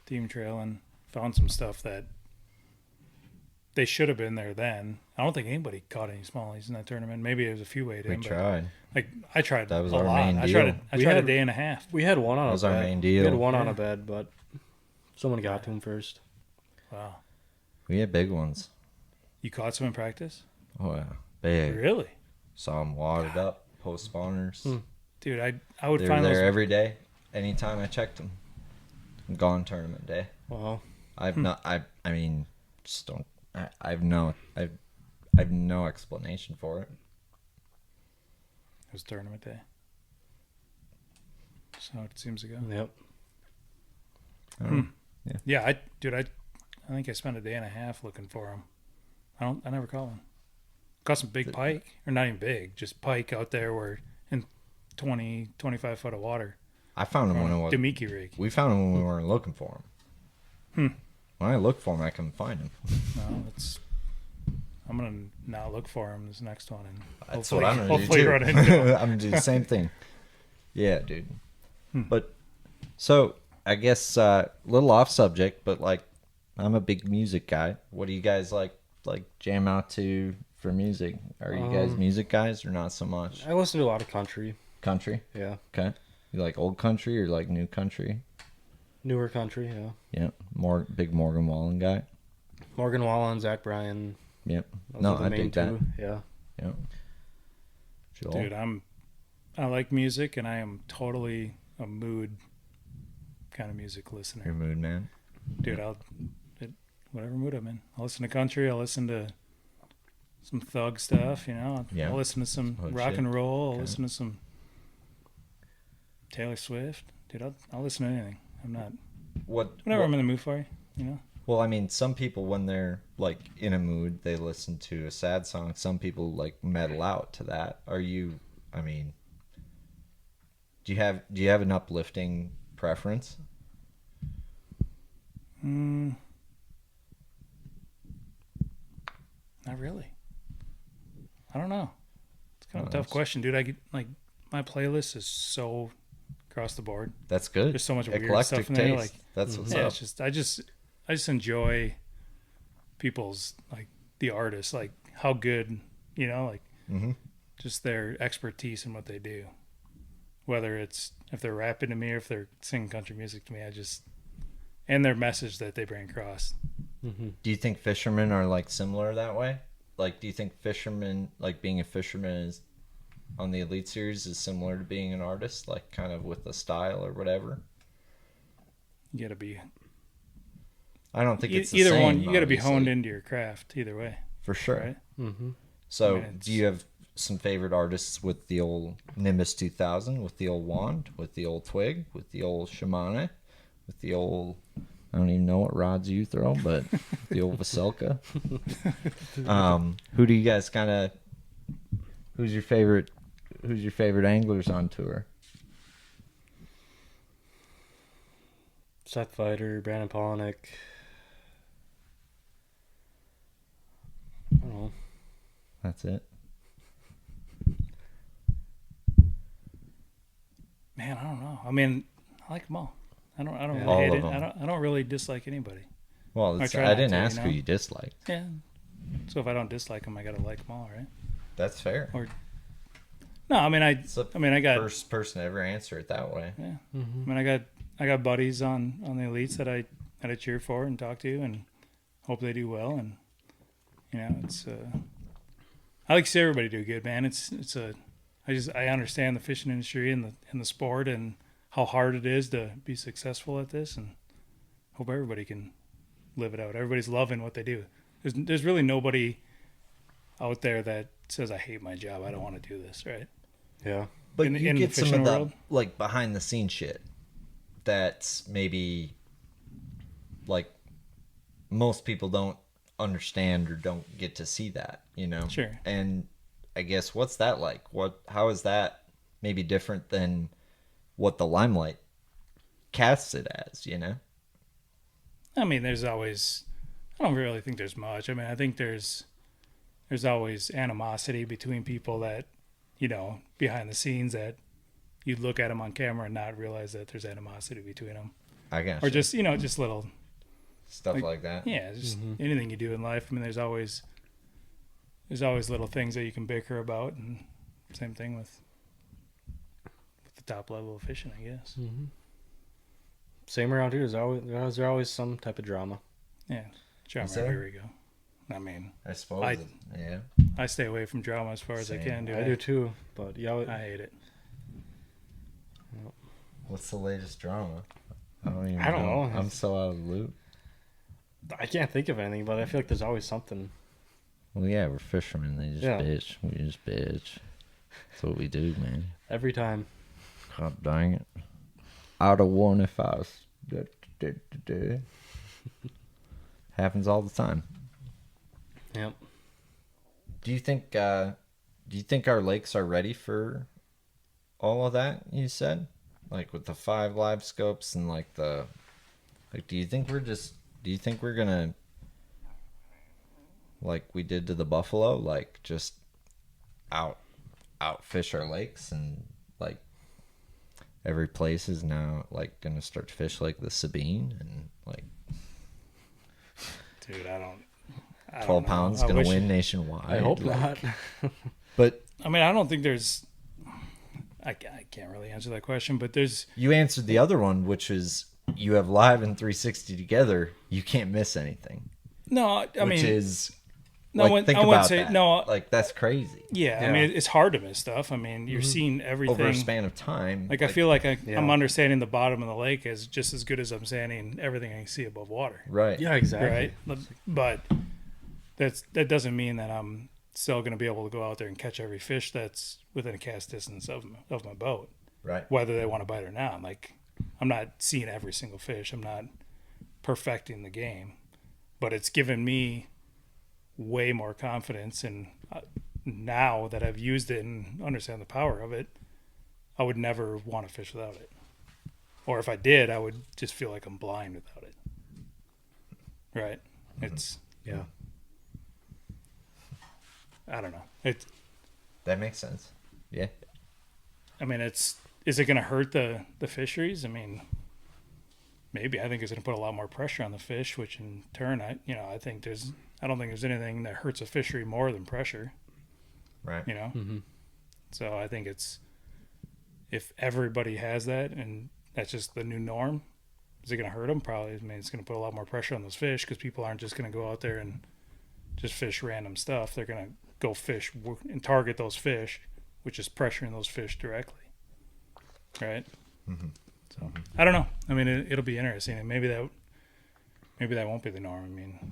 Team Trail, and found some stuff that they should have been there then. I don't think anybody caught any smallies in that tournament. Maybe there was a few weighed We in. tried. Like I tried That was a our lot. main I deal. tried a day and a half. We had one on That was a our bed. main We had deal. one on a bed, but someone got to him first. Wow. We had big ones. You caught some in practice? Oh yeah, big. Really? Saw them wadded up, post spawners. Dude, I would They were find there those. every day. Anytime I checked them. Gone tournament day. Wow. I've not. I mean, just don't. I've no explanation for it. It was tournament day. So it seems to go. Yep. Yeah, I think I spent a day and a half looking for them. I never caught one. Caught some big pike, or not even big, just pike out there where in 20, 25 foot of water. I found them when it was. Demiki rig. We found them when we weren't looking for them. When I looked for them, I couldn't find them. No, I'm gonna not look for them this next one, and That's what I'm gonna do hopefully too. run into 'em. I'm gonna do the same thing. Yeah, dude. But so I guess little off subject, but like I'm a big music guy. What do you guys like jam out to for music? Are you guys music guys or not so much? I listen to a lot of country. Country? Yeah. Okay. You like old country or like new country? Newer country, yeah. Yeah. More big Morgan Wallen guy. Morgan Wallen, Zach Bryan. Yep. Those No, are the I main dig that. two. Yeah. Yep. Joel? Dude, I like music, and I am totally a mood kind of music listener. Your mood man. Dude, whatever mood I'm in. I'll listen to country. I'll listen to some thug stuff, you know. Yeah. I'll listen to some Hood rock shit. and roll. I'll Okay. listen to some Taylor Swift. Dude, I'll listen to anything. I'm not. Whenever I'm in the mood for, you know. Well, I mean, some people when they're like in a mood, they listen to a sad song. Some people like metal out to that. Are you? I mean, do you have an uplifting preference? Not really. I don't know. It's kind of a tough question, dude. I get like my playlist is so across the board. That's good. There's so much weird Eclectic stuff in there. taste. Like, That's what's yeah, up. it's just I just enjoy people's like the artists, like how good, you know, like just their expertise in what they do. Whether it's if they're rapping to me or if they're singing country music to me, and their message that they bring across. Do you think fishermen are like similar that way? Like, do you think fishermen, like being a fisherman is on the Elite Series is similar to being an artist, like kind of with the style or whatever? You gotta be I don't think it's the either same, one. You gotta be honed obviously. into your craft either way, For sure. right? So, I mean, do you have some favorite artists with the old Nimbus 2000, with the old wand, with the old twig, with the old Shimano, with the old, I don't even know what rods you throw, but the old Vasilka? Who do you guys kind of, who's your favorite anglers on tour? Seth Fighter, Brandon Polnick. I don't know. That's it. Man, I don't know. I mean, I like them all. I don't Yeah. really All hate of it. them. I don't really dislike anybody. Well, I try I not didn't to, ask you who know? you disliked. Yeah. So if I don't dislike them, I gotta like them all, right? That's fair. Or no, I mean I got First person to ever answer it that way. yeah. I mean I got buddies on the elites that I cheer for and talk to and hope they do well, and you know it's I like to see everybody do good, man. I understand the fishing industry and the sport and how hard it is to be successful at this, and hope everybody can live it out. Everybody's loving what they do. There's really nobody out there that says I hate my job. I don't want to do this, right? Yeah. But in you the get some fishing of the world? like behind the scenes shit that's maybe like most people don't understand or don't get to see that, you know? Sure. And I guess what's that like? How is that maybe different than what the limelight casts it as, you know? I mean, I don't really think there's much. I mean, I think there's always animosity between people that, you know, behind the scenes that you'd look at them on camera and not realize that there's animosity between them, I guess. or just just little stuff like that. yeah, just anything you do in life. I mean, there's always little things that you can bicker about, and same thing with the top level of fishing, I guess. Mm-hmm. Same around here. There's always some type of drama. Yeah, drama. Is there? Here we go. I mean, I suppose. Yeah. I stay away from drama as far as I Same. can. I do too, but yeah, I hate it. What's the latest drama? I don't know. I'm so out of the loop. I can't think of anything, but I feel like there's always something. Well, yeah, we're fishermen. They just bitch. We just bitch. That's what we do, man. Every time. God dang it. I'd have won if I was... Happens all the time. Yep. Do you think our lakes are ready for all of that you said? Like with the 5 live scopes and like do you think we're gonna, like we did to the buffalo, like just outfish our lakes, and like every place is now like gonna start to fish like the Sabine, and like Dude, I don't 12 know. pounds gonna win nationwide. I hope like, not. But I mean, I don't think there's. I can't really answer that question, but there's. you answered the other one, which is you have live and 360 together. You can't miss anything. No, I mean, which is no, like, think I wouldn't about say that. no. Like that's crazy. Yeah, I Yeah. mean, it's hard to miss stuff. I mean, you're seeing everything Over a span of time. Like I feel like Yeah. I'm understanding the bottom of the lake as just as good as I'm standing everything I can see above water. right. Yeah, exactly. Right, but that doesn't mean that I'm still going to be able to go out there and catch every fish that's within a cast distance of my boat, Right. whether they want to bite or not. Like I'm not seeing every single fish. I'm not perfecting the game, but it's given me way more confidence, and now that I've used it and understand the power of it, I would never want to fish without it. Or if I did, I would just feel like I'm blind without it. Right? It's Yeah. I don't know. That makes sense. Yeah. I mean, is it going to hurt the fisheries? I mean, maybe. I think it's going to put a lot more pressure on the fish, which in turn, I don't think there's anything that hurts a fishery more than pressure. Right. You know? Mm-hmm. So I think if everybody has that and that's just the new norm, is it going to hurt them? Probably. I mean, it's going to put a lot more pressure on those fish because people aren't just going to go out there and just fish random stuff. They're going to go fish and target those fish, which is pressuring those fish directly. Right? Mm-hmm. So I don't know. I mean, it'll be interesting, and maybe that won't be the norm. I mean,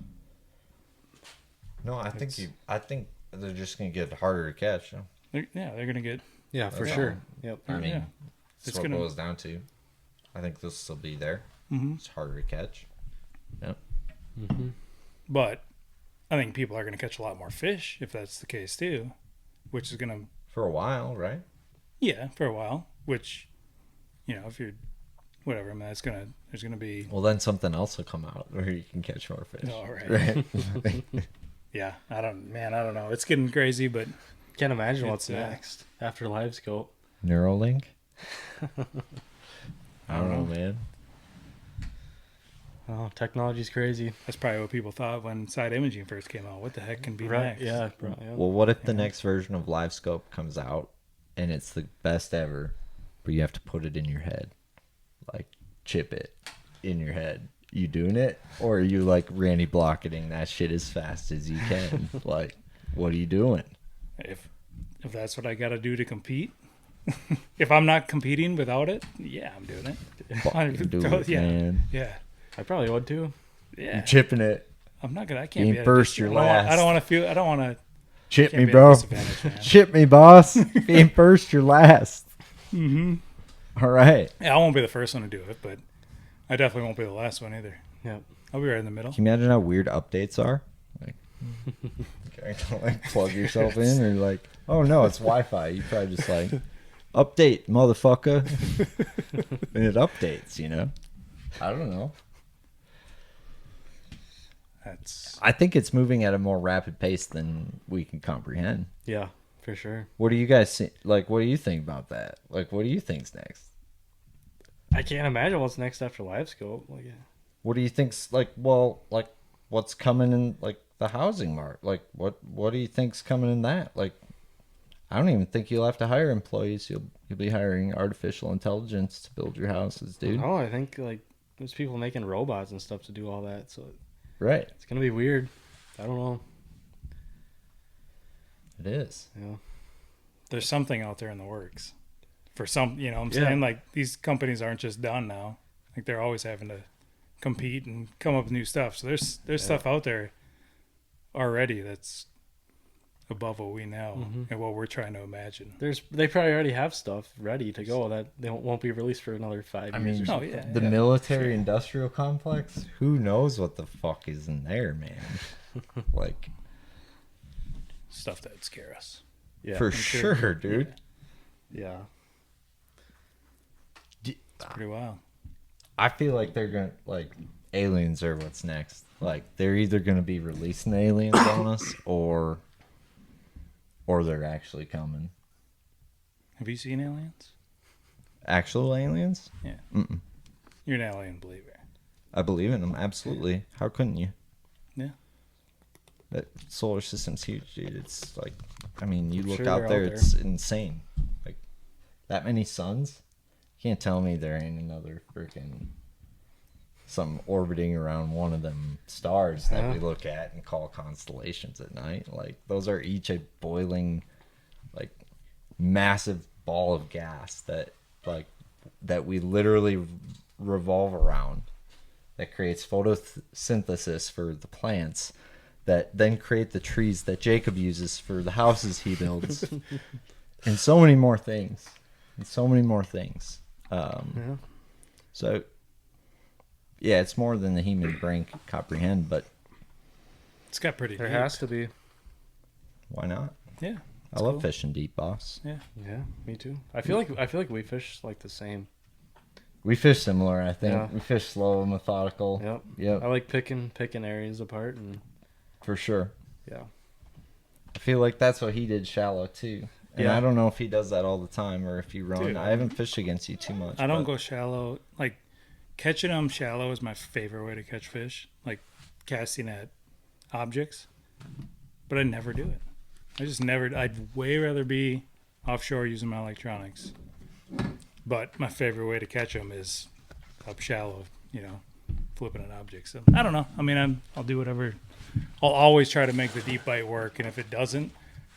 No, I think they're just gonna get harder to catch. they're going to get. Yeah, for That's sure. all. Yep. I mean, Yeah. that's It's what it gonna- boils down to. I think they'll still be there. Mm-hmm. It's harder to catch. Yep. Mm-hmm. But I think people are going to catch a lot more fish if that's the case too, which is going to For a while, right? for a while. Which, if you're whatever, I mean, there's going to be. Well, then something else will come out where you can catch more fish. Oh, right. Right. Yeah, I don't know. It's getting crazy, but Can't imagine what's It's, next after live scope. Neuralink. I don't know, man. Oh, technology's crazy. that's probably what people thought when side imaging first came out. What the heck can be next? Yeah. Yeah. Well, what if the next version of LiveScope comes out and it's the best ever, but you have to put it in your head, like chip it in your head? You doing it, or are you like Randy blocketing that shit as fast as you can? Like, what are you doing? If that's what I got to do to compete, if I'm not competing without it, yeah, I'm doing it. Fucking do it, yeah, man. yeah, I probably would too. yeah. You chipping it. I'm not gonna. I can't Being be at a first, dis- you're I last. don't want to feel. I don't want to. Chip Can't me, be at a bro. disadvantage, man. Chip me, boss. Being first, you're last. Mm-hmm. All right. Yeah, I won't be the first one to do it, but I definitely won't be the last one either. Yep. I'll be right in the middle. Can you imagine how weird updates are? Like, okay, don't like plug yourself in, or like, oh no, it's Wi-Fi. You probably just like, update, motherfucker, and it updates. I don't know. That's I think it's moving at a more rapid pace than we can comprehend. Yeah. For sure. What do you guys see? Like, what do you think about that? Like, what do you think's next? I can't imagine what's next after live scope. Like, What do you think's like? Well, like, what's coming in like the housing market? Like, what do you think's coming in that? Like, I don't even think you'll have to hire employees. You'll be hiring artificial intelligence to build your houses, dude. oh, I think like there's people making robots and stuff to do all that. So Right. it's gonna be weird. I don't know. It is. Yeah. There's something out there in the works for some, you know what I'm Yeah. saying? Like these companies aren't just done now. Like they're always having to compete and come up with new stuff. So there's stuff out there already that's above what we know and what we're trying to imagine. They probably already have stuff ready to go that they won't be released for another 5 years. mean, or Oh something. yeah. The yeah. military industrial complex. Who knows what the fuck is in there, man? Like, Stuff that'd scare us. Yeah. for sure, dude. Yeah. It's pretty wild. I feel like they're gonna like aliens are what's next. Like they're either gonna be releasing aliens on us or they're actually coming. Have you seen aliens? Actual aliens? Yeah. Mm-mm. You're an alien believer. I believe in them, absolutely. How couldn't you? Yeah. That solar system's huge, dude. It's like, I mean, you I'm look sure out they're there, out there. it's insane. Like, that many suns? You can't tell me there ain't another freaking something orbiting around one of them stars that we look at and call constellations at night. Like, those are each a boiling, like, massive ball of gas that we literally revolve around, that creates photosynthesis for the plants, that then create the trees that Jacob uses for the houses he builds, and so many more things. So, yeah, it's more than the human brain can comprehend, but It's got pretty There deep. has to be. why not? Yeah. I love cool. fishing deep, boss. Yeah. Yeah, me too. I feel like we fish like the same. We fish similar, I think. Yeah. We fish slow and methodical. Yep. Yep, I like picking areas apart and for sure. yeah. I feel like that's what he did shallow too. And Yeah. I don't know if he does that all the time or if you run. Dude, I haven't fished against you too much. I don't but go shallow. Like catching them shallow is my favorite way to catch fish. Like casting at objects, but I never do it. I just never. I'd way rather be offshore using my electronics. But my favorite way to catch them is up shallow. You know, flipping at objects. So I don't know. I mean, I'll do whatever. I'll always try to make the deep bite work, and if it doesn't,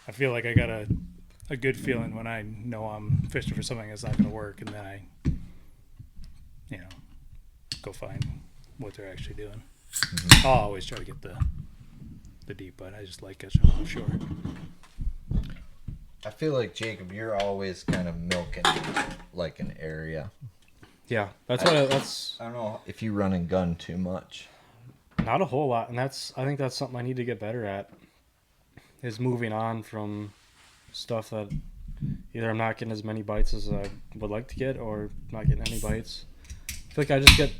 I feel like I got a good feeling when I know I'm fishing for something that's not going to work, and then I, you know, go find what they're actually doing. I'll always try to get the deep bite. I just like catching them offshore. I feel like Jacob, you're always kind of milking like an area. Yeah, that's what that's I don't know if you run and gun too much. not a whole lot, and I think that's something I need to get better at. Is moving on from stuff that either I'm not getting as many bites as I would like to get, or not getting any bites. I feel like I just get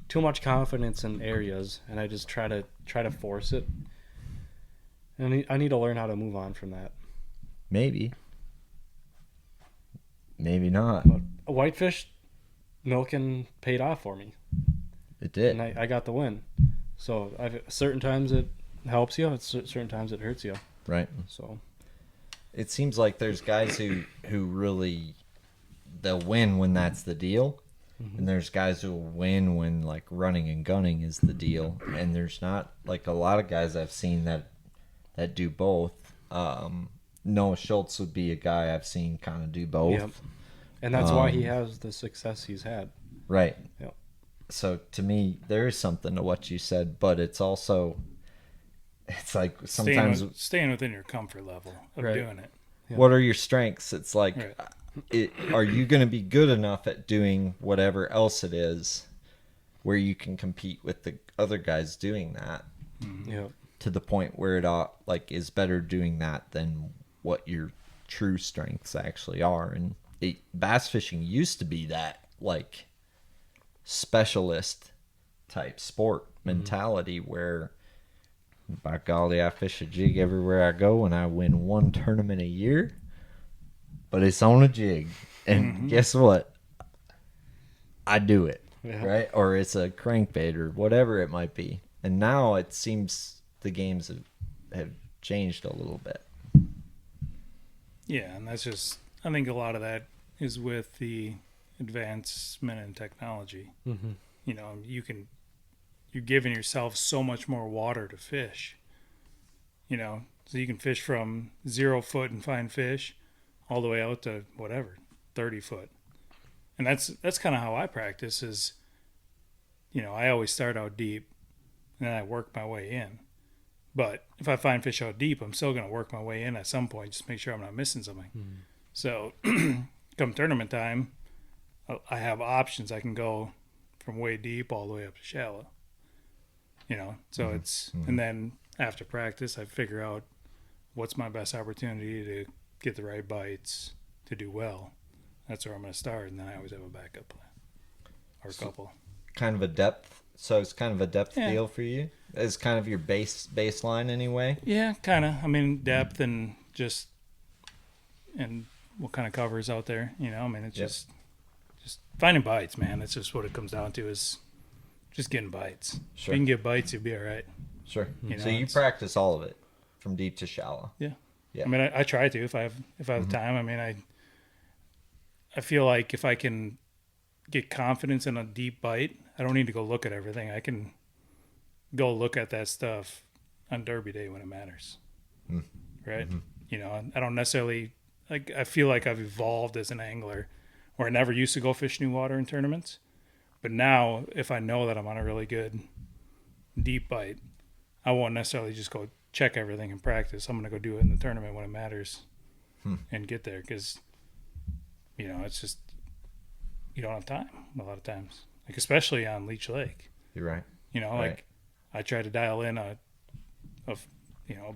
too much confidence in areas, and I just try to force it. And I need to learn how to move on from that. Maybe not. But a whitefish milking paid off for me, It did. and I got the win. So certain times it helps you, at certain times it hurts you. Right. So It seems like there's guys who really they'll win when that's the deal. And there's guys who will win when like running and gunning is the deal. And there's not like a lot of guys I've seen that do both. Noah Schultz would be a guy I've seen kind of do both. Yep. And that's why he has the success he's had. Right. Yep. So to me, there is something to what you said, but it's also, it's like sometimes, Staying within your comfort level of Right. doing it. Yeah. what are your strengths? It's like, Right. are you going to be good enough at doing whatever else it is where you can compete with the other guys doing that Yep. to the point where it like is better doing that than what your true strengths actually are. And bass fishing used to be that like specialist type sport mentality where by golly, I fish a jig everywhere I go and I win one tournament a year. but it's on a jig. And guess what? I do it, Yeah. right? Or it's a crankbait or whatever it might be. And now it seems the games have changed a little bit. Yeah, and that's just, I think a lot of that is with the advancement in technology. Mm-hmm. You know, you're giving yourself so much more water to fish. You know, so you can fish from 0 foot and find fish all the way out to whatever, 30 foot. And that's kind of how I practice is, you know, I always start out deep and then I work my way in. But if I find fish out deep, I'm still going to work my way in at some point, just make sure I'm not missing something. Mm-hmm. So come tournament time, I have options. I can go from way deep all the way up to shallow. You know, so it's, and then after practice, I figure out what's my best opportunity to get the right bites to do well. That's where I'm going to start, and then I always have a backup plan or a couple. Kind of a depth. So it's kind of a depth Yeah. deal for you. It's kind of your baseline anyway. Yeah, kind of. I mean, depth and what kind of cover is out there. You know, I mean, it's just finding bites, man. That's just what it comes down to is just getting bites. Sure. If you can get bites, you'll be all right. Sure. You know, So you it's- practice all of it from deep to shallow. Yeah. Yeah. I mean, I try to if I have the time. I mean, I feel like if I can get confidence in a deep bite, I don't need to go look at everything. I can go look at that stuff on Derby Day when it matters. Right? You know, I don't necessarily like. I feel like I've evolved as an angler, where I never used to go fish new water in tournaments, but now if I know that I'm on a really good deep bite, I won't necessarily just go check everything in practice. I'm going to go do it in the tournament when it matters and get there because, you know, it's just, you don't have time a lot of times, like especially on Leech Lake. You're right. You know, Right. like I try to dial in a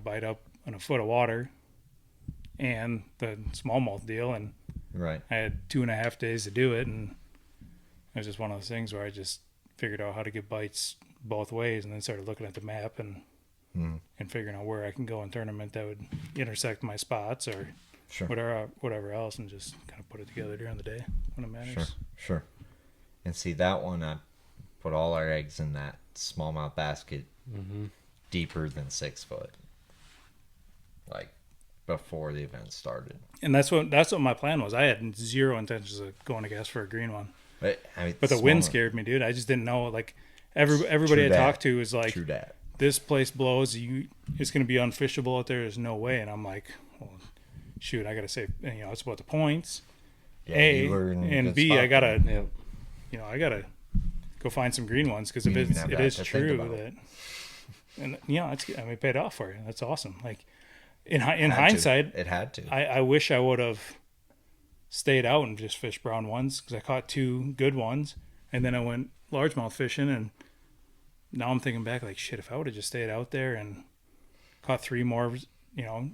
bite up on a foot of water and the smallmouth deal, and Right. I had 2.5 days to do it, and it was just one of those things where I just figured out how to get bites both ways, and then started looking at the map and figuring out where I can go in tournament that would intersect my spots or Sure. whatever else, and just kind of put it together during the day when it matters. Sure. And see that one, I put all our eggs in that smallmouth basket deeper than 6 foot. Like before the event started. And that's what my plan was. I had zero intentions of going to guess for a green one. But the wind scared me, dude. I just didn't know. Like everybody I talked to was like, true that. this place blows. It's going to be unfishable out there. There's no way. And I'm like, well, shoot, I got to say, you know, it's about the points. Yeah, A, you were in a and good B, spot I got to, Yep. you know, I got to go find some green ones because if You even it have that is to think true about. that, and you know, it paid off for you. That's awesome. Like in Had to. hindsight, It had to. I wish I would have stayed out and just fished brown ones because I caught 2 good ones, and then I went largemouth fishing, and now I'm thinking back like, shit, if I would have just stayed out there and caught 3 more, you know,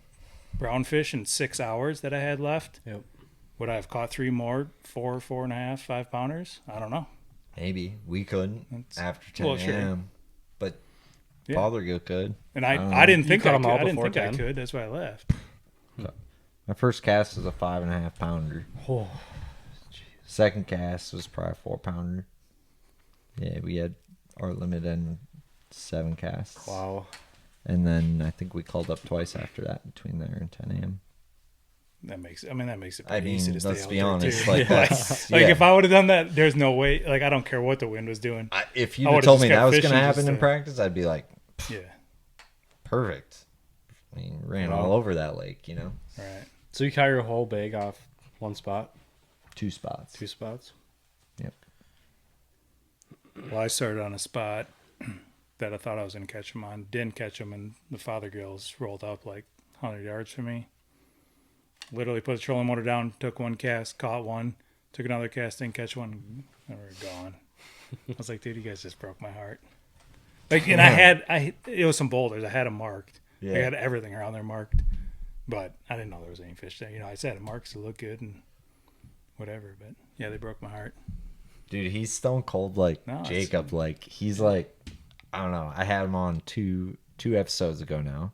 brown fish in 6 hours that I had left, Yep. would I have caught 3 more 4.5, 5 pounders? I don't know. Maybe we couldn't That's- after 10 well, sure. a.m. But Yeah. Fothergill could. And I don't know. I didn't You think caught I 'em could. all I didn't before think I 10. could. That's why I left. My first cast was a 5.5 pounder. Oh, Second cast was probably a 4 pounder. Yeah, we had our limit in 7 casts. wow. And then I think we called up twice after that between there and 10 a.m. That makes it I pretty easy mean, to stay let's out be there, honest. too. Like, that's, Like yeah. if I would have done that, there's no way. Like I don't care what the wind was doing. If I you'd would've have told just me kept that was going to fishing happen just in to- practice, I'd be like, Yeah. perfect. I mean, ran Wow. all over that lake, you know? Right. So you caught your whole bag off one spot, 2 spots. 2 spots. Yep. Well, I started on a spot that I thought I was going to catch them on. Didn't catch them, and the Fothergills rolled up like 100 yards from me. Literally put the trolling motor down, took 1 cast, caught 1, took another cast, didn't catch 1, and we were gone. I was like, dude, you guys just broke my heart. Like, and it was some boulders. I had them marked. Yeah. I had everything around there marked, but I didn't know there was any fish there. You know, I said it marks to look good and whatever, but yeah, they broke my heart. Dude, he's stone cold like No, it's- Jacob. Like, he's like, I don't know. I had him on two episodes ago now.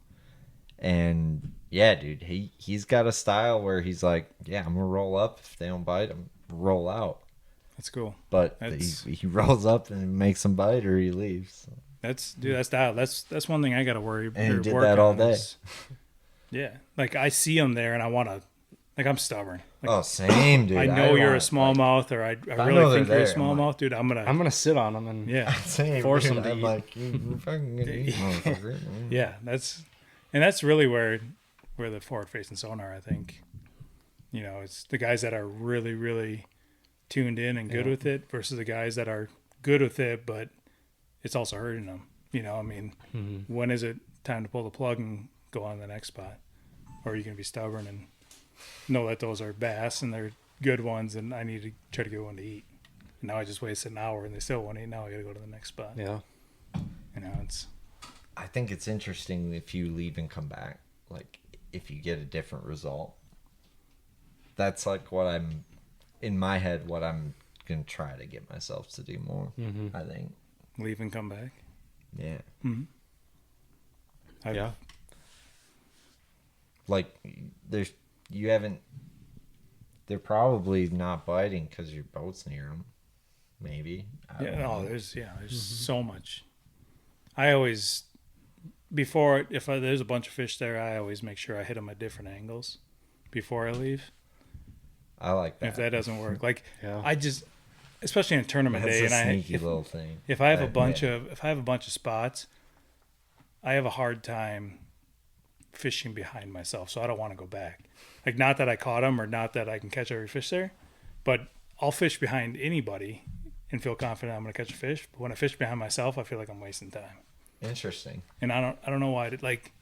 And Yeah, dude. He's got a style where he's like, yeah, I'm gonna roll up. If they don't bite, I'm roll out. That's cool. But he rolls up and makes them bite, or he leaves. That's style. That's one thing I gotta worry. And he did work that all on day. Yeah, like I see him there, and I want to. Like I'm stubborn. Like, Same, dude. I know you're a smallmouth, or I really think you're a smallmouth, dude. I'm gonna sit on them and Same, force dude. them to I'm eat. like, you fucking gonna eat, motherfucker. Yeah, that's really where the forward facing sonar, I think, it's the guys that are really, really tuned in and good with it versus the guys that are good with it, but it's also hurting them. When is it time to pull the plug and go on to the next spot? Or are you going to be stubborn and know that those are bass and they're good ones and I need to try to get one to eat? And now I just wasted an hour and they still want to eat. Now I got to go to the next spot. Yeah. I think it's interesting if you leave and come back, like if you get a different result. That's like what I'm in my head, what I'm going to try to get myself to do more, I think. Leave and come back. Yeah. Mm-hmm. Yeah. Like they're probably not biting because your boat's near them. Maybe. I don't know. There's so much. I always, if there's a bunch of fish there, I always make sure I hit them at different angles before I leave. I like that. If that doesn't work, like Yeah. I just, especially in a tournament That's day, a and sneaky little thing. if I have a bunch of spots, I have a hard time fishing behind myself, so I don't want to go back. Like, not that I caught them or not that I can catch every fish there, but I'll fish behind anybody and feel confident I'm going to catch a fish. But when I fish behind myself, I feel like I'm wasting time. Interesting. And I don't know why I did. Like,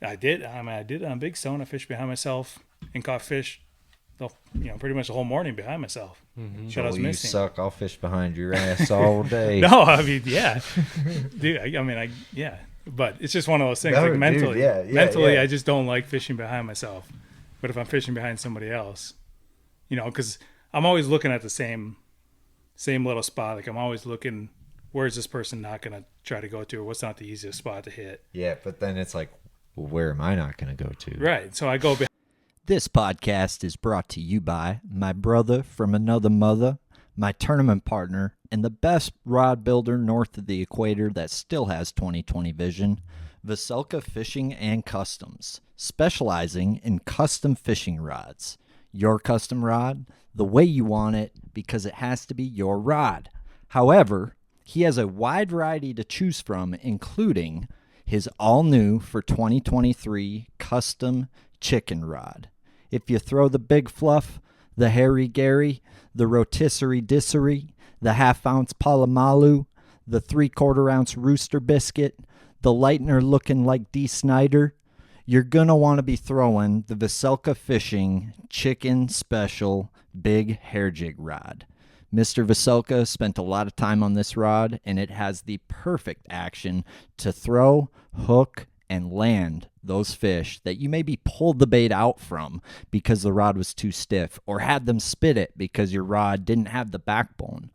I did it on Big Stone. I fished behind myself and caught fish, pretty much the whole morning behind myself. Shit, I was missing. You suck. I'll fish behind your ass all day. No, I mean, yeah, dude. Yeah. But it's just one of those things. No, like mentally, dude, yeah. I just don't like fishing behind myself. But if I'm fishing behind somebody else, because I'm always looking at the same little spot. Like I'm always looking, where's this person not going to try to go to, or what's not the easiest spot to hit. Yeah, but then it's like, well, where am I not going to go to? Right. So I go behind. This podcast is brought to you by my brother from another mother, my tournament partner, and the best rod builder north of the equator that still has 20/20 vision, Veselka Fishing and Customs, specializing in custom fishing rods. Your custom rod, the way you want it, because it has to be your rod. However, he has a wide variety to choose from, including his all-new for 2023 custom chicken rod. If you throw the big fluff, the hairy Gary, the rotisserie dissery, the half-ounce Palomalu, the 3/4-ounce rooster biscuit, the lightener looking like D. Snyder, you're going to want to be throwing the Veselka Fishing Chicken Special Big Hair Jig Rod. Mr. Veselka spent a lot of time on this rod, and it has the perfect action to throw, hook, and land those fish that you maybe pulled the bait out from because the rod was too stiff, or had them spit it because your rod didn't have the backbone.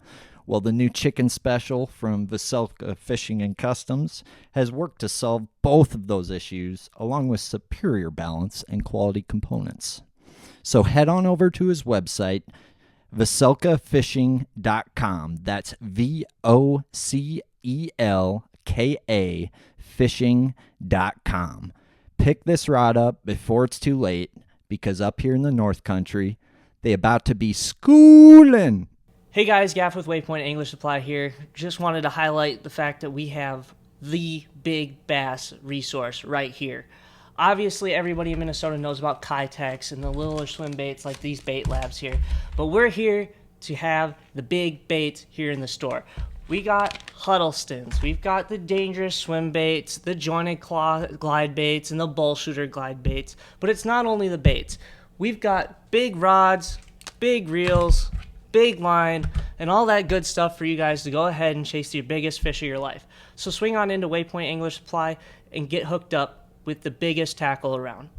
Well, the new Chicken Special from Veselka Fishing and Customs has worked to solve both of those issues, along with superior balance and quality components. So head on over to his website, veselkafishing.com. That's VOCELKA fishing.com. Pick this rod up before it's too late, because up here in the North Country, they about to be schooling. Hey guys, Gaff with Waypoint English Supply here. Just wanted to highlight the fact that we have the big bass resource right here. Obviously, everybody in Minnesota knows about Kitex and the littler swim baits like these bait labs here. But we're here to have the big baits here in the store. We got Huddlestons, we've got the dangerous swim baits, the jointed claw glide baits, and the bull shooter glide baits. But it's not only the baits. We've got big rods, big reels, big line, and all that good stuff for you guys to go ahead and chase your biggest fish of your life. So swing on into Waypoint English Supply and get hooked up with the biggest tackle around.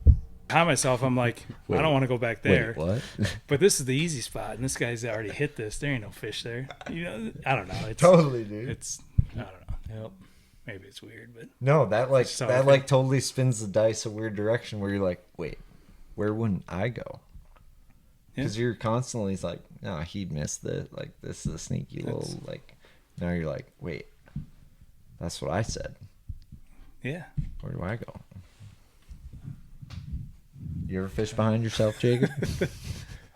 Behind myself, I'm like, I don't want to go back there. Wait, what? But this is the easy spot, and this guy's already hit this. There ain't no fish there. I don't know. It's, Totally, dude. I don't know. Yep. maybe it's weird, but No, that So I think- totally spins the dice a weird direction where you're like, wait, where wouldn't I go? Because you're constantly like, no, he missed it. Like, this is a sneaky little, like, now you're like, wait, that's what I said. yeah. Where do I go? You ever fish behind yourself, Jacob?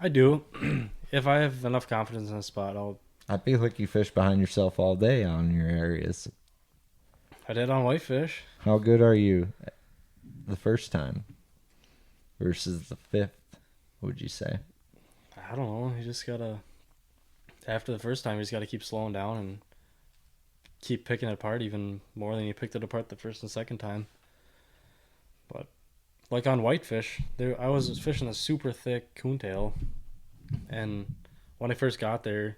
I do. If I have enough confidence in a spot, I feel like you fish behind yourself all day on your areas. I did on Whitefish. How good are you the first time versus the fifth, would you say? I don't know. You just gotta. After the first time, you just gotta keep slowing down and keep picking it apart even more than you picked it apart the first and second time. But like on Whitefish, I was fishing a super thick coontail, and when I first got there,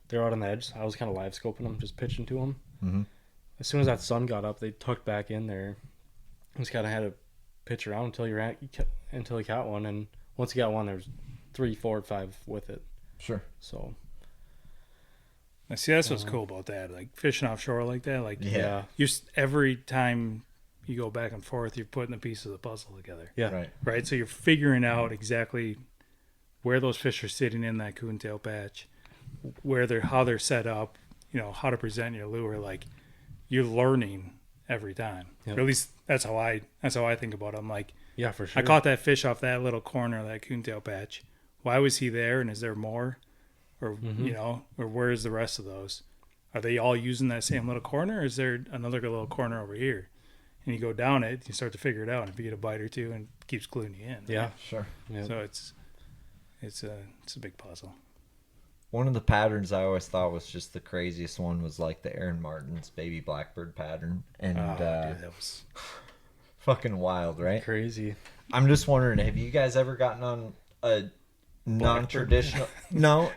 they were out on the edge. I was kind of live scoping them, just pitching to them. Mm-hmm. As soon as that sun got up, they tucked back in there. Just kind of had to pitch around until you got one, and once you got one, there's 3, 4, 5 with it. Sure. So I see that's what's cool about that, like fishing offshore like that. Like Yeah. every time you go back and forth, you're putting the pieces of the puzzle together. yeah, Right. So you're figuring out exactly where those fish are sitting in that coontail patch, how they're set up, how to present your lure. Like you're learning every time. Yep. Or at least that's how I think about it. I'm like, yeah, for sure. I caught that fish off that little corner of that coontail patch. Why was he there? And is there more? Or, or where is the rest of those? Are they all using that same little corner? Or is there another little corner over here? And you go down it, you start to figure it out. And if you get a bite or two, and it keeps gluing you in. Yeah, Sure. yeah. So it's a big puzzle. One of the patterns I always thought was just the craziest one was like the Aaron Martin's baby blackbird pattern. And Dude, that was fucking wild, right? Crazy. I'm just wondering, have you guys ever gotten on a non-traditional? No.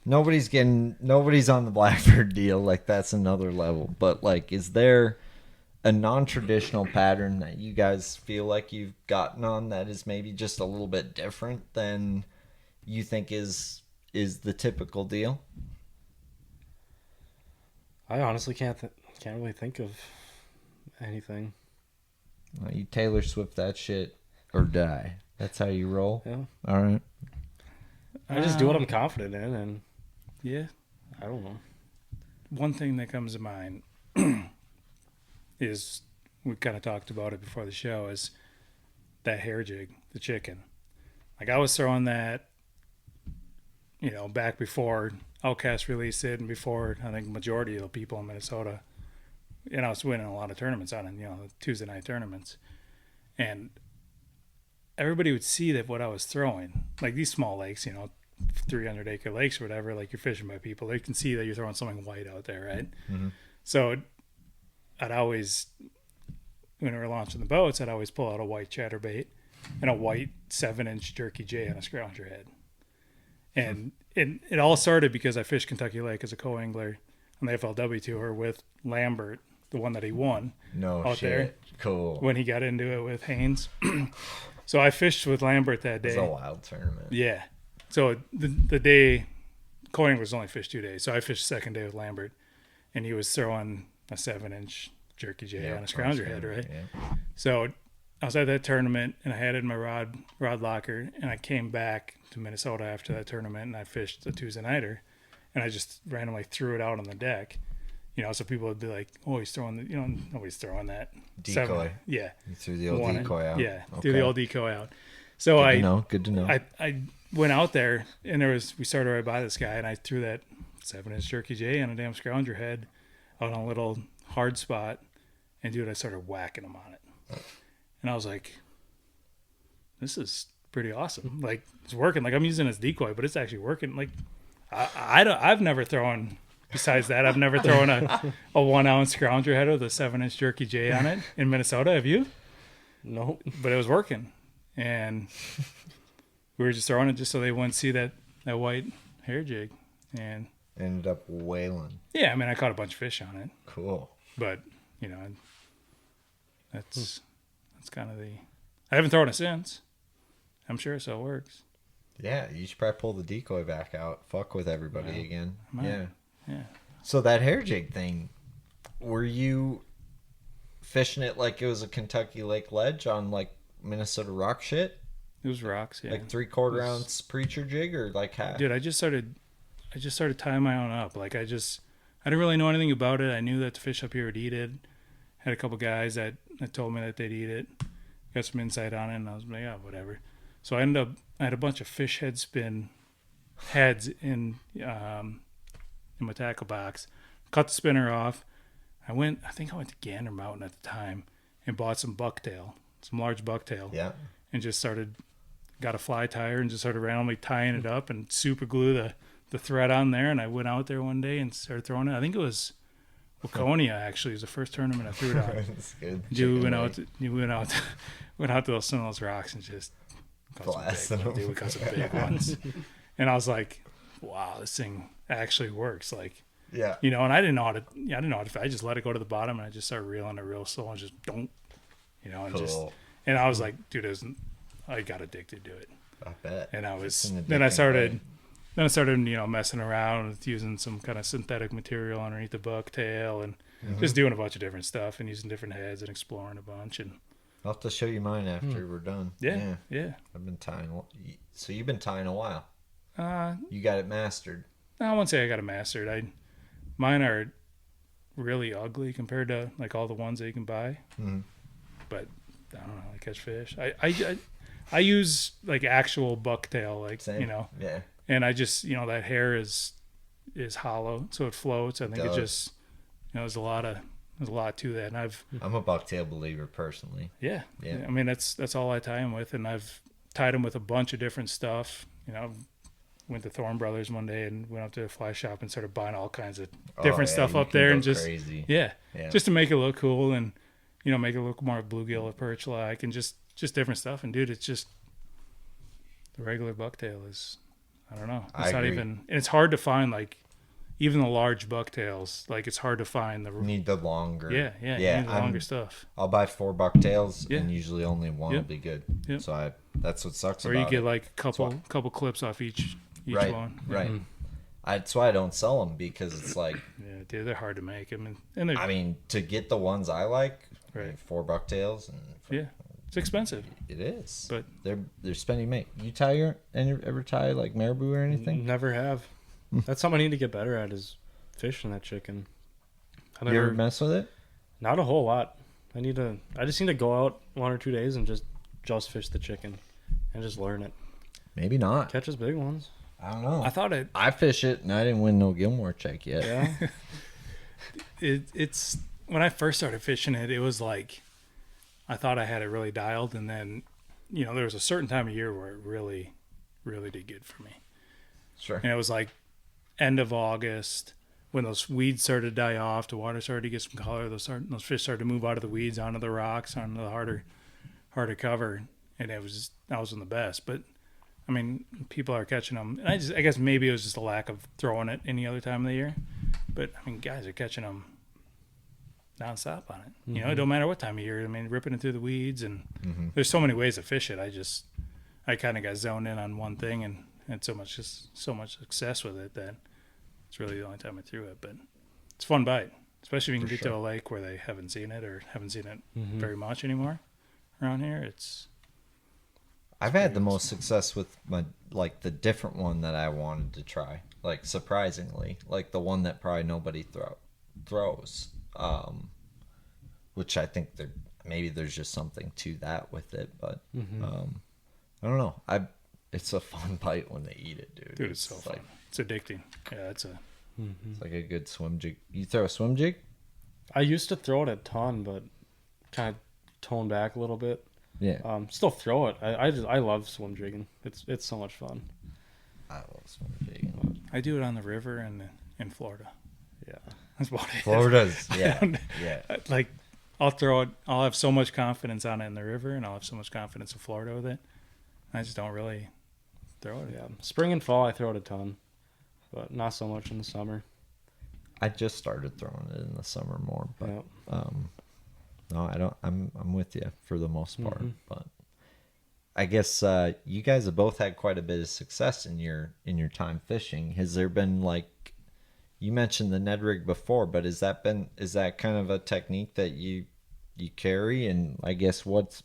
Nobody's on the blackbird deal. Like, that's another level. But like, is there a non-traditional pattern that you guys feel like you've gotten on that is maybe just a little bit different than you think is the typical deal? I honestly can't really think of anything. Well, you Taylor Swift that shit or die. That's how you roll. Yeah, All right. I just do what I'm confident in, and yeah. I don't know. One thing that comes to mind is we kind of talked about it before the show is that hair jig, the chicken. Like I was throwing that, back before Outcast released it and before I think majority of the people in Minnesota, I was winning a lot of tournaments on it, the Tuesday night tournaments. And everybody would see that what I was throwing, like these small lakes, 300-acre lakes or whatever, like you're fishing by people, they can see that you're throwing something white out there, right? Mm-hmm. So I'd always, when we were launching the boats, I'd always pull out a white chatterbait and a white 7-inch jerky J on a scrounger head. And it all started because I fished Kentucky Lake as a co-angler on the FLW tour with Lambert, the one that he won. No out shit. There Cool. when he got into it with Haynes. So I fished with Lambert that day. It's a wild tournament. Yeah. So the day co-anglers only fished 2 days. So I fished the second day with Lambert, and he was throwing a 7-inch jerky J on a scrounger head, right? Yeah. So I was at that tournament, and I had it in my rod locker, and I came back to Minnesota after that tournament, and I fished a Tuesday nighter, and I just randomly threw it out on the deck. So people would be like, "Oh, he's throwing the," nobody's throwing that Decoy. Yeah, You threw the old decoy out. Yeah, Okay. threw the old decoy out. So Good to know. I went out there, and we started right by this guy, and I threw that 7-inch jerky J on a damn scrounger head out on a little hard spot, and dude, I started whacking him on it, and I was like, "This is pretty awesome! Like it's working. Like I'm using it as decoy, but it's actually working. Like I've never thrown." Besides that, I've never thrown a 1-ounce scrounger head with a 7-inch jerky J on it in Minnesota. Have you? No. But it was working, and we were just throwing it just so they wouldn't see that white hair jig. And Ended up whaling. yeah, I mean, I caught a bunch of fish on it, Cool. but that's kind of I haven't thrown it since. I'm sure, so it works. Yeah, you should probably pull the decoy back out. Fuck with everybody again. might. Yeah. Yeah. So that hair jig thing, were you fishing it like it was a Kentucky Lake ledge on like Minnesota rock shit? It was rocks, yeah. Like 3/4 ounce preacher jig or like half? Dude, I just started tying my own up. Like I didn't really know anything about it. I knew that the fish up here would eat it. Had a couple guys that told me that they'd eat it. Got some insight on it, and I was like, yeah, whatever. So I had a bunch of fish head spin heads in my tackle box. Cut the spinner off. I think I went to Gander Mountain at the time and bought some bucktail, some large bucktail. Yeah. And just got a fly tire and just started randomly tying it up and super glue the thread on there. And I went out there one day and started throwing it. I think it was Waconia, actually. It was the first tournament I threw it on. That's good. Dude, went out to some of those rocks and just blasted them. Dude, we caught some big ones. And I was like, wow, this thing actually works. Like, yeah. And I didn't know how to, I just let it go to the bottom and I just started reeling it real slow and just don't, and cool. and I was like, dude, I got addicted to it. I bet. And then I started messing around with using some kind of synthetic material underneath the bucktail and just doing a bunch of different stuff and using different heads and exploring a bunch. And I'll have to show you mine after we're done. Yeah. I've been tying. So you've been tying a while. You got it mastered. I won't say I got it mastered. Mine are really ugly compared to like all the ones that you can buy. But I don't know. I catch fish. I use like actual bucktail, like Same. Yeah. And I just that hair is hollow, so it floats. I think it just there's a lot to that. And I'm a bucktail believer personally. Yeah. I mean that's all I tie them with, and I've tied them with a bunch of different stuff. Went to Thorn Brothers one day and went up to a fly shop and started buying all kinds of different stuff up there and just crazy. Just to make it look cool and make it look more bluegill or perch like and just different stuff. And dude, it's just the regular bucktail is, I don't know. It's not even, and it's hard to find like even the large bucktails. Like it's hard to find You need the longer. You need the longer stuff. I'll buy 4 bucktails and usually only one will be good. Yep. So that's what sucks or about it. Or you get like a couple clips off each one. Right. That's why I don't sell them, because it's like, yeah, dude, they're hard to make. I mean, to get the ones I like, right, 4 bucktails and it's expensive. It is, but they're spending money. You ever tie like marabou or anything? Never have. That's something I need to get better at, is fishing that chicken. You ever mess with it? Not a whole lot. I just need to go out 1 or 2 days and just fish the chicken and just learn it. Maybe not. Catches big ones. I don't know. I fish it and I didn't win no Gilmore check yet. Yeah. It's when I first started fishing it was like I thought I had it really dialed, and then there was a certain time of year where it really, really did good for me. Sure. And it was like end of August when those weeds started to die off, the water started to get some color, those fish started to move out of the weeds onto the rocks, onto the harder cover, and that was one of the best. But I mean, people are catching them. And I guess maybe it was just a lack of throwing it any other time of the year. But I mean, guys are catching them nonstop on it. Mm-hmm. It don't matter what time of year. I mean, ripping it through the weeds, and there's so many ways to fish it. I kind of got zoned in on one thing and had so much success with it that it's really the only time I threw it. But it's a fun bite, especially if you can get to a lake where they haven't seen it or haven't seen it very much anymore around here. I've had the most success with the different one that I wanted to try. Like, surprisingly, like the one that probably nobody throws. Which I think maybe there's just something to that with it, but I don't know. It's a fun bite when they eat it, dude. Dude, it's so fun. It's addicting. Yeah, it's like a good swim jig. You throw a swim jig? I used to throw it a ton, but kind of toned back a little bit. Yeah. Still throw it. I love swim jigging. It's so much fun. I love swim jigging. I do it on the river and in Florida. Yeah. That's about it. Florida's, yeah. Like, I'll throw it. I'll have so much confidence on it in the river, and I'll have so much confidence in Florida with it. I just don't really throw it. Yeah. Spring and fall, I throw it a ton, but not so much in the summer. I just started throwing it in the summer more, but yeah. No, I don't. I'm with you for the most part, but I guess you guys have both had quite a bit of success in your time fishing. Has there been You mentioned the Ned rig before, but is that kind of a technique that you carry? And I guess what's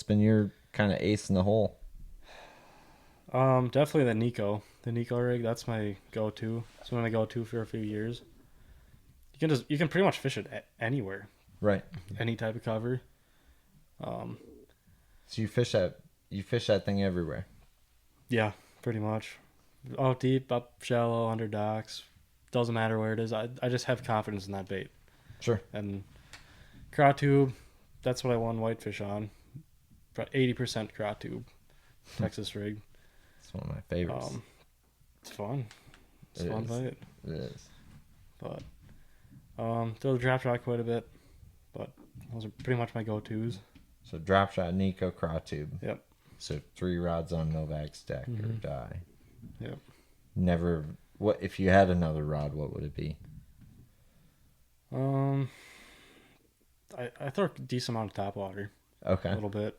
been your kind of ace in the hole? Definitely the Nico rig. That's my go-to. It's been my go-to for a few years. You can pretty much fish it anywhere, Right. any type of cover. So you fish that thing everywhere. Yeah, pretty much. Out deep, up shallow, under docks. Doesn't matter where it is. I just have confidence in that bait. Sure. And craw tube, that's what I won whitefish on. 80% craw tube, Texas rig. It's one of my favorites. It's fun. It's It a fun is. bait. It is. But throw the drop shot quite a bit. But those are pretty much my go-tos. So drop shot, Nico, craw tube. Yep. So 3 rods on Novak's deck or die. Yep. Never. What if you had another rod? What would it be? I throw a decent amount of top water. Okay. A little bit.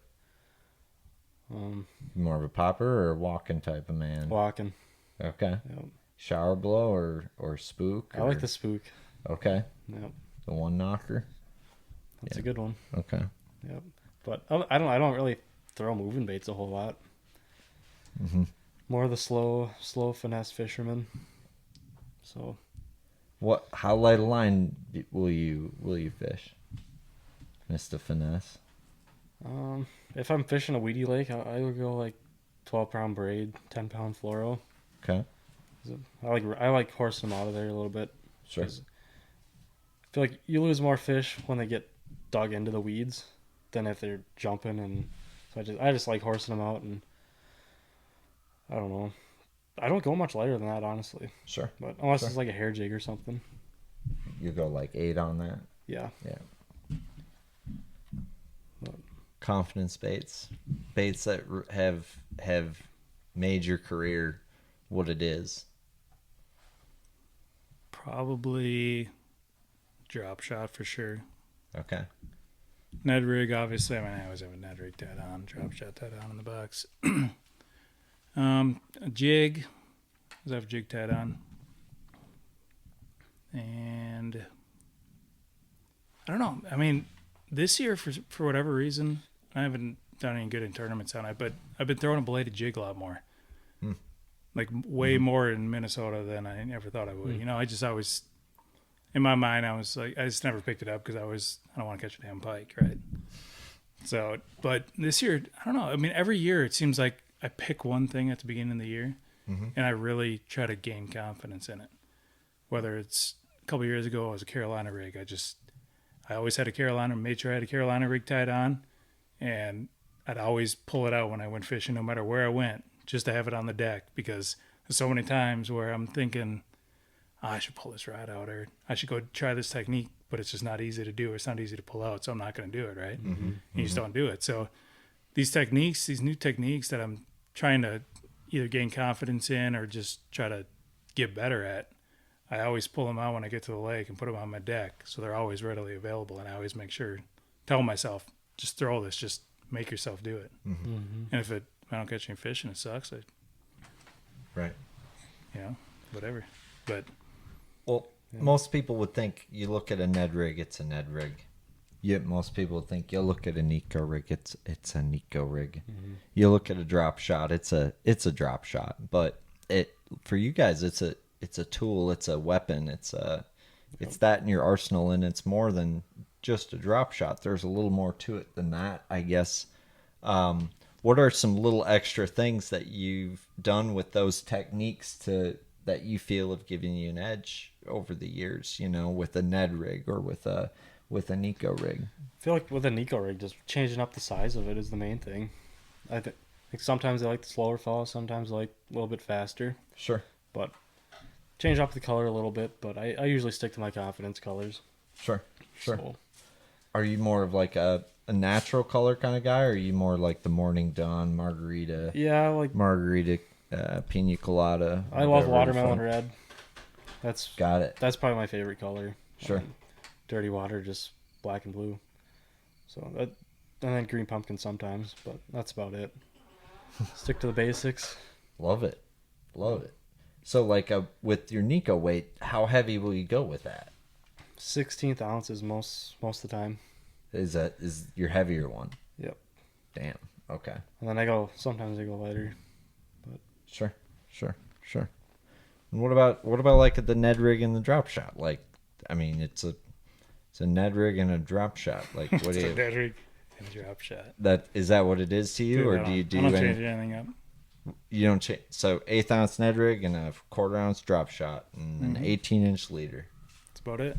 More of a popper or a walking type of man? Walking. Okay. Yep. Shower blow or spook? I like the spook. Okay. Yep. The one knocker? That's a good one. Okay. Yep. But I don't really throw moving baits a whole lot. Mm-hmm. More of the slow finesse fisherman. So How light a line will you fish? Mr. Finesse. if I'm fishing a weedy lake, I would go like 12-pound braid, 10-pound fluoro. Okay. I like horsing them out of there a little bit. Sure. 'Cause I feel like you lose more fish when they get dug into the weeds than if they're jumping, and so I just like horsing them out, and I don't know. I don't go much lighter than that, honestly. Sure. But unless it's like a hair jig or something. You go like 8 on that. Yeah. Yeah. Confidence baits that have made your career what it is. Probably drop shot for sure. Okay. Ned rig, obviously. I mean, I always have a Ned rig tied on, drop shot tied on in the box. A jig. I have a jig tied on. And I don't know. I mean, this year, for whatever reason, I haven't done any good in tournaments on it, but I've been throwing a bladed jig a lot more. Like way more in Minnesota than I ever thought I would. You know, I just always, in my mind, I was like, I just never picked it up because I don't want to catch a damn pike, right? So, but this year, I don't know. I mean, every year it seems like I pick one thing at the beginning of the year, and I really try to gain confidence in it. Whether it's a couple of years ago, it was a Carolina rig. I always had a Carolina, made sure I had a Carolina rig tied on, and I'd always pull it out when I went fishing, no matter where I went, just to have it on the deck, because there's so many times where I'm thinking, I should pull this rod out, or I should go try this technique, but it's just not easy to do. It's not easy to pull out, so I'm not going to do it, right? And you just don't do it. So these new techniques that I'm trying to either gain confidence in or just try to get better at, I always pull them out when I get to the lake and put them on my deck, so they're always readily available. And I always make sure, tell myself, just throw this, just make yourself do it. And if I don't catch any fish and it sucks, Right. Whatever. But Well, most people would think you look at a Ned rig, it's a Ned rig. Yet most people would think you look at a Nico rig, it's a Nico rig. You look at a drop shot, it's a drop shot. But for you guys, it's a tool, it's a weapon, it's that in your arsenal, and it's more than just a drop shot. There's a little more to it than that, I guess. What are some little extra things that you've done with those techniques that you feel have given you an edge over the years, with a Ned rig or with a Nico rig? I feel like with a Nico rig, just changing up the size of it is the main thing. I think sometimes I like the slower fall, sometimes I like a little bit faster. Sure. But change up the color a little bit, but I usually stick to my confidence colors. Sure. So, Are you more of like a natural color kind of guy, or are you more like the morning dawn margarita? yeah, like Margarita, pina colada. I love whatever watermelon fun- red. Got it. That's probably my favorite color. Sure. Dirty water, just black and blue. So that, and then green pumpkin sometimes, but that's about it. Stick to the basics. Love it. So like with your Nico weight, how heavy will you go with that? 16th ounces most of the time. Is your heavier one? Yep. Damn. Okay. And then sometimes I go lighter. Sure. And what about like the Ned rig and the drop shot? Like, I mean, it's a Ned rig and a drop shot. Like, what do you? Ned rig and a drop shot. Is that what it is to you, Dude, or do you I don't change anything up. You don't change. So 1/8 ounce Ned rig and a 1/4 ounce drop shot and an 18-inch leader. That's about it.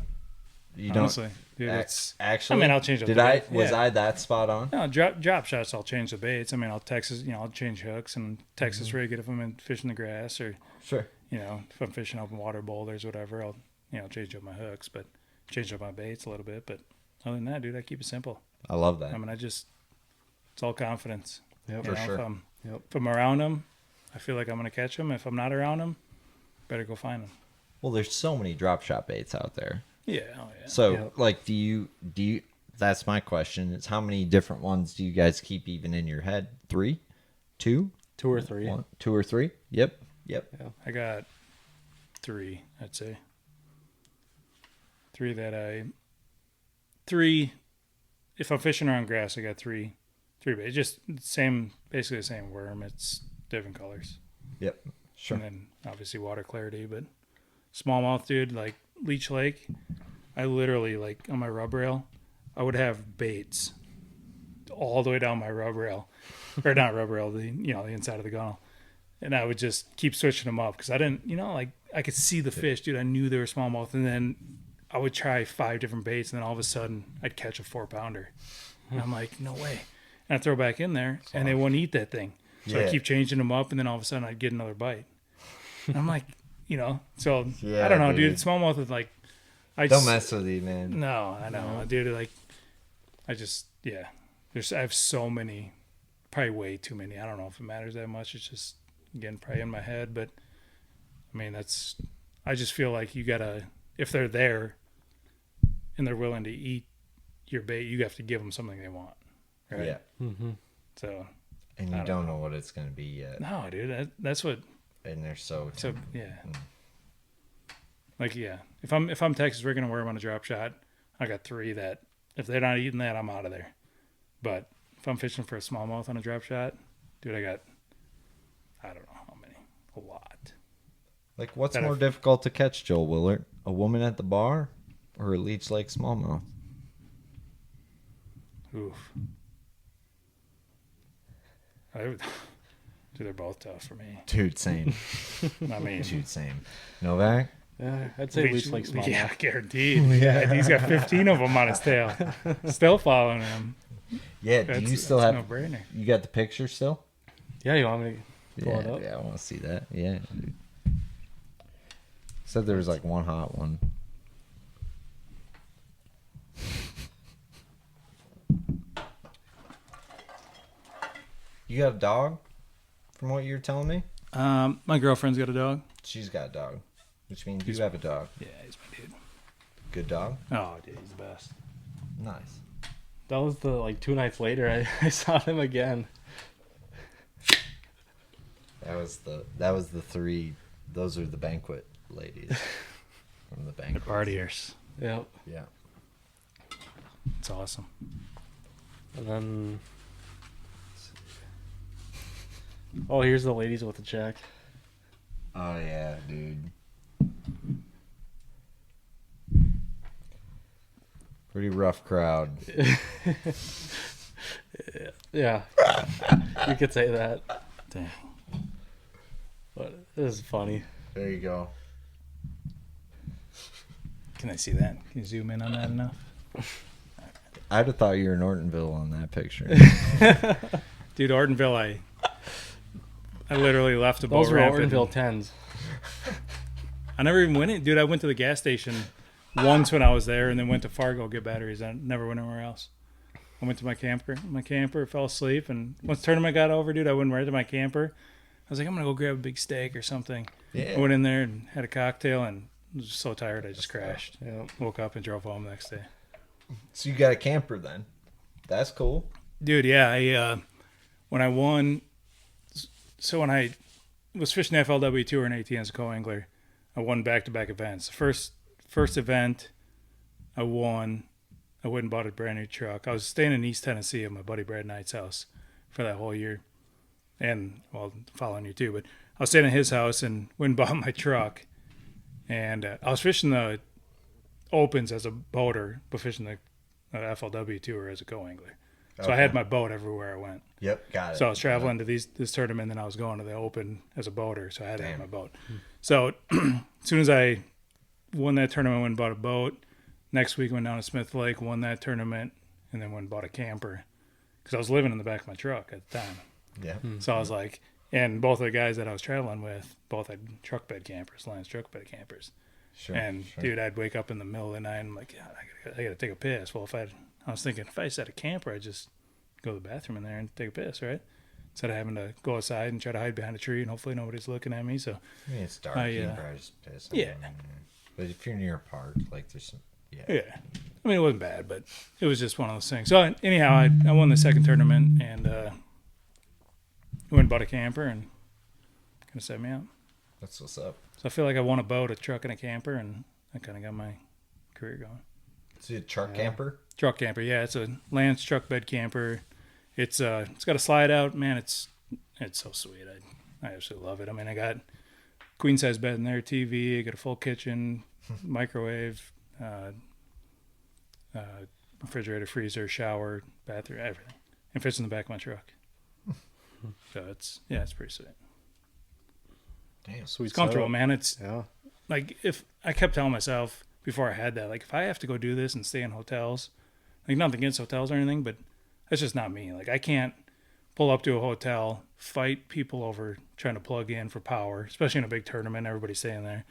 You Honestly, don't. dude, it's. Actually, I mean, I'll change up. Did the I? bait. Was Yeah. I that spot on? No, drop shots. I'll change the baits. I mean, I'll I'll change hooks and Texas rig it if I'm fishing the grass, or Sure. if I'm fishing open water boulders, whatever. I'll change up my hooks, but change up my baits a little bit. But other than that, dude, I keep it simple. I love that. I mean, it's all confidence. Yep. For sure. If I'm around them, I feel like I'm gonna catch them. If I'm not around them, better go find them. Well, there's so many drop shot baits out there. Yeah. Oh yeah. So, Yep. like, do you? That's my question. Is how many different ones do you guys keep even in your head? 3, 2, 2 or 3. 1, 2 or 3? Yep. I got 3, I'd say. 3 if I'm fishing around grass, I got 3 baits. Just basically the same worm. It's different colors. Yep. Sure. And then obviously water clarity, but smallmouth, dude, like Leech Lake, I literally, like, on my rub rail, I would have baits all the way down my rub rail, or not rub rail, the inside of the gunnel, and I would just keep switching them up because I didn't, like, I could see the fish, dude. I knew they were smallmouth, and then I would try 5 different baits, and then all of a sudden I'd catch a 4-pounder, and I'm like, no way, and I throw back in there, and they wouldn't eat that thing, so I keep changing them up, and then all of a sudden I'd get another bite, and I'm like, so Yeah, I don't know, dude. dude. Smallmouth is like, Don't mess with you, man. no, I know, dude. Like, I have so many, probably way too many. I don't know if it matters that much. It's just, again, probably in my head. But I mean, I just feel like you gotta, if they're there and they're willing to eat your bait, you have to give them something they want, right? Yeah. Mm-hmm. So. And you don't know what it's going to be yet. No, dude. That's what. And they're so yeah. Like, yeah, if I'm Texas rigging a worm on a drop shot, I got 3 that if they're not eating that, I'm out of there. But if I'm fishing for a smallmouth on a drop shot, dude, I got, I don't know how many, a lot. Like, what's more difficult to catch, Joel Willert? A woman at the bar or a Leech Lake smallmouth? Oof. Dude, they're both tough for me. Dude, same. I mean, Dude, same. Novak? Yeah, I'd say Leech Lake smallmouth. Yeah, guaranteed. Yeah, he's got 15 of them on his tail. Still following him. Yeah, do you still have... No brainer. You got the picture still? Yeah, you want me to pull Yeah, it up? I want to see that. Yeah. Dude. Said there was like one hot one. You got a dog? From what you were telling me? My girlfriend's got a dog. She's got a dog. Which means you have a dog. Yeah, he's my dude. Good dog? Oh, dude, he's the best. Nice. That was 2 nights later. I saw him again. That was the 3. Those are the banquet ladies from the The banquet. partiers. Yep. Yeah. It's awesome. And then... Oh, here's the ladies with the check. Oh yeah, dude. Pretty rough crowd. Yeah. You could say that. Dang. But this is funny. There you go. Can I see that? Can you zoom in on that enough? I'd have thought you were in Ortonville on that picture. Dude, Ortonville, I literally left a boat Those were ramp. Ortonville 10s. I never even went in. Dude, I went to the gas station once when I was there and then went to Fargo get batteries. I never went anywhere else. I went to my camper, fell asleep, and once the tournament got over, dude, I went right to my camper. I was like, I'm going to go grab a big steak or something. Yeah. I went in there and had a cocktail and was just so tired I just crashed. Yeah. Woke up and drove home the next day. So you got a camper then? That's cool. Dude, yeah, when I won, so when I was fishing the FLW Tour in 18 as a co-angler. I won back-to-back events. The first event I won. I went and bought a brand new truck. I was staying in East Tennessee at my buddy Brad Knight's house for that whole year. And, well, following you too. But I was staying at his house and went and bought my truck. And I was fishing the Opens as a boater, but fishing the FLW Tour as a co-angler. So I had my boat everywhere I went. Yep, got it. So I was traveling to this tournament, and then I was going to the Open as a boater, so I had to have my boat. So as soon as I won that tournament, I went and bought a boat. Next week, went down to Smith Lake, won that tournament, and then went and bought a camper because I was living in the back of my truck at the time. Yeah. So I was like, and both of the guys that I was traveling with, both had truck bed campers, Lance truck bed campers. Sure. And dude, I'd wake up in the middle of the night and I'm like, yeah, I gotta take a piss. Well, I was thinking if I just had a camper, I'd just go to the bathroom in there and take a piss, right? Instead of having to go outside and try to hide behind a tree and hopefully nobody's looking at me. So I mean, it's dark. You can probably just piss. Yeah. But if you're near a park, like there's some. Yeah. I mean, it wasn't bad, but it was just one of those things. So anyhow, I won the second tournament and went and bought a camper and kind of set me out. That's what's up. So I feel like I won a boat, a truck, and a camper, and I kind of got my career going. Is it a truck camper? Truck camper, yeah. It's a Lance truck bed camper. It's got a slide out. Man, it's so sweet. I absolutely love it. I mean, I got queen size bed in there, TV. I got a full kitchen, microwave, refrigerator, freezer, shower, bathroom, everything. It fits in the back of my truck. So it's pretty sweet. Damn. Sweet. It's comfortable, setup. man. It's Yeah. like if I kept telling myself before I had that, like if I have to go do this and stay in hotels, like nothing against hotels or anything, but that's just not me. Like I can't pull up to a hotel, fight people over trying to plug in for power, especially in a big tournament, everybody's staying there.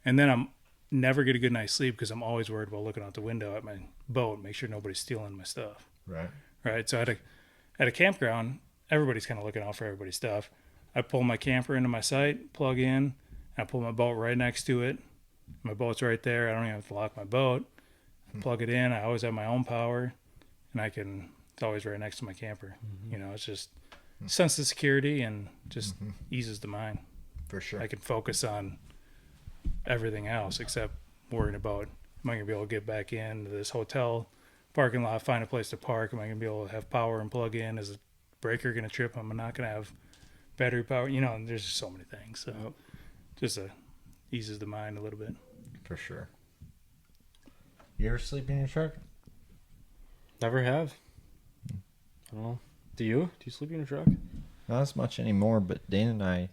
And then I'm never get a good night's sleep because I'm always worried about looking out the window at my boat, make sure nobody's stealing my stuff. Right. So at a campground, everybody's kind of looking out for everybody's stuff. I pull my camper into my site, plug in, I pull my boat right next to it. My boat's right there. I don't even have to lock my boat. Plug it in. I always have my own power, and it's always right next to my camper. You know, it's just sense of security and just eases the mind. For sure. I can focus on everything else except worrying about, am I going to be able to get back into this hotel parking lot, find a place to park? Am I going to be able to have power and plug in? Is the breaker going to trip? Am I not going to have battery power? You know, and there's just so many things. So just eases the mind a little bit. For sure. You ever sleep in your truck? Never have. I don't know. Do you? Do you sleep in your truck? Not as much anymore, but Dan and I,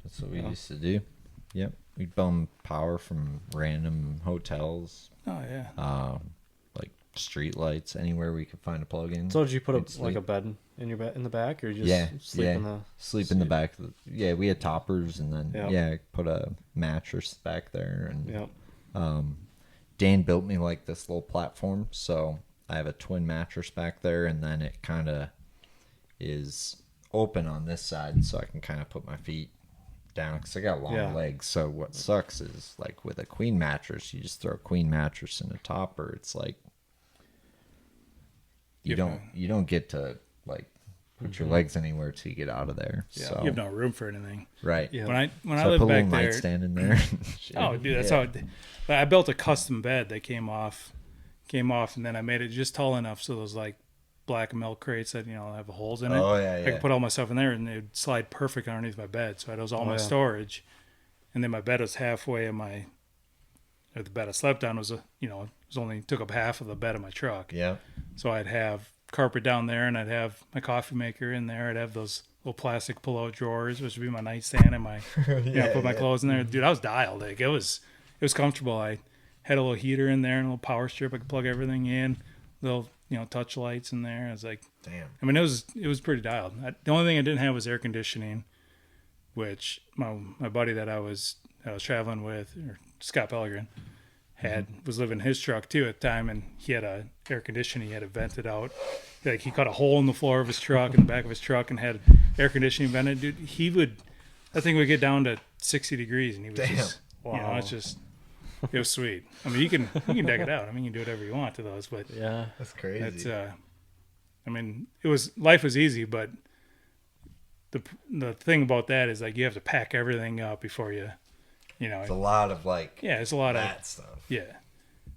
that's what we used to do. Yep. We'd bum power from random hotels. Oh, yeah. Like street lights, anywhere we could find a plug in. So did you put We'd like a sleep. bed in your bed in the back, or you just sleep in the sleep in the back. We had toppers, and then Yep. put a mattress back there, and Yep. Dan built me like this little platform, so I have a twin mattress back there, and then it kind of is open on this side, so I can kind of put my feet down because I got long legs. So what sucks is like with a queen mattress, you just throw a queen mattress in a topper. It's like you don't get to like put your legs anywhere till you get out of there. Yeah, so you have no room for anything. right. Yeah. When So I lived put a back little there, nightstand in there. oh dude, that's how. But I built a custom bed that came off, and then I made it just tall enough so those like black milk crates that have holes in it. Oh, yeah, I yeah. could put all my stuff in there, and it would slide perfect underneath my bed. So I had all my storage, and then my bed was halfway in the bed I slept on was took up half of the bed of my truck. Yeah. So I'd have carpet down there, and I'd have my coffee maker in there. I'd have those little plastic pull-out drawers, which would be my nightstand, and my put my clothes in there. Dude, I was dialed. Like it was comfortable. I had a little heater in there and a little power strip. I could plug everything in. Little touch lights in there. I was like, damn. I mean, it was pretty dialed. The only thing I didn't have was air conditioning, which my buddy that I was traveling with, or Scott Pellegrin, was living in his truck too at the time, and he had a air conditioning. He had it vented out. Like he cut a hole in the floor of his truck, in the back of his truck, and had air conditioning vented. Dude, that thing would get down to 60 degrees, and he would just, it was sweet. I mean, you can deck it out. I mean, you can do whatever you want to those, but That's crazy. I mean, life was easy, but the thing about that is like you have to pack everything up before you know. It's a lot of like It's a lot of that stuff. Yeah.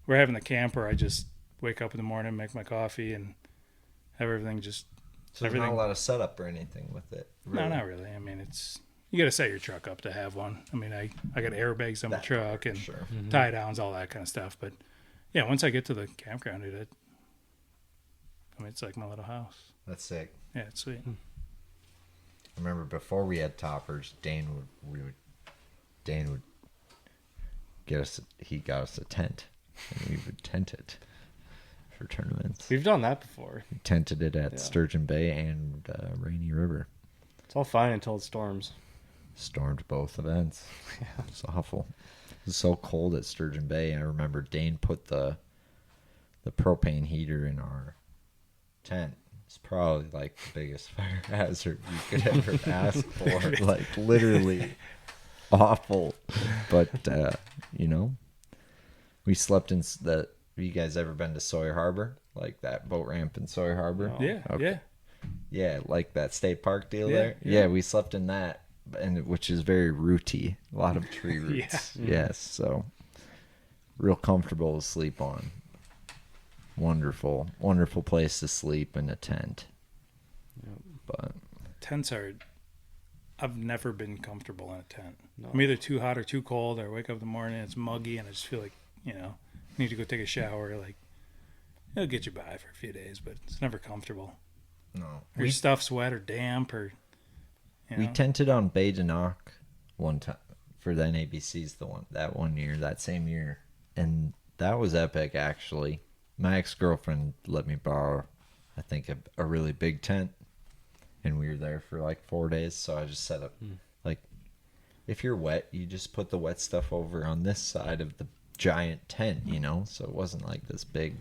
We're having the camper. I just wake up in the morning, make my coffee, and have everything just. So there's not a lot of setup or anything with it. Really. No, not really. I mean, you got to set your truck up to have one. I mean, I got airbags on my truck and tie downs, all that kind of stuff. But yeah, once I get to the campground, dude, it's like my little house. That's sick. Yeah, it's sweet. I remember before we had toppers, Dane would get us. He got us a tent, and we would tent it for tournaments. We've done that before. We tented it at Sturgeon Bay and Rainy River. It's all fine until it storms. Stormed both events. Yeah, it's awful. It was so cold at Sturgeon Bay. I remember Dane put the propane heater in our tent. It's probably like the biggest fire hazard you could ever ask for. Like literally awful. But we slept in the. Have you guys ever been to Sawyer Harbor? Like that boat ramp in Sawyer Harbor? No. Yeah, okay. Yeah, like that state park deal there. Yeah, we slept in that, and which is very rooty. A lot of tree roots. Yes, so real comfortable to sleep on. Wonderful, wonderful place to sleep in a tent. But tents are. I've never been comfortable in a tent. No. I'm either too hot or too cold. Or I wake up in the morning, it's muggy, and I just feel like need to go take a shower. Like it'll get you by for a few days, but it's never comfortable. No, or your stuff's wet or damp, or we tented on Bay de Noc one time for the NABCs. That same year, and that was epic. Actually, my ex-girlfriend let me borrow, I think, a really big tent, and we were there for like 4 days. So I just set up like, if you're wet, you just put the wet stuff over on this side of the giant tent, so it wasn't like this big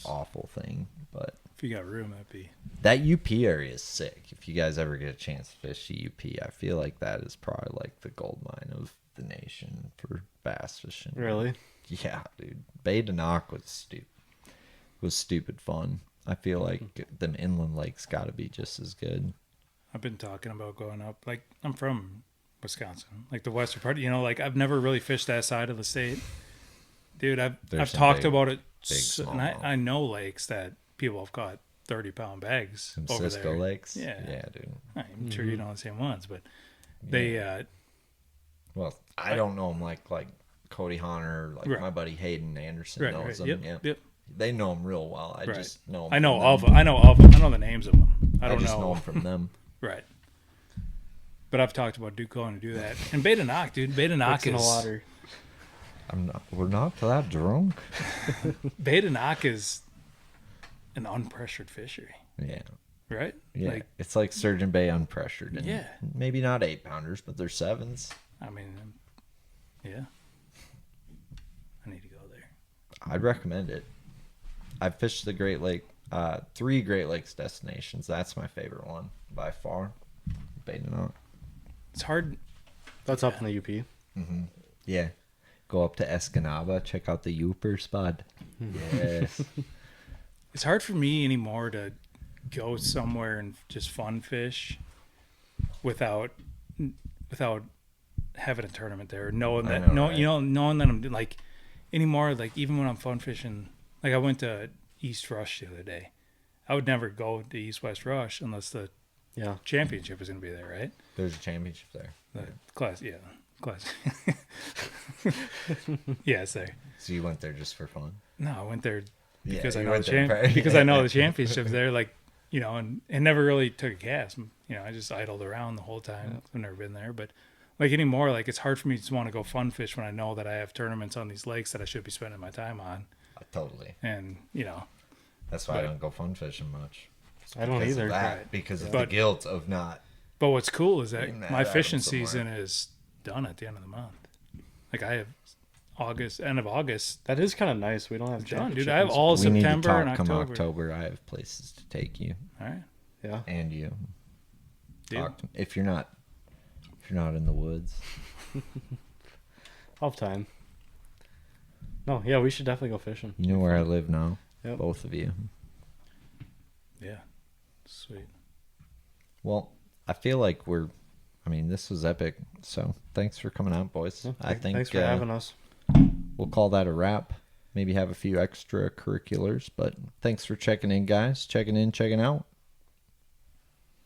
awful thing. But if you got room, that UP area is sick. If you guys ever get a chance to fish the UP, I feel like that is probably like the gold mine of the nation for bass fishing. Really? Yeah, dude. Bay de Noc was stupid fun. I feel like them inland lakes got to be just as good. I've been talking about going up. Like, I'm from Wisconsin, like the western part. Like I've never really fished that side of the state. Dude, I've talked about it, and I know lakes that people have caught 30-pound bags Some over Cisco there. lakes? Yeah, dude. I'm sure you know the same ones, but they. Well, I don't know them like Cody Hunter, like my buddy Hayden Anderson knows them. Yep. They know them real well. I just know them. I know of them. I know the names of them. I don't know them from them. Right. But I've talked about going to do that. And Bay de Noc, dude. Bay de Noc is the water. We're not that drunk. Bay de Noc is an unpressured fishery. Yeah. Right? Yeah. It's like Sturgeon Bay unpressured. And yeah. Maybe not 8-pounders, but they're 7s. I mean, yeah. I need to go there. I'd recommend it. I've fished the Great Lake, 3 Great Lakes destinations. That's my favorite one by far. Bay de Noc. It's hard. That's up in the UP. Mm-hmm. Yeah. Go up to Escanaba, check out the Youper spot. Yes. It's hard for me anymore to go somewhere and just fun fish without having a tournament there, knowing that knowing that I'm like anymore. Like even when I'm fun fishing, like I went to East Rush the other day. I would never go to East West Rush unless the championship is going to be there, right? There's a championship there. Class. Yeah, it's there. So you went there just for fun? No, I went there because I know the championship's there. Like, and never really took a cast. I just idled around the whole time. Yeah. I've never been there, but like anymore, like it's hard for me to want to go fun fish when I know that I have tournaments on these lakes that I should be spending my time on. Totally. And that's why I don't go fun fishing much. I don't either. Because of the guilt of not. But what's cool is that my fishing season is done at the end of the month. Like I have end of August. That is kind of nice. We don't have done, dude. I have all September and October. Come October, I have places to take you. All right. Yeah. And you. Talk to me. If you're not in the woods. I'll have time. No, yeah, we should definitely go fishing. You know where I live now. Yep. Both of you. Yeah. Sweet. Well, I feel like this was epic. So thanks for coming out, boys. Thanks for having us. We'll call that a wrap. Maybe have a few extracurriculars, but thanks for checking in, guys. Checking in, checking out.